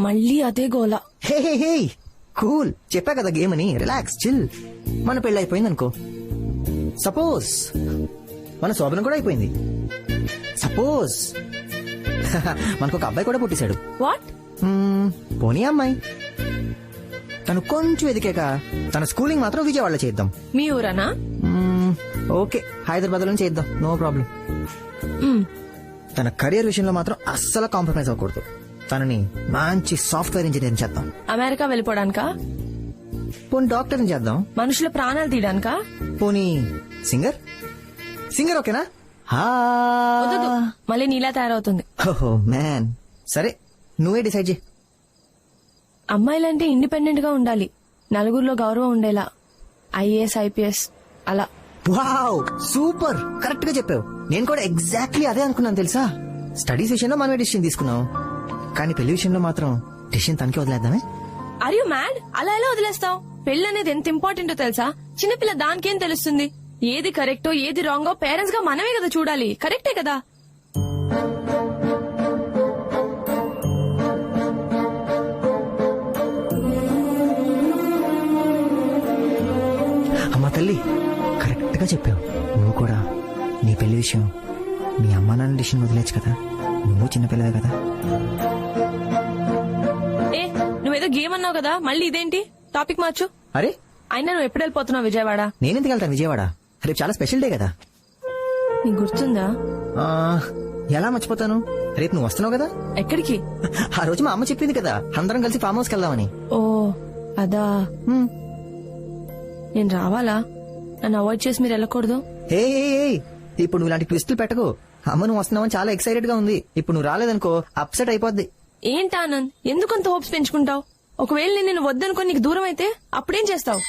మళ్ళీ అదే గోలా. హే కూల్, చెప్పా కదా గేమ్ అని. Relax, chill. మన పెళ్ళైపోయింది అనుకో. సపోజ్ మన శోభనం కూడా అయిపోయింది. సపోజ్ మనకు ఒక అబ్బాయి కూడా పుట్టేశాడు. వాట్? పోనీ అమ్మాయి. తను కొంచెం ఎదికాక తన స్కూలింగ్ మాత్రం విజయవాడలో చేద్దాం. మీ ఊరనా? ఓకే, హైదరాబాద్ లో చేద్దాం, నో ప్రాబ్లం. తన కెరియర్ విషయంలో మాత్రం అస్సలు కాంప్రమైజ్ అవ్వకూడదు. తనని మంచి సాఫ్ట్వేర్ ఇంజనీర్ చేద్దాం. అమెరికా వెళ్ళిపోవడానికా? పోనీ డాక్టర్ చేద్దాం. మనుషుల ప్రాణాలు తీయడానికా? పోనీ సింగర్ సింగర్ ఓకేనా? వద్దు, మళ్ళీ నీలా తయారవుతుంది. ఓహో మ్యాన్, సరే నువ్వే డిసైడ్ చేయి. అమ్మాయిలంటే ఇండిపెండెంట్ గా ఉండాలి, నలుగురిలో గౌరవం ఉండేలా. ఐఏఎస్, ఐపీఎస్ అలా. వావ్ సూపర్, కరెక్ట్ గా చెప్పావు. నేను కూడా ఎగ్జాక్ట్లీ అదే అనుకున్నాను తెలుసా. స్టడీస్ విషయంలో మనమే డిసిషన్ తీసుకున్నాం, కానీ పెళ్లి విషయంలో మాత్రం డిసిషన్ తనకి వదిలేద్దామే. Are you mad? అలా ఎలా వదిలేస్తావు? పెళ్లి అనేది ఎంత ఇంపార్టెంటో తెలుసా? చిన్నపిల్ల దానికేం తెలుస్తుంది? ఏది కరెక్టో ఏది రాంగో పేరెంట్స్ గా మనమే కదా చూడాలి. కరెక్టే కదా? అమ్మా తల్లి, కరెక్ట్ గా చెప్పావు. నువ్వు కూడా నీ పెళ్లి విషయం మీ అమ్మా నాన్న డిసిషన్ వదిలేచ్చు కదా. నువ్వు చిన్నపిల్లవే కదా. ఏ నువ్వేదో గేమ్ అన్నావు కదా, మళ్ళీ ఇదేంటి? టాపిక్ మార్చు. అరే అయినా నువ్వు ఎప్పుడు వెళ్ళిపోతున్నావు విజయవాడ? నేనెందుకు వెళ్తాను విజయవాడ? రేపు చాలా స్పెషల్ డే కదా. నీకు గుర్తుందా? ఎలా మర్చిపోతాను, రేపు నువ్వు వస్తున్నావు కదా. ఎక్కడికి? ఆ రోజు మా అమ్మ చెప్పింది కదా, అందరం కలిసి ఫామ్ హౌస్కి వెళ్దామని. ఓ అదా. నేను రావాలా? నన్ను అవాయిడ్ చేసి మీరు వెళ్ళకూడదు. ఏ ఇప్పుడు నువ్వు ఇలాంటి ట్విస్టులు పెట్టకు. అమ్మ నువ్వు వస్తున్నావని చాలా ఎక్సైటెడ్ గా ఉంది. ఇప్పుడు నువ్వు రాలేదనుకో అప్సెట్ అయిపోద్ది. ఏంటి ఆనంద్, ఎందుకంత హోప్స్ పెంచుకుంటావు? ఒకవేళ నేను వద్దనుకో నీకు దూరం అయితే అప్పుడేం చేస్తావు?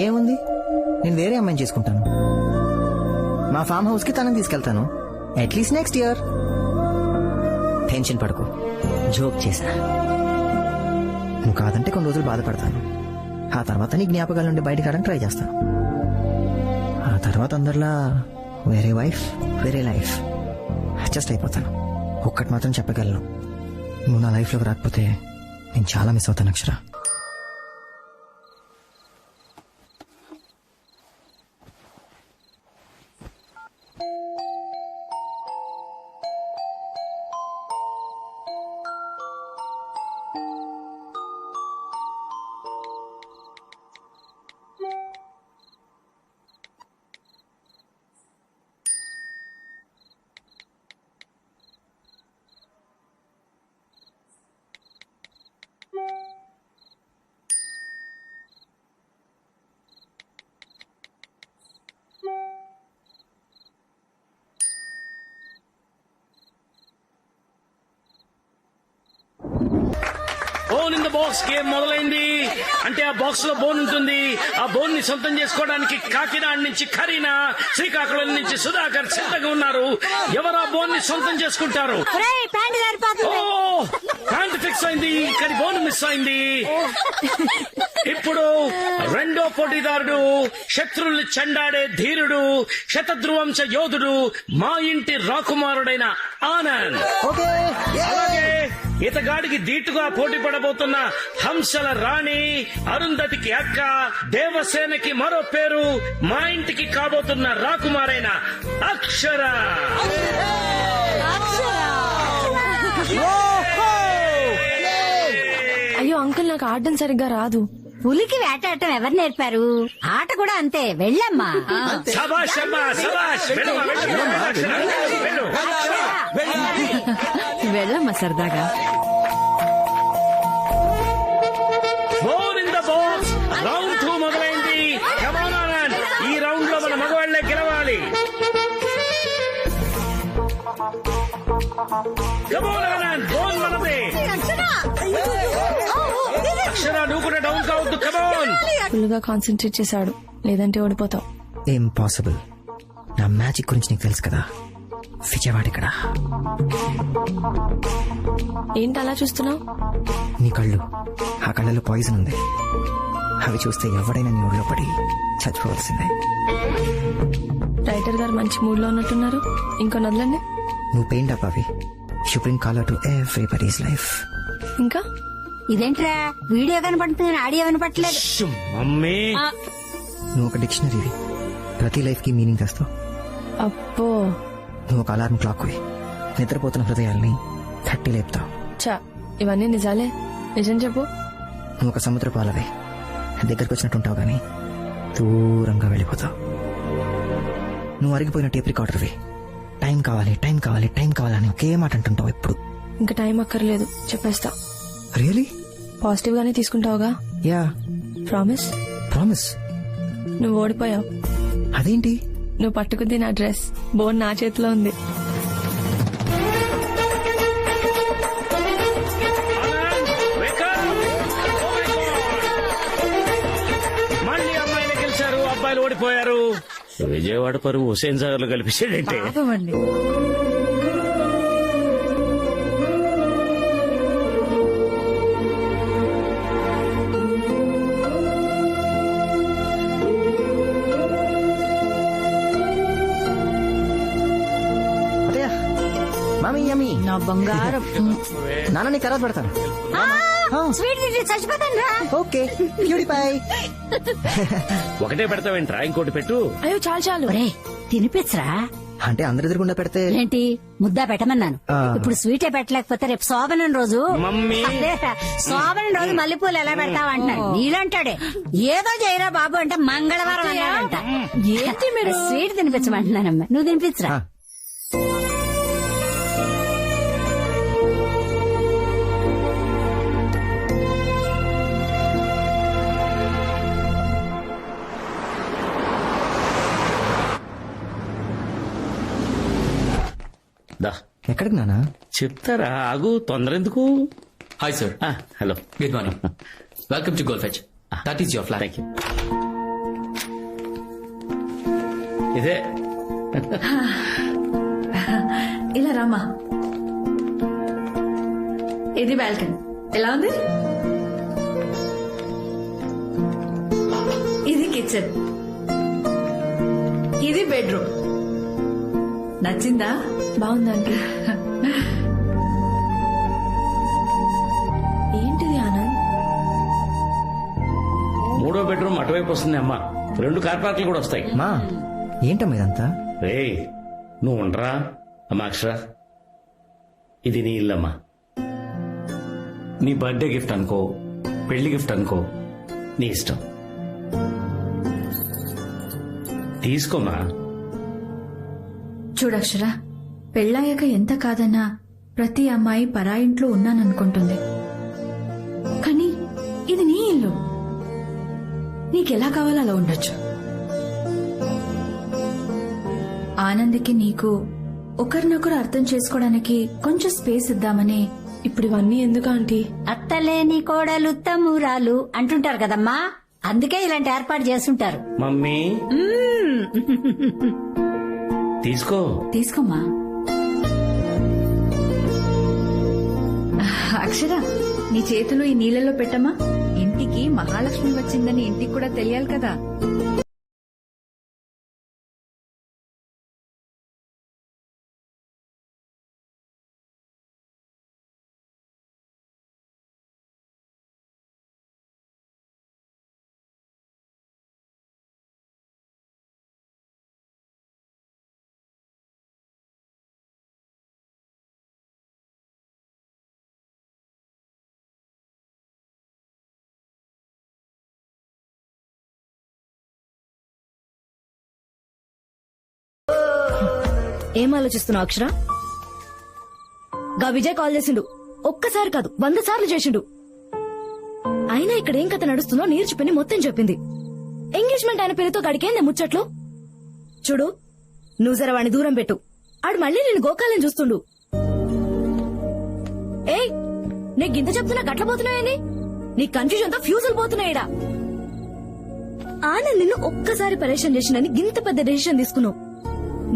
ఏముంది, నేను వేరే అమ్మాయిని చేసుకుంటాను. మా ఫామ్ హౌస్ కి తనని తీసుకెళ్తాను. At least next year. టెన్షన్ పడకు, జోక్ చేశా. నువ్వు కాదంటే కొన్ని రోజులు బాధపడతాను. ఆ తర్వాత నీ జ్ఞాపకాల నుండి బయటకు రావడానికి ట్రై చేస్తాను. ఆ తర్వాత అందరిలా వేరే వైఫ్ వేరే లైఫ్ అడ్జస్ట్ అయిపోతాను. ఒక్కటి మాత్రం చెప్పగలను, నువ్వు నా లైఫ్ లోకి రాకపోతే నేను చాలా మిస్ అవుతాను Akshara. Bone in the box game మొదలైంది. అంటే ఆ బాక్స్ లో బోన్ ఉంటుంది. ఆ బోన్ ని సొంతం చేసుకోవడానికి కాకినాడ నుంచి కరీనా, శ్రీకాకుళం నుంచి సుధాకర్ సిద్ధంగా ఉన్నారు. ఎవరు ఆ బోన్ ని సొంతం చేసుకుంటారు? ప్యాంట్ ఫిక్స్ అయింది, కానీ బోన్ మిస్ అయింది. ఇప్పుడు రెండో పోటీదారుడు, శత్రుల్ని చెండాడే ధీరుడు, శతధ్రువంశ యోధుడు, మా ఇంటి రాకుమారుడైన ఆనంద్. అలాగే ఇతగాడికి ధీటుగా పోటీ పడబోతున్న హంసల రాణి, అరుంధతికి అక్క, దేవసేనకి మరో పేరు, మా ఇంటికి కాబోతున్న రాకుమారైన అక్షర. అయ్యో అంకుల్, నాకు ఆడడం సరిగ్గా రాదు. పులికి వేటాడటం ఎవరు నేర్పారు? ఆట కూడా అంతే, వెళ్ళమ్మా. శభాష్ అమ్మా, శభాష్. వెళ్ళమ్మా సరదాగా. Bone in the box round 2 మొదలైంది. కమాన్ ఆనంద్, ఈ రౌండ్ లో మన మగవాళ్లే గెలవాలి. కమాన్ ఆనంద్, బోన్ మనదే. అక్షర, నువ్వు కూడా డౌన్ కావద్దు. కమాన్. ఫుల్ గా కాన్సన్ట్రేట్ చేశాడు, లేదంటే ఓడిపోతావు. ఇంపాసిబుల్. నా మ్యాజిక్ గురించి నీకు తెలుసు కదా. విజయవాడ ఇక్కడ. ఏంటి అలా చూస్తున్నావు? నీ కళ్ళు, ఆ కళ్ళలో పాయిజన్ ఉంది. అవి చూస్తే ఎవడైనా నీ ఊళ్ళో పడి చచ్చిపోవాల్సిందే. రైటర్ గారు మంచి మూడ్ లో ఉన్నట్టున్నారు. ఇంకో నదులండి. నువ్వు పెయింట్ అప్ అవి. You bring colour to everybody's life. ఇంకా ఇదేంట్రా, వీడియో కనపడుతుంది, ఆడియో వినపట్లేదు. మమ్మీ, నువ్వు ఒక డిక్షనరీవి. ప్రతి లైఫ్ కి మీనింగ్ తెస్తావు. అబ్బో. నువ్వు ఒక అలారం క్లాక్ వి. నిద్రపోతున్న హృదయాల్ని తట్టి లేపుతావు. చా, ఇవన్నీ నిజాలే. నిజం చెప్పు. నువ్వు ఒక సముద్ర పాలవే. దగ్గరకు వచ్చినట్టుంటావు గానీ దూరంగా వెళ్ళిపోతావు. నువ్వు అరిగిపోయిన టేప్ రికార్డర్వి. టైం కావాలి టైం కావాలి టైం కావాలని ఒకే మాట అంటుంటావు ఎప్పుడు. ఇంకా టైం అక్కర్లేదు, చెప్పేస్తా. రియలీ? పాజిటివ్ గానే తీసుకుంటావుగా? యా. ప్రామిస్? ప్రామిస్. నువ్వు ఓడిపోయావు. అదేంటి? నువ్వు పట్టుకుంది నా డ్రెస్, బోన్ నా చేతిలో ఉంది. మళ్ళీ అమ్మాయిలు గెలిచారు, అబ్బాయిలు ఓడిపోయారు. విజయవాడ పరువు హుసేన్ సాగర్ లో కల్పించాడంటే. Mummy yummy. నా బంగారం. నాన్న నీ తర్వాత పెడతాను. స్వీట్ తింటే చచ్చిపోతాను రా. Okay purify. ఒకటే పెడతావేంట్రా, ఇంకోటి పెట్టు. అయ్యో చాలు చాలు. తినిపించరా. అంటే అందరి ఎదురుగుండా పెడితే ఏంటి ముద్దా పెట్టమన్నాను. ఇప్పుడు స్వీటే పెట్టలేకపోతే రేపు శోభనం రోజు. మమ్మీ శోభనం రోజు మల్లెపూలు ఎలా పెడతావు అంటున్నాను. నీలంటాడే ఏదో చేయరా బాబు అంటే మంగళవారం అన్నాడంట. ఏంటి మీరు స్వీట్ తినిపించమంటున్నానమ్మా, నువ్వు తినిపించరా. ఎక్కడికి నానా? చెప్తారా, ఆగు, తొందర ఎందుకు. Hi sir. Hello, good morning. Welcome to gold fetch. That is your flat. Thank you. ఇదే ఇలా రామా. ఇది బాల్కనీ. ఎలా ఉంది? ఇది కిచెన్, ఇది బెడ్రూమ్. నచ్చిందా? బాగుందండి. ఏంటిది ఆనంద్? మూడో బెడ్రూమ్ అటువైపు వస్తుంది అమ్మా. 2 కార్ పార్కులు కూడా వస్తాయి. మా ఏంటమ్మా ఇదంతా? రేయ్ నువ్వు ఉండరా అమ్మా. అక్షర, ఇది నీ ఇల్లమ్మా. నీ బర్త్డే గిఫ్ట్ అనుకో, పెళ్లి గిఫ్ట్ అనుకో, నీ ఇష్టం. తీసుకోమా. చూడక్షరా, పెళ్ళాయాక ఎంత కాదన్నా ప్రతి అమ్మాయి పరాయింట్లో ఉన్నాననుకుంటుంది. కానీ ఇది నీ ఇల్లు, నీకెలా కావాలో అలా ఉండొచ్చు. ఆనంద్కి నీకు ఒకరినొకరు అర్థం చేసుకోవడానికి కొంచెం స్పేస్ ఇద్దామని. ఇప్పుడు ఇవన్నీ ఎందుకు ఆంటీ? అత్తలేని కోడలు తమ్మురాలు అంటుంటారు కదమ్మా, అందుకే ఇలాంటి ఏర్పాటు చేస్తుంటారు. మమ్మీ తీసుకో. తీసుకోమ్మా. అక్షర, నీ చేతులు ఈ నీళ్ళలో పెట్టమ్మా. ఇంటికి మహాలక్ష్మి వచ్చిందని ఇంటికి కూడా తెలియాలి కదా. ఏం ఆలోచిస్తున్నావు అక్షర? గా విజయ్ కాల్ చేసిండు. ఒక్కసారి కాదు 100 సార్లు చేసిండు. అయినా ఇక్కడ ఏం కథ నడుస్తుందో నేర్చుకుని మొత్తం చెప్పింది. ఎంగేజ్మెంట్ అయిన పేరుతో గడికేందే ముచ్చట్లు. చూడు, నువ్వు జర వాడిని దూరం పెట్టు. ఆడు మళ్ళీ నేను గోకాలని చూస్తుండు. ఏయ్, నీకు గింత చెప్తున్నా గట్లపోతున్నాయని నీ కన్ఫ్యూజన్ తో ఫ్యూజులు పోతున్నాయిడా. ఆనంద్ నిన్ను ఒక్కసారి పరేషాన్ చేసినని గింత పెద్ద డెసిషన్ తీసుకున్నావు.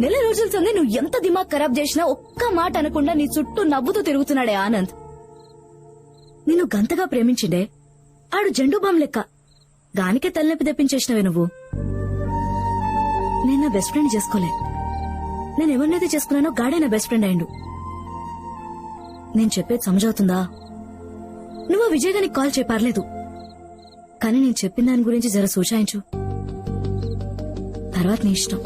నెల రోజుల సందే నువ్వు ఎంత దిమాగ్ ఖరాబ్ చేసినా ఒక్క మాట అనకుండా నీ చుట్టూ నవ్వుతూ తిరుగుతున్నాడే ఆనంద్. నిన్ను గంతగా ప్రేమించిండే ఆడు జండు బామ్ లెక్క. గానికే తలనొప్పి తెప్పించేసినవే నువ్వు. నేను నా బెస్ట్ ఫ్రెండ్ చేసుకోలే. నేను ఎవరినైతే చేసుకున్నానో గాడే నా బెస్ట్ ఫ్రెండ్ అయిండు. నేను చెప్పేది సమజవుతుందా? నువ్వు విజయ్ గారికి కాల్ చేయపర్లేదు, కానీ నేను చెప్పిన దాని గురించి జర సూచాయించు. తర్వాత నీ ఇష్టం.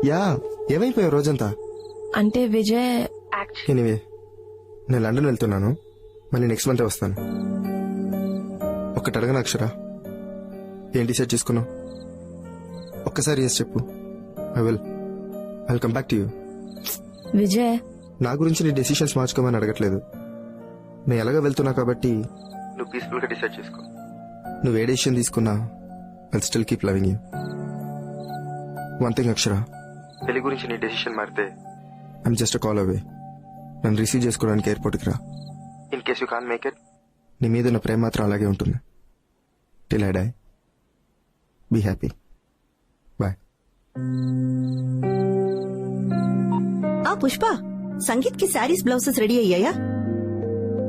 యా, ఏమైపోయావు రోజంతా? అంటే విజయ్ ఎనీవే, నేను లండన్ వెళ్తున్నాను, మళ్ళీ నెక్స్ట్ మంతే వస్తాను. ఒక్కటి అడగను అక్షర, ఏం డిసైడ్ చేసుకున్నావు? ఒక్కసారి ఎస్ చెప్పు. I will come back to you. Vijay, నా గురించి నీ డెసిషన్స్ మార్చుకోమని అడగట్లేదు. నేను ఎలాగ వెళ్తున్నా కాబట్టి నువ్వు పీస్ఫుల్ గా డిసైడ్ చేసుకో. నువ్వు ఏ డెసిషన్ తీసుకున్నా I still keep loving you. One thing Akshara, పెళ్లి గురించి నీ డెసిషన్ మారితే I'm just a call away. నన్ను రిసీవ్ చేసుకోవడానికి ఎయిర్పోర్ట్కి రా. In case you can make it, నీ మీద ఉన్న ప్రేమ మాత్రం అలాగే ఉంటుంది. Till I die. Be happy. Bye. Pushpa, sangeet కి శారీస్ బ్లౌజెస్ రెడీ అయ్యాయా?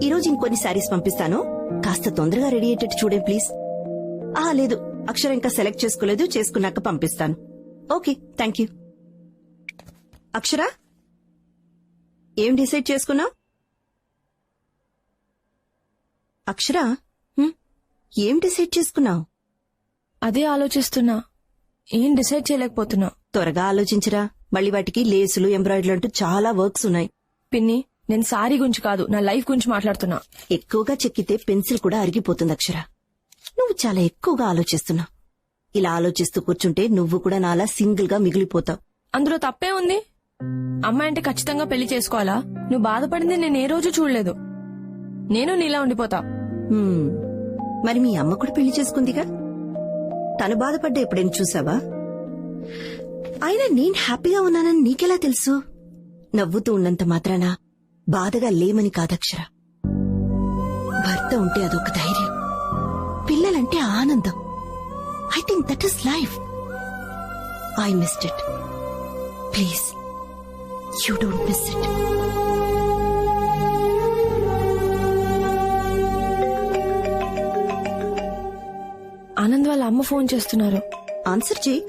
ఈరోజు ఇంకొన్ని శారీస్ పంపిస్తాను, కాస్త తొందరగా రెడీ అయ్యేటట్టు చూడే ప్లీజ్. లేదు, అక్షర ఇంకా సెలెక్ట్ చేసుకోలేదు, చేసుకున్నాక పంపిస్తాను. Okay, thank you. అక్షర, ఏం డిసైడ్ చేసుకున్నావు? అక్షర, ఏం డిసైడ్ చేసుకున్నావు? అదే ఆలోచిస్తున్నా, ఏం డిసైడ్ చేయలేకపోతున్నా. త్వరగా ఆలోచించరా, మళ్ళీ వాటికి లేసులు, ఎంబ్రాయిడరీ అంటూ చాలా వర్క్స్ ఉన్నాయి. పిన్ని, నేను సారీ గురించి కాదు, నా లైఫ్ గురించి మాట్లాడుతున్నా. ఎక్కువగా చెక్కితే పెన్సిల్ కూడా అరిగిపోతుంది అక్షర. నువ్వు చాలా ఎక్కువగా ఆలోచిస్తున్నావు. ఇలా ఆలోచిస్తూ కూర్చుంటే నువ్వు కూడా నాలా సింగిల్ గా మిగిలిపోతావు. అందులో తప్పే ఉంది? అమ్మాయి అంటే ఖచ్చితంగా పెళ్లి చేసుకోవాలా? నువ్వు బాధపడింది నేను ఏ రోజు చూడలేదు. నేను నీలా ఉండిపోతా. మరి మీ అమ్మ కూడా పెళ్లి చేసుకుందిగా, తను బాధపడ్డా ఎప్పుడైనా చూసావా? అయినా నేను హ్యాపీగా ఉన్నానని నీకెలా తెలుసు? నవ్వుతూ ఉన్నంత మాత్రాన బాధగా లేమని కాదక్షర. భర్త ఉంటే అదొక ధైర్యం, పిల్లలంటే ఆనందం. I think that is life. I missed it. Please, you don't miss it. Anand వాళ్ళ అమ్మ ఫోన్ చేస్తున్నారు. ఆన్సర్ చేయి.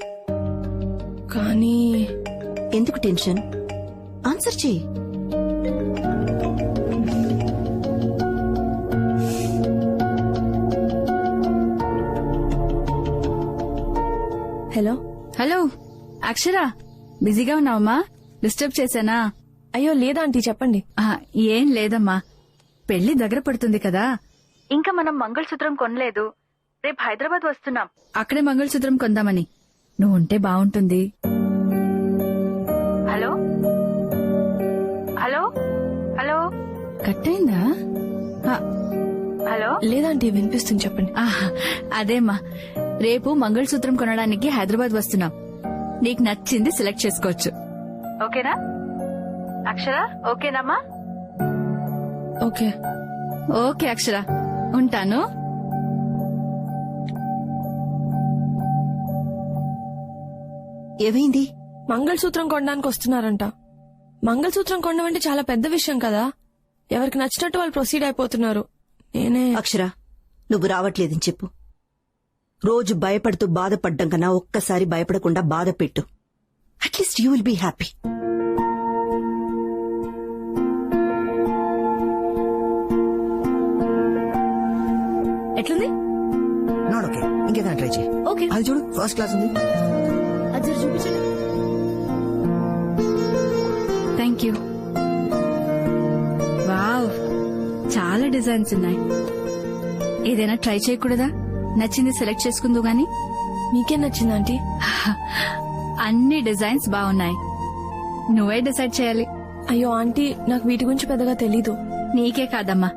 కానీ ఎందుకు టెన్షన్? ఆన్సర్ చేయి. హలో. హలో అక్షర, బిజీగా ఉన్నావమ్మా? డిస్టర్బ్ చేశానా? అయ్యో లేదా ఆంటీ, చెప్పండి. ఏం లేదమ్మా, పెళ్లి దగ్గర పడుతుంది కదా, ఇంకా మనం మంగళసూత్రం కొనలేదు. రేపు హైదరాబాద్ వస్తున్నాం, అక్కడే మంగళసూత్రం కొందామని. నువ్వు ఉంటే బాగుంటుంది. హలో హలో హలో, కట్ అయిందా? హలో. లేదంటే వినిపిస్తుంది, చెప్పండి. అదేమ్మా, రేపు మంగళసూత్రం కొనడానికి హైదరాబాద్ వస్తున్నాం. నీకు నచ్చింది సెలెక్ట్ చేసుకోవచ్చు. ఓకేనా అక్షర? ఓకేనమ్మా? ఓకే. ఓకే అక్షర, ఉంటాను. ఏమైంది? మంగళసూత్రం కొనడానికి వస్తున్నారంట. మంగళసూత్రం కొనడం అంటే చాలా పెద్ద విషయం కదా. ఎవరికి నచ్చినట్టు వాళ్ళు ప్రొసీడ్ అయిపోతున్నారు. నేనే. అక్షర, నువ్వు రావట్లేదని చెప్పు. రోజు భయపడుతూ బాధపడ్డం కన్నా ఒక్కసారి భయపడకుండా బాధ పెట్టు. At least you will be happy. ఎట్లుంది? నాట్ ఓకే, ఇంకేదైనా ట్రై చేయి. ఓకే, అది చూడు, ఫస్ట్ క్లాస్ ఉంది. అది చూపించండి. Thank you. వావ్, చాలా డిజైన్స్ ఉన్నాయి. ఏదైనా ట్రై చేయకూడదా? నచ్చింది సెలెక్ట్ చేసుకుందు గాని. మీకేం నచ్చింది ఆంటీ? అన్ని డిజైన్స్ బాగున్నాయి, నువ్వే డిసైడ్ చేయాలి. అయ్యో ఆంటీ, నాకు వీటి గురించి పెద్దగా తెలీదు. నీకే కాదమ్మా,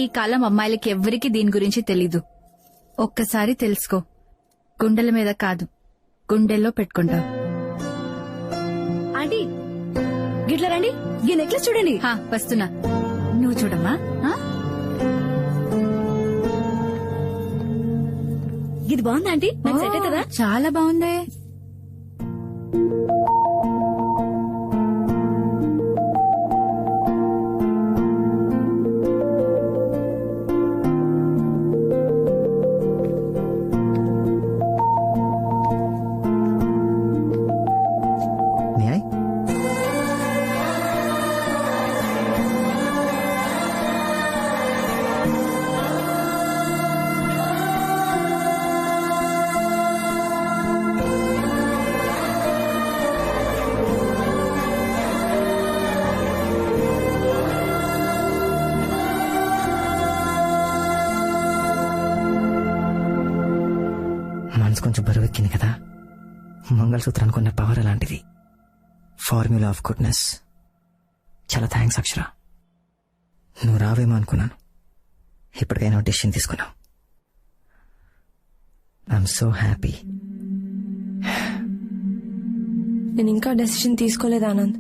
ఈ కాలం అమ్మాయిలకి ఎవ్వరికి దీని గురించి తెలీదు. ఒక్కసారి తెలుసుకో, గుండెల మీద కాదు గుండెల్లో పెట్టుకుంటావు. ఆంటీ, గిట్ల రండి, ఈ నెక్లెస్ చూడండి. వస్తున్నా, నువ్వు చూడమ్మా. ఇది బాగుందా ఆంటీ? నాకు సెట్ అవుతుందా? చాలా బాగుందే. దొరికింది కదా. మంగళసూత్రానికి ఉన్న పవర్ అలాంటిది. Formula of goodness. చాలా థ్యాంక్స్ అక్షర. నువ్వు రావేమో అనుకున్నాను. ఇప్పటికైనా డెసిషన్ తీసుకున్నావు. I'm so happy. నేను ఇంకా డెసిషన్ తీసుకోలేదు ఆనంద్.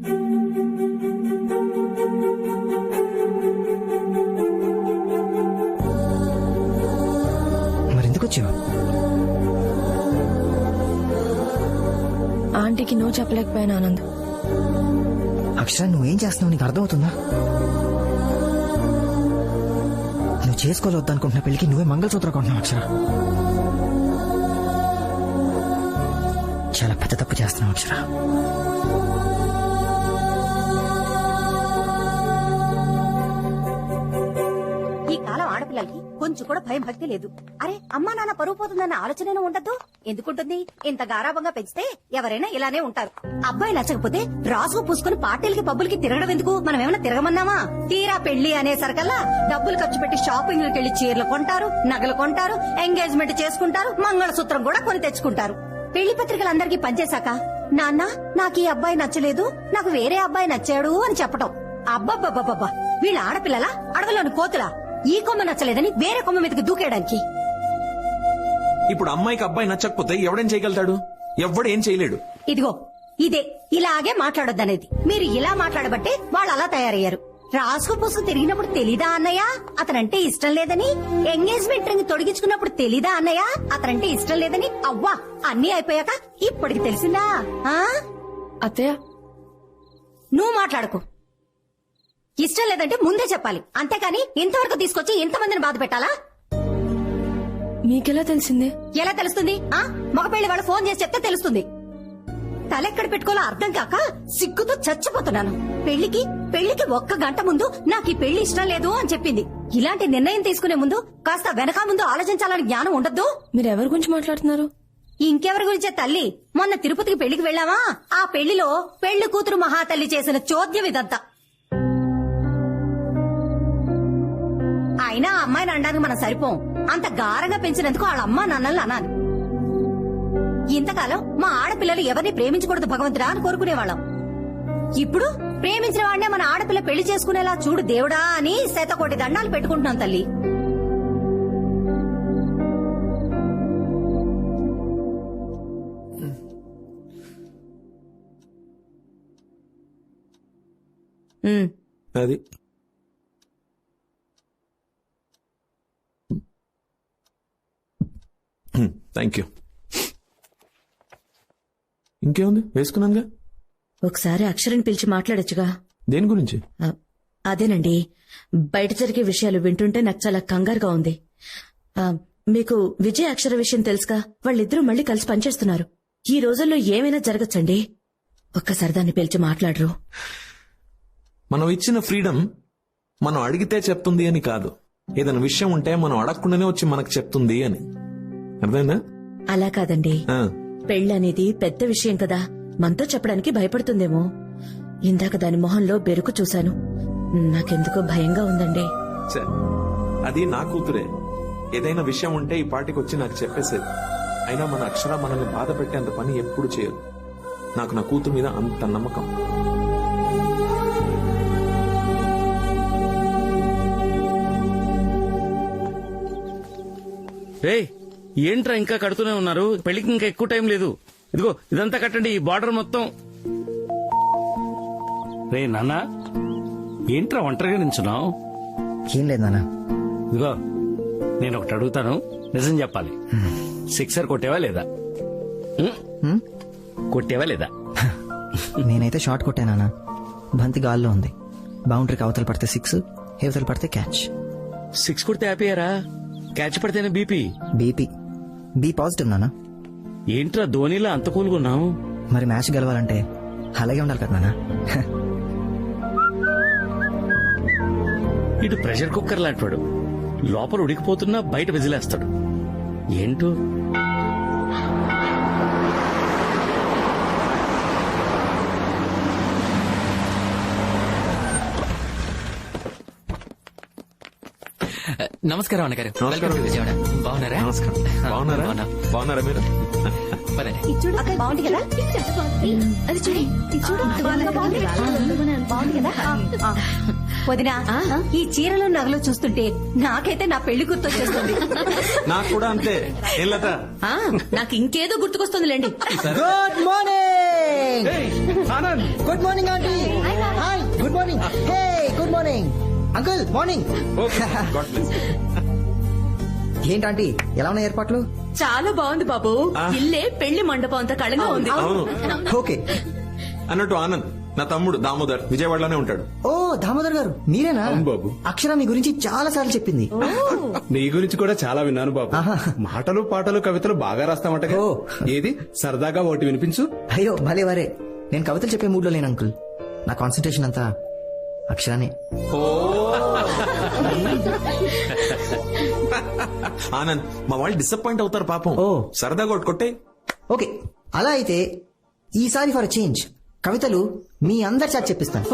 మరెందుకు వచ్చావు? ఆంటీకి నో చెప్పలేకపోయాను ఆనంద్. అక్షర, నువ్వేం చేస్తున్నావు నీకు అర్థమవుతుందా? నువ్వు చేసుకోవద్దనుకుంటున్న పెళ్లికి నువ్వే మంగళసూత్రం కొంటున్నావు అక్షర. చాలా పెద్ద తప్పు చేస్తున్నావు అక్షర. ఈ కాలం ఆడపిల్లలకి కొంచెం కూడా భయం భక్తి లేదు. అరే అమ్మా నాన్న పరువు పోతుందన్న ఆలోచన ఉండద్దు. ఎందుకుంటుంది? ఇంత గారాబంగా పెంచితే ఎవరైనా ఇలానే ఉంటారు. అబ్బాయి నచ్చకపోతే రాసుకు పూసుకుని పార్టీలకి పబ్బులకి తిరగడం ఎందుకు? మనం ఏమైనా తిరగమన్నామా? తీరా పెళ్లి అనేసరికల్లా డబ్బులు ఖర్చు పెట్టి షాపింగ్లకు వెళ్లి చీరలు కొంటారు, నగలు కొంటారు, ఎంగేజ్మెంట్ చేసుకుంటారు, మంగళసూత్రం కూడా కొని తెచ్చుకుంటారు. పెళ్లి పత్రికలు అందరికీ పనిచేశాక నాన్న నాకు ఈ అబ్బాయి నచ్చలేదు, నాకు వేరే అబ్బాయి నచ్చాడు అని చెప్పటం. అబ్బబ్బబ్బబ్బా, వీళ్ళ ఆడపిల్లల అడవిలోని కోతులా? ఈ కొమ్మ నచ్చలేదని వేరే కొమ్మ మీదకి దూకేయడానికి. ఇప్పుడు అమ్మాయికి అబ్బాయి నచ్చకపోతే ఎవడేం చేయగలుగుతాడు? ఎవడేం చేయలేడు. ఇదిగో ఇదే ఇలాగే మాట్లాడొద్దనేది. మీరు ఇలా మాట్లాడబట్టే వాళ్ళు అలా తయారయ్యారు. రాసుకు పూసుకు తిరిగినప్పుడు తెలీదా అన్నయ్య అతనంటే ఇష్టం లేదని? ఎంగేజ్మెంట్ రింగ్ తొడిగించుకున్నప్పుడు తెలీదా అన్నయ్య అతనంటే ఇష్టం లేదని? అవ్వా, అన్నీ అయిపోయాక ఇప్పటికి తెలిసిందా? అత్తయ్య నువ్వు మాట్లాడకు. ఇష్టం లేదంటే ముందే చెప్పాలి, అంతేకాని ఇంతవరకు తీసుకొచ్చి ఇంతమందిని బాధ పెట్టాలా? మీకెలా తెలిసిందే? ఎలా తెలుస్తుంది? మగ పెళ్లి వాళ్ళు ఫోన్ చేసి చెప్తే తెలుస్తుంది. తలెక్కడ పెట్టుకోవాలో అర్థం కాక సిగ్గుతో చచ్చిపోతున్నాను. పెళ్లికి 1 గంట ముందు నాకు ఈ పెళ్లి ఇష్టం లేదు అని చెప్పింది. ఇలాంటి నిర్ణయం తీసుకునే ముందు కాస్త వెనక ముందు ఆలోచించాలని జ్ఞానం ఉండద్దు? మీరు ఎవరి గురించి మాట్లాడుతున్నారు? ఇంకెవరి గురించే తల్లి. మొన్న తిరుపతికి పెళ్లికి వెళ్ళావా? ఆ పెళ్లిలో పెళ్లి కూతురు మహాతల్లి చేసిన చోద్యం ఇదంతా. అయినా ఆ అమ్మాయిని అనడానికి మనం సరిపోం. అంత గారంగా పెంచినందుకు వాళ్ళ అమ్మా నాన్నల్ని అనాలి. ఇంతకాలం మా ఆడపిల్లలు ఎవరిని ప్రేమించకూడదు భగవంతుడా అని కోరుకునేవాళ్ళం. ఇప్పుడు ప్రేమించిన వాడినే మన ఆడపిల్ల పెళ్లి చేసుకునేలా చూడు దేవుడా అని 100 కోటి దండాలు పెట్టుకుంటున్నాం తల్లి. అది థ్యాంక్ యూ. ఇంకేముంది, వేసుకున్నానుగా. ఒకసారి అక్షరని పిలిచి మాట్లాడొచ్చుగా. దేని గురించి? అదేనండి, బయట జరిగే విషయాలు వింటుంటే నాకు చాలా కంగారుగా ఉంది. మీకు విజయ్ అక్షర విషయం తెలుసుగా? వాళ్ళిద్దరూ మళ్ళీ కలిసి పనిచేస్తున్నారు. ఈ రోజుల్లో ఏమైనా జరగచ్చండి. ఒక్కసారి దాన్ని పిలిచి మాట్లాడరు? మనం ఇచ్చిన ఫ్రీడమ్ మనం అడిగితే చెప్తుంది అని కాదు. ఏదైనా విషయం ఉంటే మనం అడగకుండానే వచ్చి మనకు చెప్తుంది అని. అర్థమైందా? అలా కాదండి, పెళ్ళనేది పెద్ద విషయం కదా, మనతో చెప్పడానికి భయపడుతుందేమో. ఇందాక దాని మొహంలో బెరుకు చూశాను. నాకెందుకో భయంగా ఉందండి. అది నా కూతురే. ఏదైనా విషయం ఉంటే ఈ పార్టీకి వచ్చి నాకు చెప్పేసేది. అయినా మన అక్షర మనల్ని బాధ పెట్టేంత పని ఎప్పుడు చేయదు. నాకు నా కూతురు మీద అంత నమ్మకం. ఏంట్రా ఇంకా కడుతూనే ఉన్నారు? పెళ్లికి ఇంకా ఎక్కువ టైం లేదు. ఇదిగో ఇదంతా కట్టండి, ఈ బార్డర్ మొత్తం. రే నాన్న, ఏంట్రా ఒంటరిగా నించున్నావు? ఏం లేదు నాన్న. ఇదిగో నేను ఒకటి అడుగుతాను, నిజం చెప్పాలి. సిక్సర్ కొట్టేవా లేదా? కొట్టేవా లేదా? నేనైతే షాట్ కొట్టానా. బంతి గాల్లో ఉంది. బౌండరీకి అవతల పడితే 6, హేవతలు పడితే క్యాచ్. 6 కొడితే హ్యాపీయరా? క్యాచ్ పడితేనే బీపీ బి పాజిటివ్ నానా. ఏంట్రా ధోనిలా అంత కూలుగున్నావు? మరి మ్యాచ్ గెలవాలంటే అలాగే ఉండాలి కదా నానా. ఇటు ప్రెషర్ కుక్కర్ లాంటివాడు. లోపల ఉడికిపోతున్నా బయట విజిలేస్తాడు. ఏంటో నమస్కారం అన్నగారు. బాగున్నారా? నమస్కారం. బాగున్నారా మీరు? పదండి. అక్కడ బాగుంది కదా అది చూడు ఇది చూడు బాగుంది కదా వదినా ఈ చీరలు నగలు చూస్తుంటే నాకైతే నా పెళ్లి గుర్తొచ్చేస్తుంది. నాకు కూడా అంతే. ఏం లత? నాకు ఇంకేదో గుర్తుకొస్తుందిలేండి. Good morning. Good morning aunty. Hi good morning. Hey good morning uncle. Morning. ఏంటంటీ ఎలా ఉన్నాయి ఏర్పాట్లు? చాలా బాగుంది బాబు. ఇల్లే పెళ్లి మండపం అంత కళగా ఉంది. అవును. ఓకే. అన్నట్టు ఆనంద్ నా తమ్ముడు దామోదర్ విజయవాడలోనే ఉంటాడు. ఓ దామోదర్ గారు మీరేనా? బాబు. అక్షర మీ గురించి చాలా సార్లు చెప్పింది. నీ గురించి కూడా చాలా విన్నాను బాబు. మాటలు పాటలు కవితలు బాగా రాస్తామట. ఏది సరదాగా ఒకటి వినిపించు. అయ్యో భలే వరే. నేను కవితలు చెప్పే మూడ్ లో లేను అంకుల్. నా కాన్సన్ట్రేషన్ అంతా అక్షరానే. ఆనంద్ మా వాళ్ళు డిసప్పాయింట్ అవుతారు పాపం. సరదాగా ఒకటి కొట్టే. ఓకే అలా అయితే ఈసారి ఫర్ చేంజ్ కవితలు మీ అందరి చేత చెప్పిస్తాను.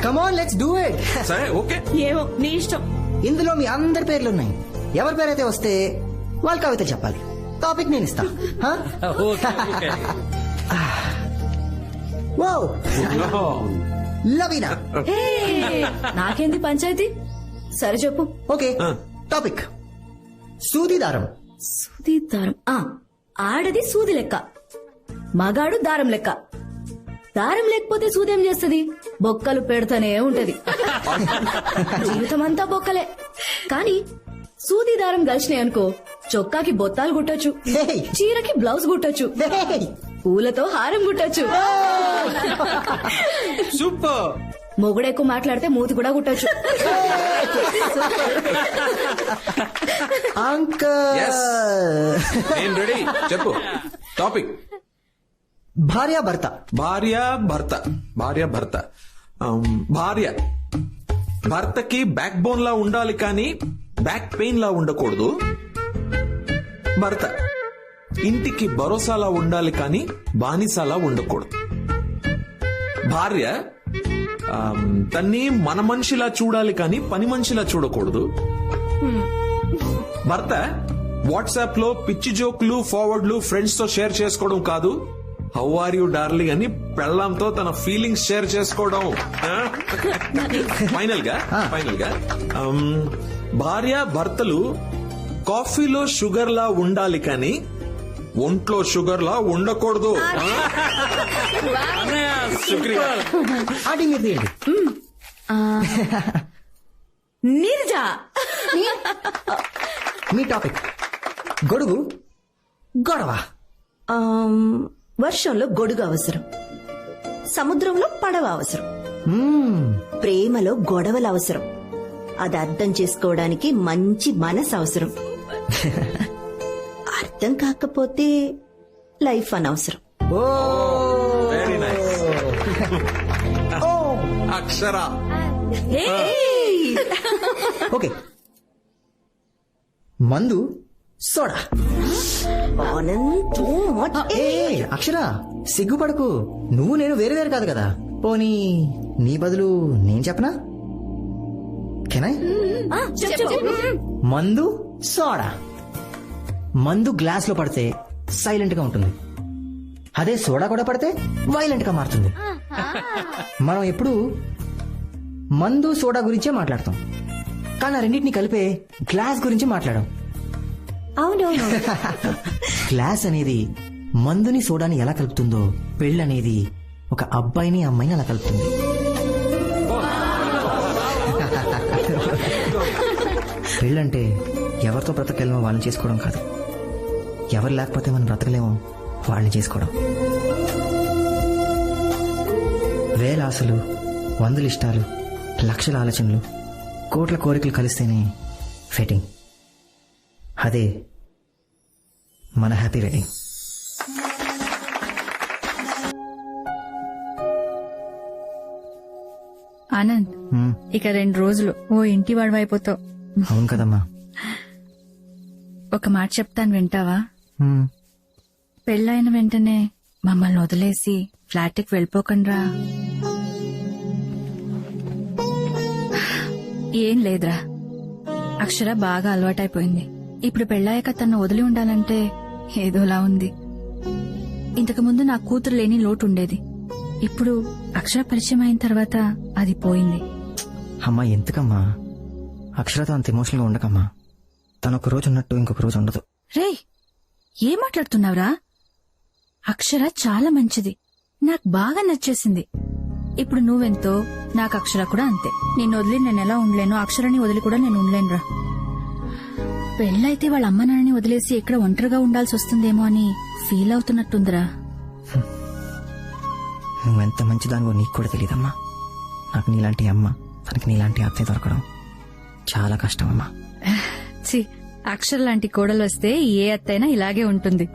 Come on let's do it. సరే ఓకే. ఏమో నీ ఇష్టం. ఇందులో మీ అందరి పేర్లున్నాయి. ఎవరి పేరైతే వస్తే వాళ్ళు కవిత చెప్పాలి. టాపిక్ నేను ఇస్తా. లవీనా. నాకేంది పంచాయతీ? సరే చెప్పు. ఓకే టాపిక్ సూదిదారం. సూది దారం. ఆడది సూది లెక్క, మగాడు దారం లెక్క. దారం లేకపోతే సూదేం చేస్తుంది? బొక్కలు పెడతానే ఉంటది. జీవితం అంతా బొక్కలే. కానీ సూది దారం కలిసినాయి అనుకో, చొక్కాకి బొత్తాలు కుట్టొచ్చు, చీరకి బ్లౌజ్ కుట్టొచ్చు, పూలతో హారం కుట్టొచ్చు. సూపర్. మొగుడెక్కువ మాట్లాడితే మూతి కూడా కుట్టొచ్చు. నేను రెడీ. చెప్పు టాపిక్. భార్యాభర్త. భార్యాభర్త. భార్యాభర్త. భార్య భర్తకి బ్యాక్ బోన్ లా ఉండాలి కానీ బ్యాక్ పెయిన్ లా ఉండకూడదు. భర్త ఇంటికి భరోసాలా ఉండాలి కానీ బానిసలా ఉండకూడదు. భార్య తన్ని మన మనిషిలా చూడాలి కానీ పని మనిషిలా చూడకూడదు. భర్త వాట్సాప్ లో పిచ్చి జోక్లు ఫార్వర్డ్లు ఫ్రెండ్స్ తో షేర్ చేసుకోవడం కాదు, హౌ ఆర్ యూ డార్లింగ్ అని పెళ్ళాంతో తన ఫీలింగ్స్ షేర్ చేసుకోవడం. ఫైనల్ గా భార్య భర్తలు కాఫీలో షుగర్ లా ఉండాలి కానీ ఒంట్లో షుగర్ లా ఉండకూడదు. నీరజా. మీ టాపిక్ గొడుగు గొడవ. వర్షంలో గొడుగు అవసరం, సముద్రంలో పడవ అవసరం, ప్రేమలో గొడవలు అవసరం. అది అర్థం చేసుకోవడానికి మంచి మనసు అవసరం. అర్థం కాకపోతే లైఫ్ అనవసరం. Very nice. అక్షర. ఓకే మందు సోడా. అక్షర సిగ్గుపడకు. నువ్వు నేను వేరు వేరు కాదు కదా. పోనీ నీ బదులు నేను చెప్పనా? కెనాయ్? మందు సోడా. మందు గ్లాస్ లో పడితే సైలెంట్ గా ఉంటుంది, అదే సోడా కూడా పడితే వైలెంట్ గా మారుతుంది. మనం ఎప్పుడు మందు సోడా గురించే మాట్లాడతాం, కానీ ఆ రెండింటిని కలిపే గ్లాస్ గురించి మాట్లాడాం. అవునవును. గ్లాస్ అనేది మందుని సోడాని ఎలా కలుపుతుందో పెళ్ళి అనేది ఒక అబ్బాయిని అమ్మాయిని అలా కలుపుతుంది. పెళ్ళంటే ఎవరితో బ్రతకలేమో వాళ్ళని చేసుకోవడం కాదు, ఎవరు లేకపోతే మనం బ్రతకలేమో వాళ్ళని చేసుకోవడం. వేల ఆశలు, వందల ఇష్టాలు, లక్షల ఆలోచనలు, కోట్ల కోరికలు కలిస్తేనే ఫిట్టింగ్. అదే మన హ్యాపీ వెడ్డింగ్. ఆనంద్, ఇక 2 రోజులు ఓ ఇంటి వాడివైపోతావు. అవును కదమ్మా. ఒక మాట చెప్తాను, వింటావా? పెళ్ళైన వెంటనే మమ్మల్ని వదిలేసి ఫ్లాట్కి వెళ్ళిపోకండ్రా. ఏం లేదురా, అక్షర బాగా అలవాటైపోయింది. ఇప్పుడు పెళ్ళాక తను వదిలి ఉండాలంటే ఏదోలా ఉంది. ఇంతకుముందు నా కూతురు లేని లోటు ఉండేది. ఇప్పుడు అక్షర పరిచయం అయిన తర్వాత అది పోయింది. అమ్మా ఎందుకమ్మా అక్షరతో అంత ఎమోషనల్ గా ఉండకమ్మా. తను ఒక రోజు ఉన్నట్టు ఇంకొక రోజు ఉండదు. రేయ్, ఏం మాట్లాడుతున్నావురా? అక్షర చాలా మంచిది, నాకు బాగా నచ్చేసింది. ఇప్పుడు నువ్వెంతో నాకు అక్షర కూడా అంతే. నిన్ను వదిలి నేను ఎలా ఉండలేను, అక్షరాన్ని వదిలి కూడా నేను ఉండలేనురా. పెళ్ళైతే వాళ్ళ అమ్మ నాన్నని వదిలేసి ఇక్కడ ఒంటరిగా ఉండాల్సి వస్తుందేమో అని ఫీల్ అవుతున్నట్టుందిరా. నువ్వెంత మంచిదానివో నీకు కూడా తెలియదమ్మా. నాకు నీలాంటి అమ్మ, తనకి నీలాంటి అత్తయ్య దొరకడం చాలా కష్టం అమ్మా. ఛీ, అక్షర లాంటి కోడలు వస్తే ఏ అత్తైనా ఇలాగే ఉంటుంది.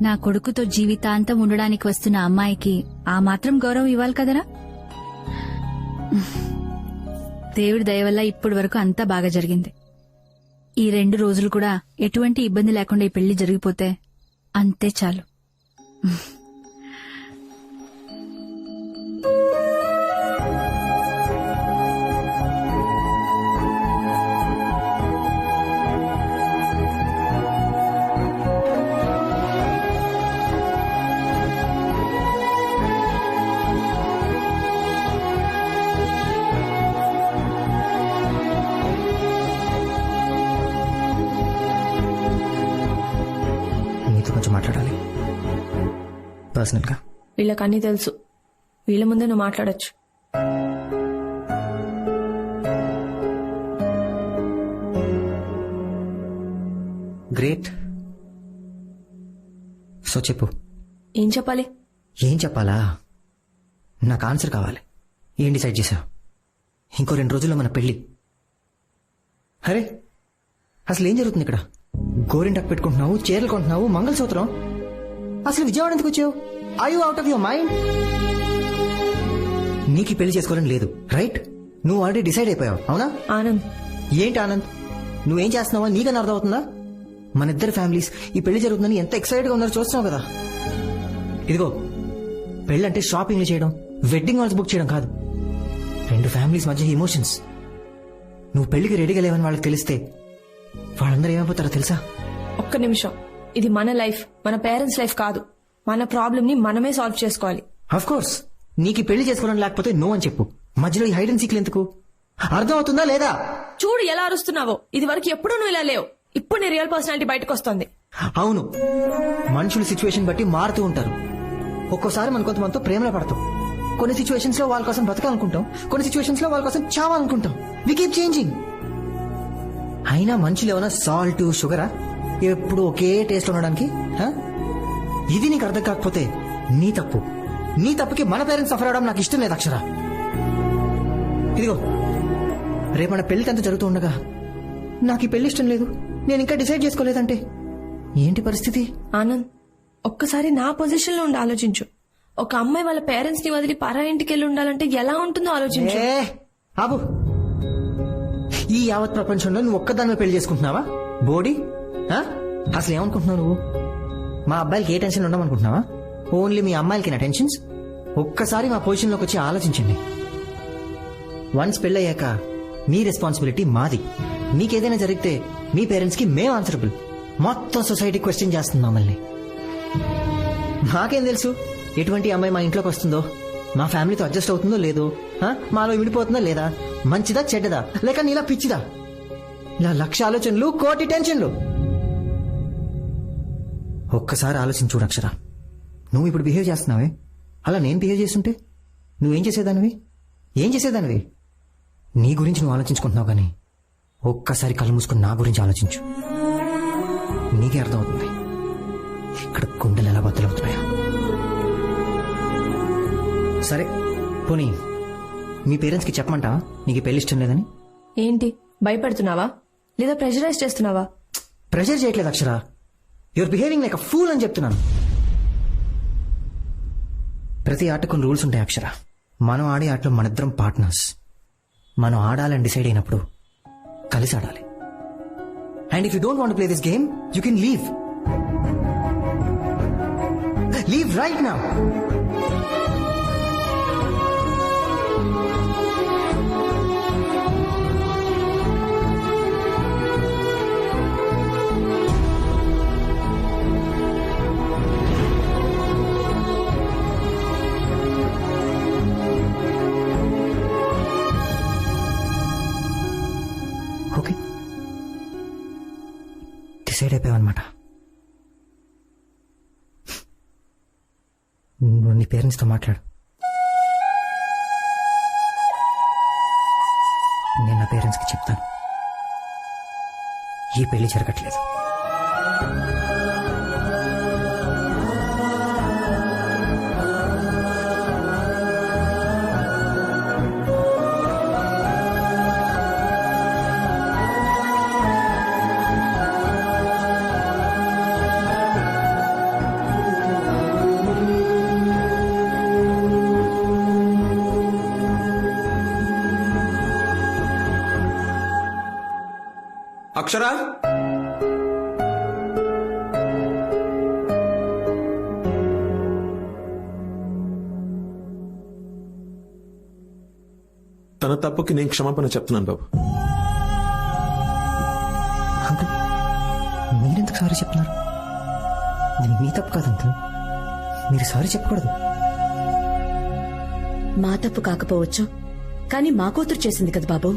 నా కొడుకుతో జీవితాంతం ఉండడానికి వస్తున్న అమ్మాయికి ఆ మాత్రం గౌరవం ఇవ్వాలి కదరా. దేవుడి దయ వల్ల ఇప్పటి వరకు అంతా బాగా జరిగింది. ఈ 2 రోజులు కూడా ఎటువంటి ఇబ్బంది లేకుండా ఈ పెళ్లి జరిగిపోతే అంతే చాలు. నీతో కొంచెం మాట్లాడాలి పర్సనల్ గా. వీళ్ళకన్నీ తెలుసు, వీళ్ళ ముందే నువ్వు మాట్లాడొచ్చు. గ్రేట్. సో చెప్పు. ఏం చెప్పాలి? ఏం చెప్పాలా? నాకు ఆన్సర్ కావాలి. ఏం డిసైడ్ చేశావు? ఇంకో 2 రోజుల్లో మన పెళ్లి. అరే అసలు ఏం జరుగుతుంది ఇక్కడ? గోరింటాకు పెట్టుకుంటున్నావు, చీరలు కొంటున్నావు, మంగళసూత్రం. అసలు విజయవాడ ఎందుకు వచ్చావు? I you out of your mind? నీకు ఈ పెళ్లి చేసుకోవాలని లేదు, రైట్? నువ్వు ఆల్రెడీ డిసైడ్ అయిపోయావు, అవునా? ఆనంద్. ఏంటి ఆనంద్? నువ్వేం చేస్తున్నావో నీకన్నా అర్థం అవుతుందా? మన ఇద్దరు ఫ్యామిలీస్ ఈ పెళ్లి జరుగుతుందని ఎంత ఎక్సైటెడ్ గా ఉన్నారో చూస్తున్నావు కదా. ఇదిగో, పెళ్లి అంటే షాపింగ్లు చేయడం, వెడ్డింగ్ హాల్స్ బుక్ చేయడం కాదు. 2 ఫ్యామిలీస్ మధ్య ఎమోషన్స్. నువ్వు పెళ్లికి రెడీగా లేవని వాళ్ళకి తెలిస్తే వాళ్ళందరూ ఏమైపోతారో తెలుసా? ఒక్క నిమిషం, ఇది మన లైఫ్, మన పేరెంట్స్ లైఫ్ కాదు. మన ప్రాబ్లం ని మనమే సాల్వ్ చేసుకోవాలి. Of course. నీకు ఈ పెళ్లి చేసుకోవడం లేకపోతే నో అని చెప్పు. మధ్యలో ఈ హైడ్ అండ్ సీక్లు ఎందుకు? అర్థం అవుతుందా లేదా? చూడు ఎలా అరుస్తున్నావో. ఇది వరకు ఎప్పుడూ నువ్వు ఇలా లేవు. ఇప్పుడు నీ రియల్ పర్సనాలిటీ బయటకు వస్తుంది. అవును, మనుషులు సిచ్యువేషన్ బట్టి మారుతూ ఉంటారు. ఒక్కోసారి మన కొంతమందితో ప్రేమలో పడతాం. కొన్ని సిచ్యువేషన్స్ లో వాళ్ళ కోసం బ్రతకాలనుకుంటాం, కొన్ని సిచ్యువేషన్స్ లో వాళ్ళ కోసం చావాలనుకుంటాం. We keep changing. అయినా మనుషులు ఏమైనా సాల్ట్ షుగరా ఎప్పుడు ఒకే టేస్ట్ ఉండడానికి? ఇది నీకు అర్థం కాకపోతే నీ తప్పు. నీ తప్పుకి మన పేరెంట్స్ సఫర్ అవడం నాకు ఇష్టం లేదు అక్షర. ఇదిగో, రేపు మన పెళ్లికి అంత జరుగుతూ ఉండగా నాకు ఈ పెళ్లి ఇష్టం లేదు, నేను ఇంకా డిసైడ్ చేసుకోలేదంటే ఏంటి పరిస్థితి? ఆనంద్, ఒక్కసారి నా పొజిషన్ లో ఉండి ఆలోచించు. ఒక అమ్మాయి వాళ్ళ పేరెంట్స్ ని వదిలి పరా ఇంటికి వెళ్ళి ఉండాలంటే ఎలా ఉంటుందో ఆలోచించు. ఆబు, ఈ యావత్ ప్రపంచంలో నువ్వు ఒక్కదాన్ని పెళ్లి చేసుకుంటున్నావా బోడీ? అసలు ఏమనుకుంటున్నావు నువ్వు? మా అబ్బాయిలకి ఏ టెన్షన్ ఉండమనుకుంటున్నావా? ఓన్లీ మీ అమ్మాయిలకి నా టెన్షన్స్? ఒక్కసారి మా పొజిషన్ లోకి వచ్చి ఆలోచించండి. వన్స్ పెళ్ళయ్యాక మీ రెస్పాన్సిబిలిటీ మాది. మీకేదైనా జరిగితే మీ పేరెంట్స్ కి మేము ఆన్సరబుల్. మొత్తం సొసైటీ క్వశ్చన్ చేస్తుంది మమ్మల్ని. మాకేం తెలుసు ఎటువంటి అమ్మాయి మా ఇంట్లోకి వస్తుందో, మా ఫ్యామిలీతో అడ్జస్ట్ అవుతుందో లేదో, మాలో విడిపోతుందా లేదా, మంచిదా చెడ్డదా, లేక నీలా పిచ్చిదా? ఇలా 1,00,000 ఆలోచనలు, 1,00,00,000 టెన్షన్లు. ఒక్కసారి ఆలోచించు అక్షర. నువ్వు ఇప్పుడు బిహేవ్ చేస్తున్నావే, అలా నేను బిహేవ్ చేస్తుంటే నువ్వేం చేసేదానివి? ఏం చేసేదానివి? నీ గురించి నువ్వు ఆలోచించుకుంటున్నావు కానీ ఒక్కసారి కళ్ళు మూసుకుని నా గురించి ఆలోచించు. నీకే అర్థమవుతుంది ఇక్కడ గుండెలు ఎలా బద్దలవుతున్నాయా. సరే పోనీ మీ పేరెంట్స్ కి చెప్పమంటావా నీకు పెళ్లి ఇష్టం లేదని? ఏంటి భయపెడుతున్నావా లేదా ప్రెషరైజ్ చేస్తున్నావా? ప్రెషర్ చేయట్లేదు Akshara, your behaving like a fool అని చెప్తున్నాను. ప్రతి ఆట కొన్ని రూల్స్ ఉంటాయి అక్షర. మనం ఆడే ఆటలో మనిద్దరం పార్ట్నర్స్. మనం ఆడాలని డిసైడ్ అయినప్పుడు కలిసి ఆడాలి. And if you don't want play this game you can leave. Leave right now. Decide అయిపోయావన్నమాట. నువ్వు నీ పేరెంట్స్తో మాట్లాడు. నేను నా పేరెంట్స్కి చెప్తాను ఈ పెళ్లి జరగట్లేదు. అక్షరా, తన తప్పుకి నేను క్షమాపణ చెప్తున్నాను బాబు. అంకుల్, మీరెందుకు సారీ చెప్తున్నారు? ఇది మీ తప్పు కాదు అంకుల్, మీరు సారీ చెప్పకూడదు. మా తప్పు కాకపోవచ్చు, కానీ మా కూతురు చేసింది కదా బాబు.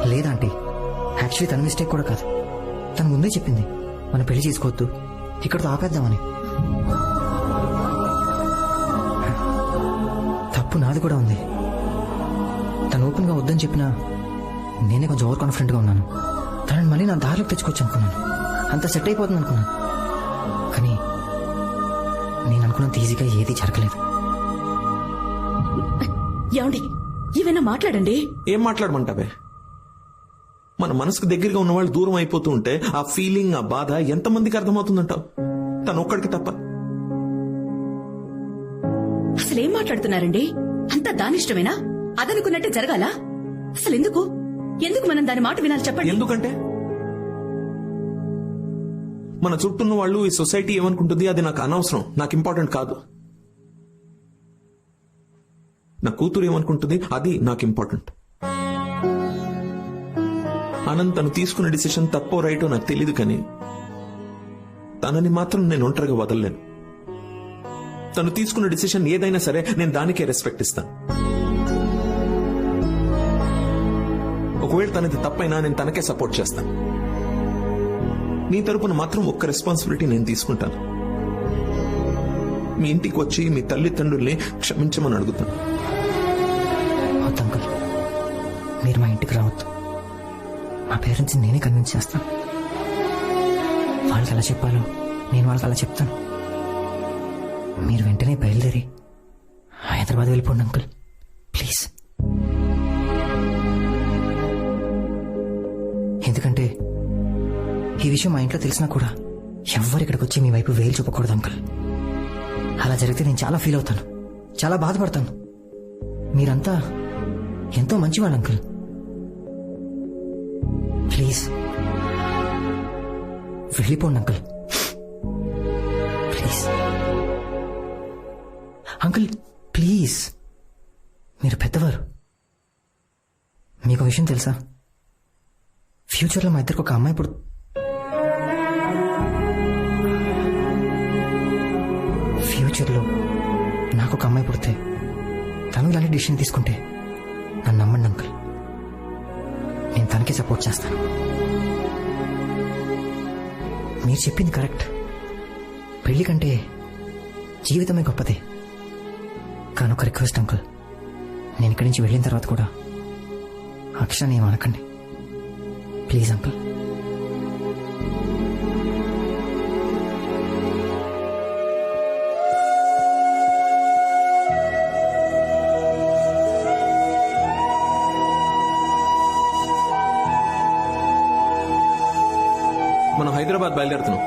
లేదా ఆంటీ, యాక్చువల్లీ తన మిస్టేక్ కూడా కాదు. తను ముందే చెప్పింది మనం పెళ్లి చేసుకోవద్దు, ఇక్కడతో ఆపేద్దామని. తప్పు నాది కూడా ఉంది. తను ఓపెన్ గా వద్దని చెప్పినా నేనే కొంచెం ఓవర్ కాన్ఫిడెంట్ గా ఉన్నాను. తనని మళ్ళీ నా దారిలోకి తెచ్చుకోవచ్చు అనుకున్నాను, అంత సెట్ అయిపోతుంది అనుకున్నాను. కానీ నేను అనుకున్నంత ఈజీగా ఏది జరగలేదు. ఏమండి, ఏమైనా మాట్లాడండి. ఏం మాట్లాడమంటావే? మన మనసుకు దగ్గరగా ఉన్న వాళ్ళు దూరం అయిపోతూ ఉంటే ఆ ఫీలింగ్, ఆ బాధ ఎంతమందికి అర్థమవుతుందంటావు? తను ఒక్కడికి తప్ప. అసలేం మాట్లాడుతున్నారండి? అంతా దానిష్టమేనా? అదనుకున్నట్టే జరగాల? అసలు ఎందుకు మనం దాని మాట వినాలి చెప్పండి. ఎందుకంటే మన చుట్టూన్న వాళ్ళు, ఈ సొసైటీ ఏమనుకుంటుంది అది నాకు అనవసరం, నాకు ఇంపార్టెంట్ కాదు. నా కూతురు ఏమనుకుంటుంది అది నాకు ఇంపార్టెంట్. ఆనంద్ తను తీసుకున్న డిసిషన్ తప్పో రైటో నాకు తెలియదు, కానీ తనని మాత్రం నేను ఒంటరిగా వదలలేను. తను తీసుకున్న డిసిషన్ ఏదైనా సరే నేను దానికే రెస్పెక్ట్ ఇస్తాను. ఒకవేళ తనది తప్పైనా నేను తనకే సపోర్ట్ చేస్తాను. నీ తరపున మాత్రం ఒక్క రెస్పాన్సిబిలిటీ నేను తీసుకుంటాను. మీ ఇంటికి వచ్చి మీ తల్లిదండ్రుల్ని క్షమించమని అడుగుతాను. అంకుల్, మీరు మా ఇంటికి రావద్దు. మా పేరెంట్స్ నేనే కన్విన్స్ చేస్తాను. వాళ్ళకి అలా చెప్పాలో నేను వాళ్ళకి అలా చెప్తాను. మీరు వెంటనే బయలుదేరి హైదరాబాద్ వెళ్ళిపోండి అంకుల్, ప్లీజ్. ఎందుకంటే ఈ విషయం మా ఇంట్లో తెలిసినా కూడా ఎవ్వరు ఇక్కడికి వచ్చి మీ వైపు వేలు చూపకూడదు అంకుల్. అలా జరిగితే నేను చాలా ఫీల్ అవుతాను, చాలా బాధపడతాను. మీరంతా ఎంతో మంచివాళ్ళు అంకుల్. ప్లీజ్ వెళ్ళిపోండి అంకుల్, ప్లీజ్. అంకుల్ ప్లీజ్, మీరు పెద్దవారు. మీకు విషయం తెలుసా? ఫ్యూచర్లో మా ఇద్దరికి ఒక అమ్మాయి ఫ్యూచర్లో నాకు ఒక అమ్మాయి పుడితే తను ఇలాంటి డిసిషన్ తీసుకుంటే నన్ను నమ్మండి అంకుల్, నేను తనకే సపోర్ట్ చేస్తాను. మీరు చెప్పింది కరెక్ట్. పెళ్లి కంటే జీవితమే గొప్పదే. కానీ ఒక రిక్వెస్ట్ అంకుల్, నేను ఇక్కడి నుంచి వెళ్ళిన తర్వాత కూడా అక్షరాన్ని ఏమనకండి ప్లీజ్ అంకుల్. మనం హైదరాబాద్ బయలుదేరుతున్నాం.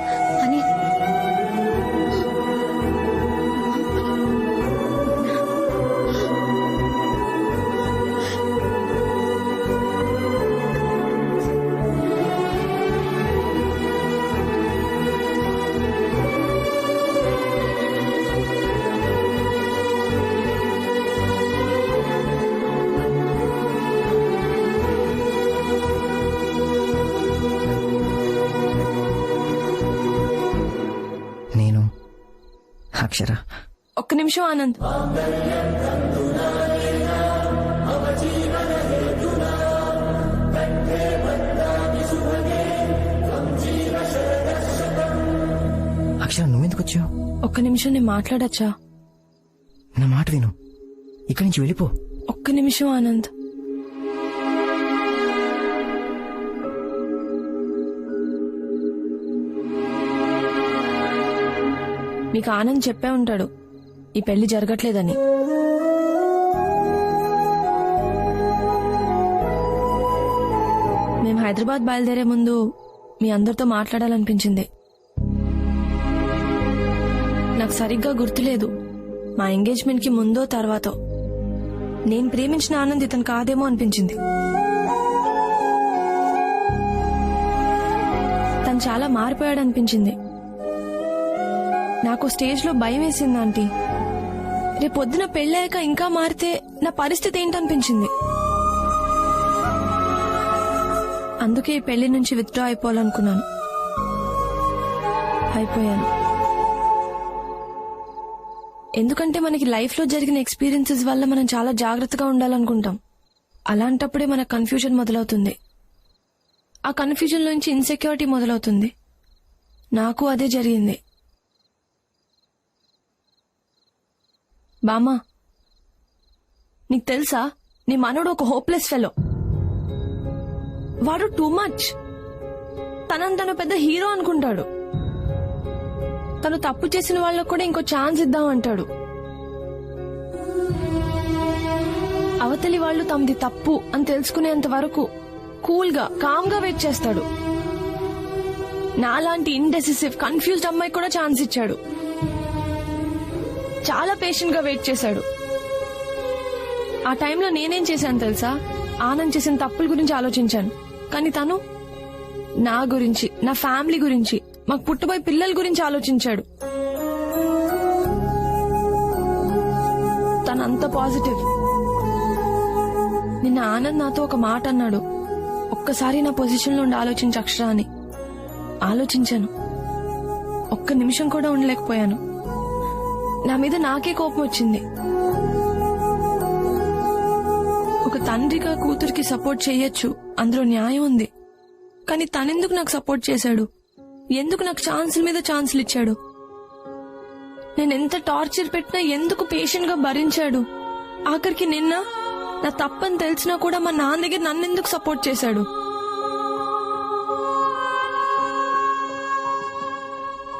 అక్షర, ఒక్క నిమిషం ఆనంద్. వచ్చావు? ఒక్క నిమిషం నేను మాట్లాడచ్చా? నా మాట విను, ఇక్కడి నుంచి వెళ్ళిపో. ఒక్క నిమిషం ఆనంద్. మీకు ఆనంద్ చెప్పే ఉంటాడు ఈ పెళ్లి జరగట్లేదని. మేము హైదరాబాద్ బయలుదేరే ముందు మీ అందరితో మాట్లాడాలనిపించింది. నాకు సరిగ్గా గుర్తులేదు మా ఎంగేజ్మెంట్ కి ముందో తర్వాతో. నేను ప్రేమించిన ఆనంద్ ఇతను కాదేమో అనిపించింది. తను చాలా మారిపోయాడు అనిపించింది. నాకు స్టేజ్ లో భయం వేసింది ఆంటీ. రేపొద్దున పెళ్ళాక ఇంకా మారితే నా పరిస్థితి ఏంటనిపించింది. అందుకే ఈ పెళ్లి నుంచి విత్డ్రా అయిపోవాలనుకున్నాను. అయిపోయాను. ఎందుకంటే మనకి లైఫ్ లో జరిగిన ఎక్స్పీరియన్సెస్ వల్ల మనం చాలా జాగ్రత్తగా ఉండాలనుకుంటాం. అలాంటప్పుడే మన కన్ఫ్యూజన్ మొదలవుతుంది. ఆ కన్ఫ్యూజన్ నుంచి ఇన్సెక్యూరిటీ మొదలవుతుంది. నాకు అదే జరిగింది. బామ్మా, నీకు తెలుసా నీ మనోడు ఒక హోప్లెస్ ఫెలో. వాడు టూ మచ్. తను పెద్ద హీరో అనుకుంటాడు. తను తప్పు చేసిన వాళ్ళకు కూడా ఇంకో ఛాన్స్ ఇద్దాం అంటాడు. అవతలి వాళ్ళు తమది తప్పు అని తెలుసుకునేంత వరకు కూల్ గా కామ్ గా వెయిట్ చేస్తాడు. నాలాంటి ఇండెసిసివ్ కన్ఫ్యూజ్డ్ అమ్మాయి కూడా ఛాన్స్ ఇచ్చాడు. చాలా పేషెంట్ గా వెయిట్ చేశాడు. ఆ టైంలో నేనేం చేశాను తెలుసా? ఆనంద్ చేసిన తప్పుల గురించి ఆలోచించాను. కానీ తను నా గురించి, నా ఫ్యామిలీ గురించి, మాకు పుట్టబోయే పిల్లల గురించి ఆలోచించాడు. తనంత పాజిటివ్. నిన్న ఆనంద్ నాతో ఒక మాట అన్నాడు. ఒక్కసారి నా పొజిషన్ లో ఉండి ఆలోచించు అక్షర అని. ఆలోచించాను. ఒక్క నిమిషం కూడా ఉండలేకపోయాను. నా మీద నాకే కోపం వచ్చింది. ఒక తండ్రిగా కూతురికి సపోర్ట్ చెయ్యొచ్చు, అందులో న్యాయం ఉంది. కానీ తనెందుకు నాకు సపోర్ట్ చేశాడు? ఎందుకు నాకు ఛాన్సుల మీద ఛాన్సులు ఇచ్చాడు? నేనెంత టార్చర్ పెట్టినా ఎందుకు పేషెంట్ గా భరించాడు? ఆఖరికి నిన్న నా తప్పని తెలిసినా కూడా మా నాన్న దగ్గర నన్నెందుకు సపోర్ట్ చేశాడు?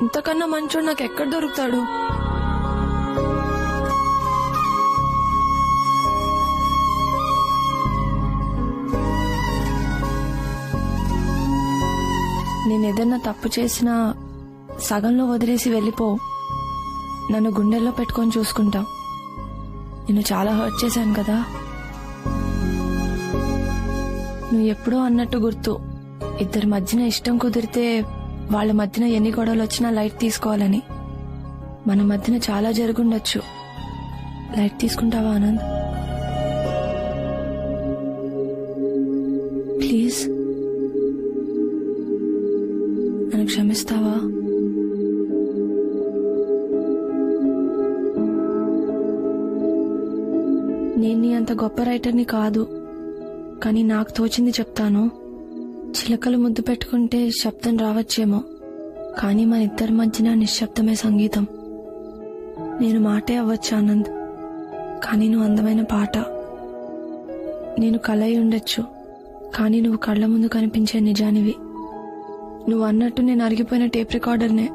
ఇంతకన్నా మంచోడు నాకు ఎక్కడ దొరుకుతాడు? నేనేదన్నా తప్పు చేసినా సగంలో వదిలేసి వెళ్ళిపో. నన్ను గుండెల్లో పెట్టుకొని చూసుకుంటావు. నిన్ను చాలా హర్ట్ చేశాను కదా. నువ్వు ఎప్పుడో అన్నట్టు గుర్తు, ఇద్దరి మధ్యన ఇష్టం కుదిరితే వాళ్ళ మధ్యన ఎన్ని గొడవలు వచ్చినా లైట్ తీసుకోవాలని. మన మధ్యన చాలా జరుగుండొచ్చు. లైట్ తీసుకుంటావా ఆనంద్? ప్లీజ్ నన్ను క్షమిస్తావా? నేను నీ అంత గొప్ప రైటర్ని కాదు, కానీ నాకు తోచింది చెప్తాను. చిలకలు ముద్దు పెట్టుకుంటే శబ్దం రావచ్చేమో, కానీ మన ఇద్దరి మధ్యన నిశ్శబ్దమే సంగీతం. నేను మాటే అవ్వచ్చు ఆనంద్, కానీ నువ్వు అందమైన పాట. నేను కలయి ఉండొచ్చు, కానీ నువ్వు కళ్ళ ముందు కనిపించే నిజానివి. నువ్వు అన్నట్టు నేను అరిగిపోయిన టేప్ రికార్డర్నే.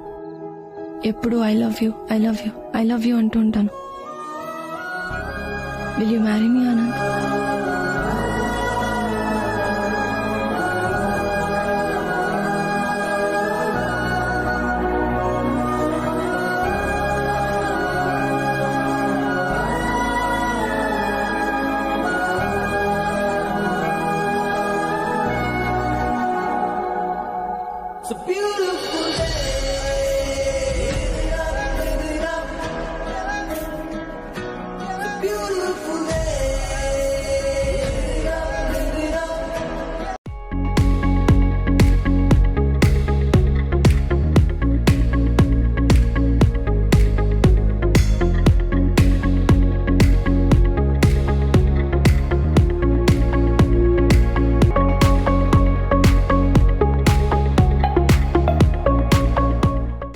ఎప్పుడు I love you, I love you, I love you అంటూ ఉంటాను. Will you marry me Anand?